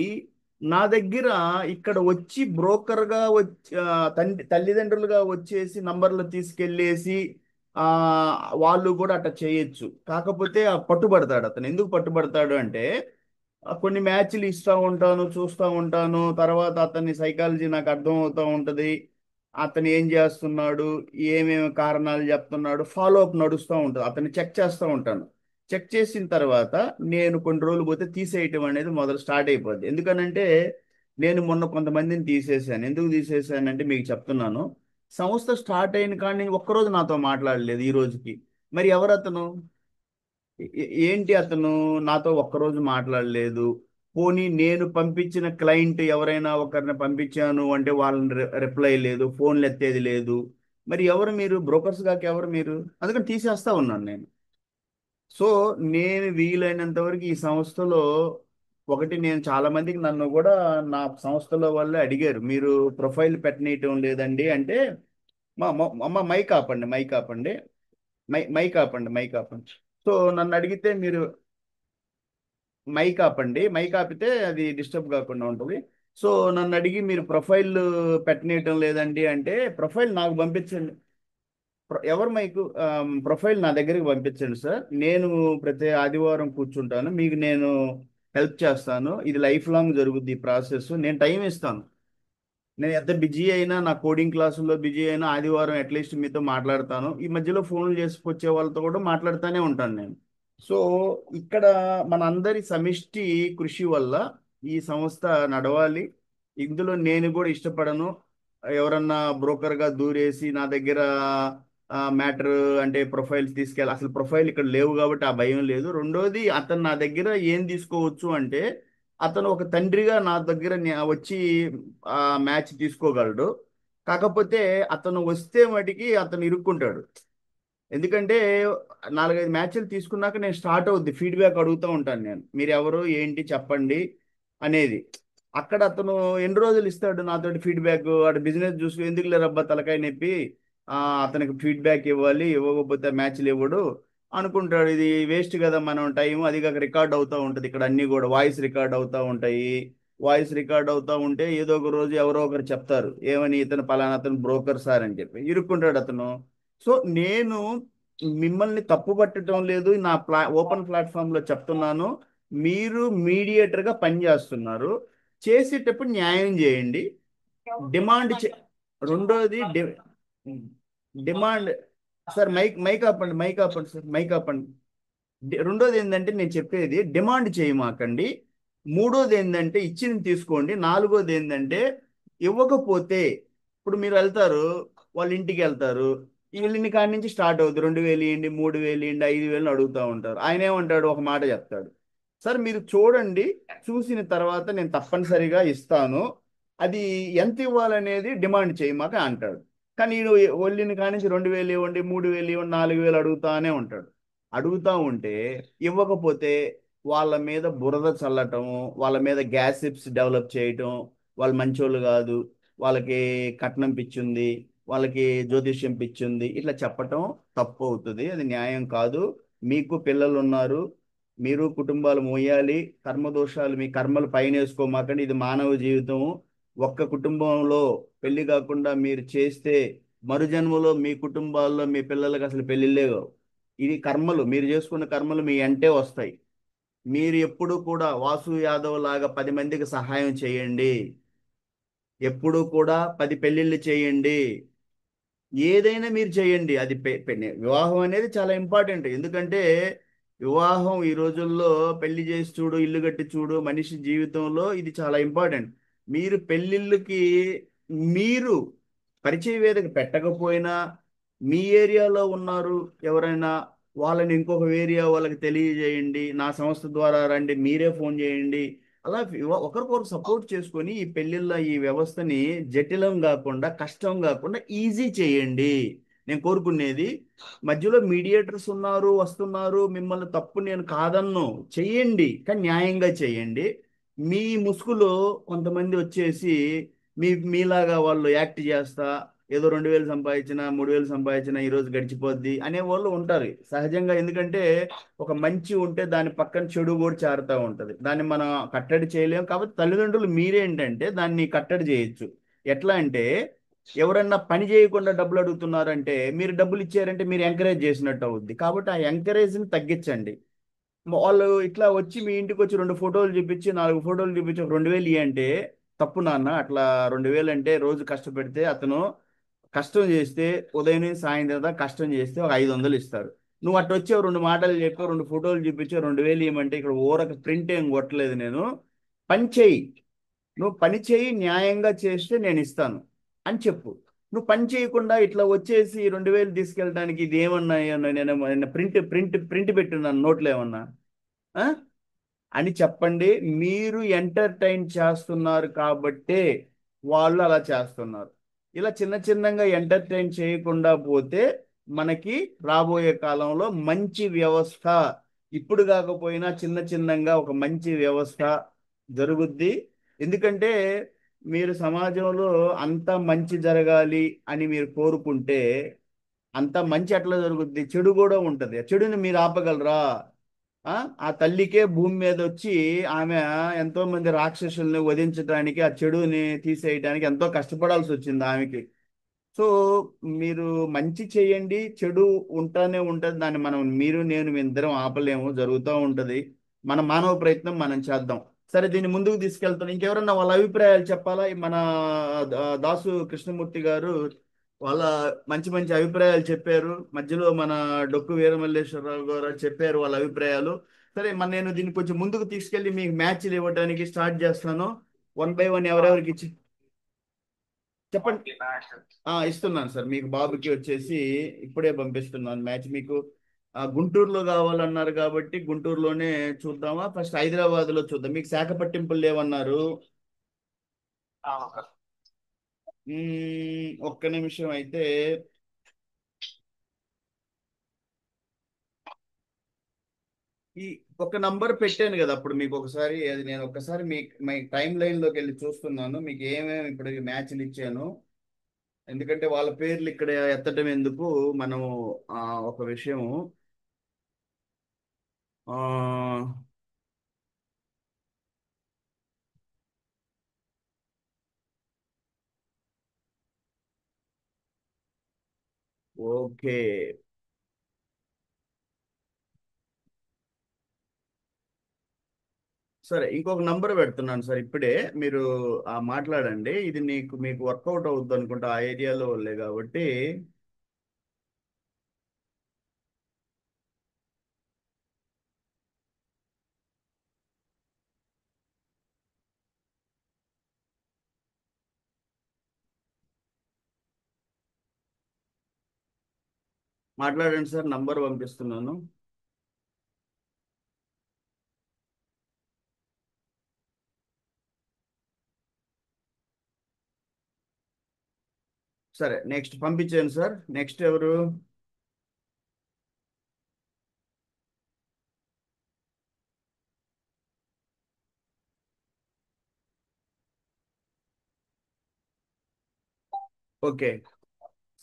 నా దగ్గర ఇక్కడ వచ్చి బ్రోకర్గా వచ్చి తల్లిదండ్రులుగా వచ్చేసి నంబర్లు తీసుకెళ్ళేసి ఆ వాళ్ళు కూడా అట్లా చేయొచ్చు. కాకపోతే పట్టుబడతాడు అతను. ఎందుకు పట్టుబడతాడు అంటే, కొన్ని మ్యాచ్లు ఇస్తూ ఉంటాను, చూస్తూ ఉంటాను, తర్వాత అతని సైకాలజీ నాకు అర్థం అవుతూ ఉంటుంది. అతను ఏం చేస్తున్నాడు, ఏమేమి కారణాలు చెప్తున్నాడు, ఫాలో అప్ నడుస్తూ ఉంటుంది. అతన్ని చెక్ చేస్తూ ఉంటాను. చెక్ చేసిన తర్వాత నేను కొన్ని రోజులు పోతే తీసేయటం అనేది మొదలు స్టార్ట్ అయిపోద్ది. ఎందుకనంటే నేను మొన్న కొంతమందిని తీసేశాను. ఎందుకు తీసేశానంటే మీకు చెప్తున్నాను. సంస్థ స్టార్ట్ అయిన కానీ ఒక్కరోజు నాతో మాట్లాడలేదు ఈ రోజుకి. మరి ఎవరు అతను? ఏంటి అతను నాతో ఒక్కరోజు మాట్లాడలేదు? పోనీ నేను పంపించిన క్లయింట్ ఎవరైనా ఒకరిని పంపించాను అంటే వాళ్ళని రిప్లై లేదు, ఫోన్లు ఎత్తేది లేదు. మరి ఎవరు మీరు? బ్రోకర్స్ కాక ఎవరు మీరు? అందుకని తీసేస్తా ఉన్నాను నేను. సో నేను వీలైనంత వరకు ఈ సంస్థలో, ఒకటి, నేను చాలా మందికి నన్ను కూడా నా సంస్థలో వాళ్ళే అడిగారు, మీరు ప్రొఫైల్ పెట్టనీయటం లేదండి అంటే, అమ్మ మైక్ ఆపండి, మైక్ ఆపండి. సో నన్ను అడిగితే మీరు మైక్ ఆపండి, మైక్ ఆపితే అది డిస్టర్బ్ కాకుండా ఉంటుంది. సో నన్ను అడిగి మీరు ప్రొఫైల్ పెట్టనీయటం లేదండి అంటే, ప్రొఫైల్ నాకు పంపించండి. ఎవరు మైకు ప్రొఫైల్ నా దగ్గరికి పంపించండి సార్. నేను ప్రతి ఆదివారం కూర్చుంటాను, మీకు నేను హెల్ప్ చేస్తాను. ఇది లైఫ్ లాంగ్ జరుగుద్ది ఈ ప్రాసెస్. నేను టైం ఇస్తాను. నేను ఎంత బిజీ అయినా, నా కోడింగ్ క్లాసుల్లో బిజీ అయినా, ఆదివారం అట్లీస్ట్ మీతో మాట్లాడతాను. ఈ మధ్యలో ఫోన్లు చేసుకొచ్చే వాళ్ళతో కూడా మాట్లాడుతూనే ఉంటాను నేను. సో ఇక్కడ మనందరి సమిష్టి కృషి వల్ల ఈ సంస్థ నడవాలి. ఇందులో నేను కూడా ఇష్టపడను ఎవరన్నా బ్రోకర్గా దూరేసి నా దగ్గర మ్యాటర్ అంటే ప్రొఫైల్స్ తీసుకెళ్ళి, అసలు ప్రొఫైల్ ఇక్కడ లేవు కాబట్టి ఆ భయం లేదు. రెండోది, అతను నా దగ్గర ఏం తీసుకోవచ్చు అంటే, అతను ఒక తండ్రిగా నా దగ్గర వచ్చి మ్యాచ్ తీసుకోగలడు. కాకపోతే అతను వస్తే మటుకి అతను ఇరుక్కుంటాడు. ఎందుకంటే 4-5 మ్యాచ్లు తీసుకున్నాక నేను స్టార్ట్ అవుద్ది, ఫీడ్బ్యాక్ అడుగుతూ ఉంటాను నేను, మీరు ఎవరు ఏంటి చెప్పండి అనేది. అక్కడ అతను ఎన్ని రోజులు ఇస్తాడు నాతోటి ఫీడ్బ్యాక్? వాడు బిజినెస్ చూసి ఎందుకు లేరబ్బా తలకాయ నొప్పి, అతనికి ఫీడ్బ్యాక్ ఇవ్వాలి, ఇవ్వకపోతే మ్యాచ్లు ఇవ్వడు అనుకుంటాడు. ఇది వేస్ట్ కదా మనం టైం. అది కాక రికార్డ్ అవుతూ ఉంటుంది ఇక్కడ, అన్నీ కూడా వాయిస్ రికార్డ్ అవుతూ ఉంటాయి. వాయిస్ రికార్డ్ అవుతా ఉంటే ఏదో ఒక రోజు ఎవరో ఒకరు చెప్తారు ఏమని, ఇతను పలానా అతను బ్రోకర్ సార్ అని చెప్పి ఇరుక్కుంటాడు అతను. సో నేను మిమ్మల్ని తప్పు పట్టడం లేదు, నా ఓపెన్ ప్లాట్ఫామ్ లో చెప్తున్నాను. మీరు మీడియేటర్ గా పనిచేస్తున్నారు, చేసేటప్పుడు న్యాయం చేయండి. డిమాండ్ రెండోది డిమాండ్. సార్ మైక్ మైక్ ఆపండి, మైక్ ఆపండి సార్, మైక్ ఆపండి. రెండోది ఏంటంటే నేను చెప్పేది డిమాండ్ చేయమాకండి. మూడోది ఏంటంటే ఇచ్చింది తీసుకోండి. నాలుగోది ఏంటంటే ఇవ్వకపోతే, ఇప్పుడు మీరు వెళ్తారు, వాళ్ళ ఇంటికి వెళ్తారు, వీళ్ళని కాడి నుంచి స్టార్ట్ అవుతుంది, 2,000 ఇవ్వండి, 3,000 ఇవ్వండి, 5,000 అడుగుతూ ఉంటారు. ఆయన ఏమంటాడు, ఒక మాట చెప్తాడు, సార్ మీరు చూడండి, చూసిన తర్వాత నేను తప్పనిసరిగా ఇస్తాను, అది ఎంత ఇవ్వాలనేది డిమాండ్ చేయమాక అంటాడు. కానీ వీడు ఒళ్ళిని కానించి 2,000 ఇవ్వండి, 3,000 ఇవ్వండి, 4,000 అడుగుతానే ఉంటాడు. అడుగుతా ఉంటే ఇవ్వకపోతే వాళ్ళ మీద బురద చల్లటము, వాళ్ళ మీద గ్యాసిప్స్ డెవలప్ చేయటం, వాళ్ళు మంచోళ్ళు కాదు, వాళ్ళకి కట్నం పిచ్చుంది, వాళ్ళకి జ్యోతిష్యం పిచ్చుంది, ఇట్లా చెప్పటం తప్పు అవుతుంది, అది న్యాయం కాదు. మీకు పిల్లలు ఉన్నారు, మీరు కుటుంబాలు మోయాలి. కర్మదోషాలు మీ కర్మలు పైన వేసుకోమాకండి, ఇది మానవ జీవితం. ఒక్క కుటుంబంలో పెళ్లి కాకుండా మీరు చేస్తే మరుజన్మలో మీ కుటుంబాల్లో మీ పిల్లలకి అసలు పెళ్లిళ్ళే కావు. ఇది కర్మలు, మీరు చేసుకున్న కర్మలు మీ అంటే వస్తాయి. మీరు ఎప్పుడు కూడా వాసు యాదవ్ లాగా 10 మందికి సహాయం చేయండి. ఎప్పుడు కూడా 10 పెళ్లిళ్ళు చేయండి. ఏదైనా మీరు చేయండి, అది వివాహం అనేది చాలా ఇంపార్టెంట్. ఎందుకంటే వివాహం ఈ రోజుల్లో పెళ్లి చేసి చూడు, ఇల్లు కట్టి చూడు, మనిషి జీవితంలో ఇది చాలా ఇంపార్టెంట్. మీరు పెళ్లిళ్ళకి మీరు పరిచయ వేదిక పెట్టకపోయినా, మీ ఏరియాలో ఉన్నారు ఎవరైనా, వాళ్ళని ఇంకొక ఏరియా వాళ్ళకి తెలియజేయండి, నా సంస్థ ద్వారా రండి, మీరే ఫోన్ చేయండి. అలా ఒకరికొకరు సపోర్ట్ చేసుకొని ఈ పెళ్లిళ్ళ ఈ వ్యవస్థని జటిలం కాకుండా, కష్టం కాకుండా ఈజీ చేయండి. నేను కోరుకునేది, మధ్యలో మీడియేటర్స్ ఉన్నారు, వస్తున్నారు, మిమ్మల్ని తప్పు నేను కాదన్ను, చెయ్యండి, కానీ న్యాయంగా చేయండి. మీ ముసుగులో కొంతమంది వచ్చేసి మీలాగా వాళ్ళు యాక్ట్ చేస్తా, ఏదో 2,000 సంపాదించినా, 3,000 సంపాదించినా ఈరోజు గడిచిపోద్ది అనే వాళ్ళు ఉంటారు సహజంగా. ఎందుకంటే ఒక మంచి ఉంటే దాని పక్కన చెడు కూడా చేరుతూ ఉంటది, దాన్ని మనం కట్టడి చేయలేం. కాబట్టి తల్లిదండ్రులు మీరేంటంటే దాన్ని కట్టడి చేయొచ్చు. ఎట్లా అంటే, ఎవరన్నా పని చేయకుండా డబ్బులు అడుగుతున్నారంటే మీరు డబ్బులు ఇచ్చారంటే మీరు ఎంకరేజ్ చేసినట్టు అవుద్ది. కాబట్టి ఆ ఎంకరేజ్ని తగ్గించండి. వాళ్ళు ఇట్లా వచ్చి మీ ఇంటికి వచ్చి 2 ఫోటోలు చూపించి, 4 ఫోటోలు చూపించి ఒక 2,000 ఇవ్వంటే తప్పు నాన్న. అట్లా 2,000 అంటే రోజు కష్టపెడితే అతను కష్టం చేస్తే ఉదయం నుంచి సాయంత్రం దాకా కష్టం చేస్తే ఒక 500 ఇస్తారు. నువ్వు అట్లా వచ్చావు, 2 మాటలు చెప్పావు, 2 ఫోటోలు చూపించావు, 2,000 ఇవ్వమంటే ఇక్కడ ఊరక ప్రింట్ ఏం కొట్టలేదు నేను. పని చేయి, నువ్వు పని చేయి, న్యాయంగా చేస్తే నేను ఇస్తాను అని చెప్పు. నువ్వు పని చేయకుండా ఇట్లా వచ్చేసి 2,000 తీసుకెళ్ళడానికి ఇది ఏమన్నా, నేను ప్రింట్ ప్రింట్ ప్రింట్ పెట్టున్నాను నోట్లో ఏమన్నా ఆ? అని చెప్పండి. మీరు ఎంటర్టైన్ చేస్తున్నారు కాబట్టే వాళ్ళు అలా చేస్తున్నారు. ఇలా చిన్న చిన్నగా ఎంటర్టైన్ చేయకుండా పోతే మనకి రాబోయే కాలంలో మంచి వ్యవస్థ, ఇప్పుడు కాకపోయినా చిన్న చిన్నగా ఒక మంచి వ్యవస్థ జరుగుద్ది. ఎందుకంటే మీరు సమాజంలో అంత మంచి జరగాలి అని మీరు కోరుకుంటే అంత మంచి ఎట్లా జరుగుద్ది, చెడు కూడా ఉంటది. ఆ చెడుని మీరు ఆపగలరా? ఆ ఆ తల్లికే భూమి మీద వచ్చి ఆమె ఎంతో మంది రాక్షసుల్ని వధించడానికి, ఆ చెడుని తీసేయడానికి ఎంతో కష్టపడాల్సి వచ్చింది ఆమెకి. సో మీరు మంచి చేయండి, చెడు ఉంటానే ఉంటది, దాన్ని మనం మీరు నేను మీ ఇద్దరం ఆపలేము, జరుగుతూ ఉంటది. మన మానవ ప్రయత్నం మనం చేద్దాం. సరే, దీన్ని ముందుకు తీసుకెళ్తాం. ఇంకెవరన్నా వాళ్ళ అభిప్రాయాలు చెప్పాలా? మన దాసు కృష్ణమూర్తి గారు వాళ్ళ మంచి మంచి అభిప్రాయాలు చెప్పారు. మధ్యలో మన డొక్కు వీరమల్లేశ్వరరావు గారు చెప్పారు వాళ్ళ అభిప్రాయాలు. సరే, నేను దీన్ని కొంచెం ముందుకు తీసుకెళ్ళి మీకు మ్యాచ్లు ఇవ్వడానికి స్టార్ట్ చేస్తాను. 1 by 1 ఎవరెవరికి ఇచ్చి చెప్పండి. ఇస్తున్నాను సార్, మీకు బాబుకి వచ్చేసి ఇప్పుడే పంపిస్తున్నాను మ్యాచ్ మీకు. గుంటూరులో కావాలన్నారు కాబట్టి గుంటూరులోనే చూద్దామా, ఫస్ట్ హైదరాబాద్ లో చూద్దాం. మీకు శాఖ పట్టింపులు లేవన్నారు. ఒక్క నిమిషం అయితే, ఈ ఒక నంబర్ పెట్టాను కదా అప్పుడు మీకు ఒకసారి, అది నేను ఒకసారి మీ టైం లైన్ లోకి వెళ్ళి చూస్తున్నాను మీకు ఏమేమి ఇప్పుడు మ్యాచ్లు ఇచ్చాను. ఎందుకంటే వాళ్ళ పేర్లు ఇక్కడ ఎత్తడం ఎందుకు, మనము ఆ, ఒక విషయం, ఆ, ఓకే. సరే, ఇంకొక నంబర్ పెడుతున్నాను సార్ ఇప్పుడే. మీరు మాట్లాడండి. ఇది మీకు వర్కౌట్ అవుద్ది అనుకుంటా, ఆ ఏరియాలో వాళ్ళే కాబట్టి. మాట్లాడండి సార్, నంబర్ పంపిస్తున్నాను. సరే, నెక్స్ట్ పంపించాను సార్. నెక్స్ట్ ఎవరు? ఓకే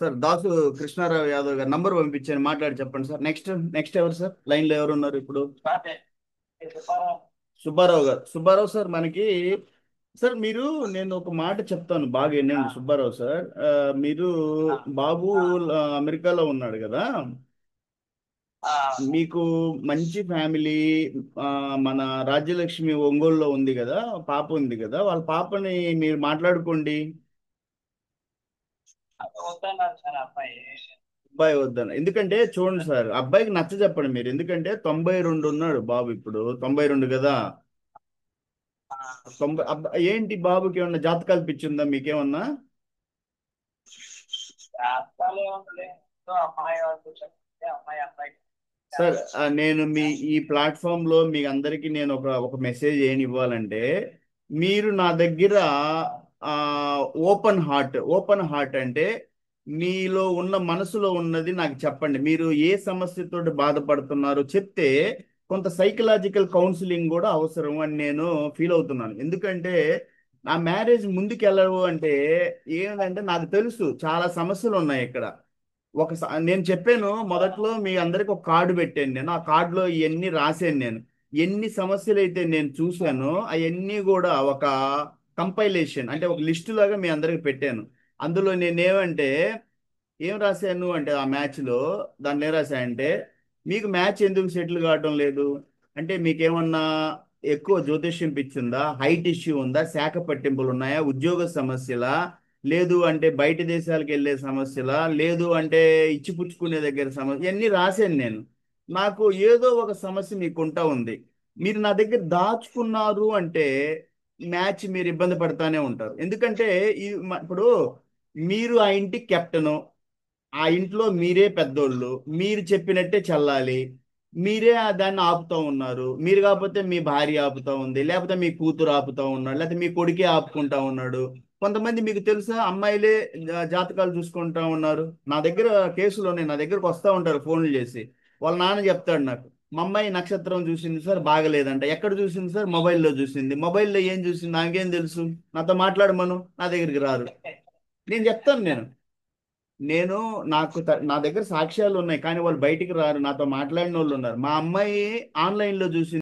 సార్, దాసు కృష్ణారావు యాదవ్ గారు నంబర్ పంపించాను, మాట్లాడి చెప్పండి సార్. నెక్స్ట్ నెక్స్ట్ ఎవరు సార్? లైన్లో ఎవరు ఉన్నారు ఇప్పుడు? సుబ్బారావు గారు. సుబ్బారావు సార్ మనకి. సార్ మీరు, నేను ఒక మాట చెప్తాను, బాగా వినండి సుబ్బారావు సార్. మీరు బాబు అమెరికాలో ఉన్నాడు కదా. మీకు మంచి ఫ్యామిలీ. ఆ, మన రాజ్యలక్ష్మి ఒంగోలులో ఉంది కదా, పాప ఉంది కదా, వాళ్ళ పాపని మీరు మాట్లాడుకోండి. అబ్బాయి వద్దన్న, ఎందుకంటే చూడండి సార్, అబ్బాయికి నచ్చ చెప్పండి మీరు. ఎందుకంటే 92 ఉన్నాడు బాబు, ఇప్పుడు 92 కదా. ఏంటి బాబుకి ఏమన్నా జాతకాలు పిచ్చిందా మీకేమన్నా? సార్, నేను ఈ ప్లాట్ఫామ్ లో మీ అందరికీ నేను ఒక మెసేజ్ ఏమి ఇవ్వాలంటే, మీరు నా దగ్గర ఓపెన్ హార్ట్ అంటే మీలో ఉన్న మనసులో ఉన్నది నాకు చెప్పండి. మీరు ఏ సమస్యతో బాధపడుతున్నారో చెప్తే కొంత సైకలాజికల్ కౌన్సిలింగ్ కూడా అవసరం అని నేను ఫీల్ అవుతున్నాను. ఎందుకంటే నా మ్యారేజ్ ముందుకు వెళ్ళవు అంటే ఏంటంటే, నాకు తెలుసు చాలా సమస్యలు ఉన్నాయి ఇక్కడ. నేను చెప్పాను మొదట్లో, మీ అందరికి ఒక కార్డు పెట్టాను నేను. ఆ కార్డులో ఇవన్నీ రాశాను నేను. ఎన్ని సమస్యలు అయితే నేను చూశానో అవన్నీ కూడా ఒక కంపైలేషన్, అంటే ఒక లిస్టు లాగా మీ అందరికి పెట్టాను. అందులో నేనేమంటే, ఏం రాశాను అంటే ఆ మ్యాచ్లో, దాన్ని ఏం రాశానంటే, మీకు మ్యాచ్ ఎందుకు సెటిల్ కావటం లేదు అంటే, మీకేమన్నా ఎక్కువ జ్యోతిష్యం పిచ్చిందా, హైట్ ఇష్యూ ఉందా, శాఖ పట్టింపులు ఉన్నాయా, ఉద్యోగ సమస్యలా, లేదు అంటే బయట దేశాలకు వెళ్ళే సమస్యలా, లేదు అంటే ఇచ్చిపుచ్చుకునే దగ్గర సమస్య, ఇవన్నీ రాశాను నేను. నాకు ఏదో ఒక సమస్య మీకుంటా ఉంది. మీరు నా దగ్గర దాచుకున్నారు అంటే మ్యాచ్ మీరు ఇబ్బంది పడతానే ఉంటారు. ఎందుకంటే ఇప్పుడు మీరు ఆ ఇంటికి కెప్టెను, ఆ ఇంట్లో మీరే పెద్దోళ్ళు, మీరు చెప్పినట్టే చెల్లాలి. మీరే దాన్ని ఆపుతూ ఉన్నారు. మీరు కాకపోతే మీ భార్య ఆపుతా ఉంది, లేకపోతే మీ కూతురు ఆపుతా ఉన్నాడు, లేకపోతే మీ కొడుకే ఆపుకుంటా ఉన్నాడు. కొంతమంది మీకు తెలుసా, అమ్మాయిలే జాతకాలు చూసుకుంటా ఉన్నారు. నా దగ్గర కేసులు ఉన్నాయి, నా దగ్గరకు వస్తూ ఉంటారు ఫోన్లు చేసి. వాళ్ళ నాన్న చెప్తాడు నాకు, మా అమ్మాయి నక్షత్రం చూసింది సార్, బాగలేదంట. ఎక్కడ చూసింది సార్? మొబైల్లో చూసింది. మొబైల్లో ఏం చూసింది నాకేం తెలుసు, నాతో మాట్లాడమను, నా దగ్గరికి రారు. నేను చెప్తాను. నేను నా దగ్గర సాక్ష్యాలు ఉన్నాయి, కానీ వాళ్ళు బయటికి రారు. నాతో మాట్లాడిన వాళ్ళు ఉన్నారు. మా అమ్మాయి ఆన్లైన్లో చూసింది.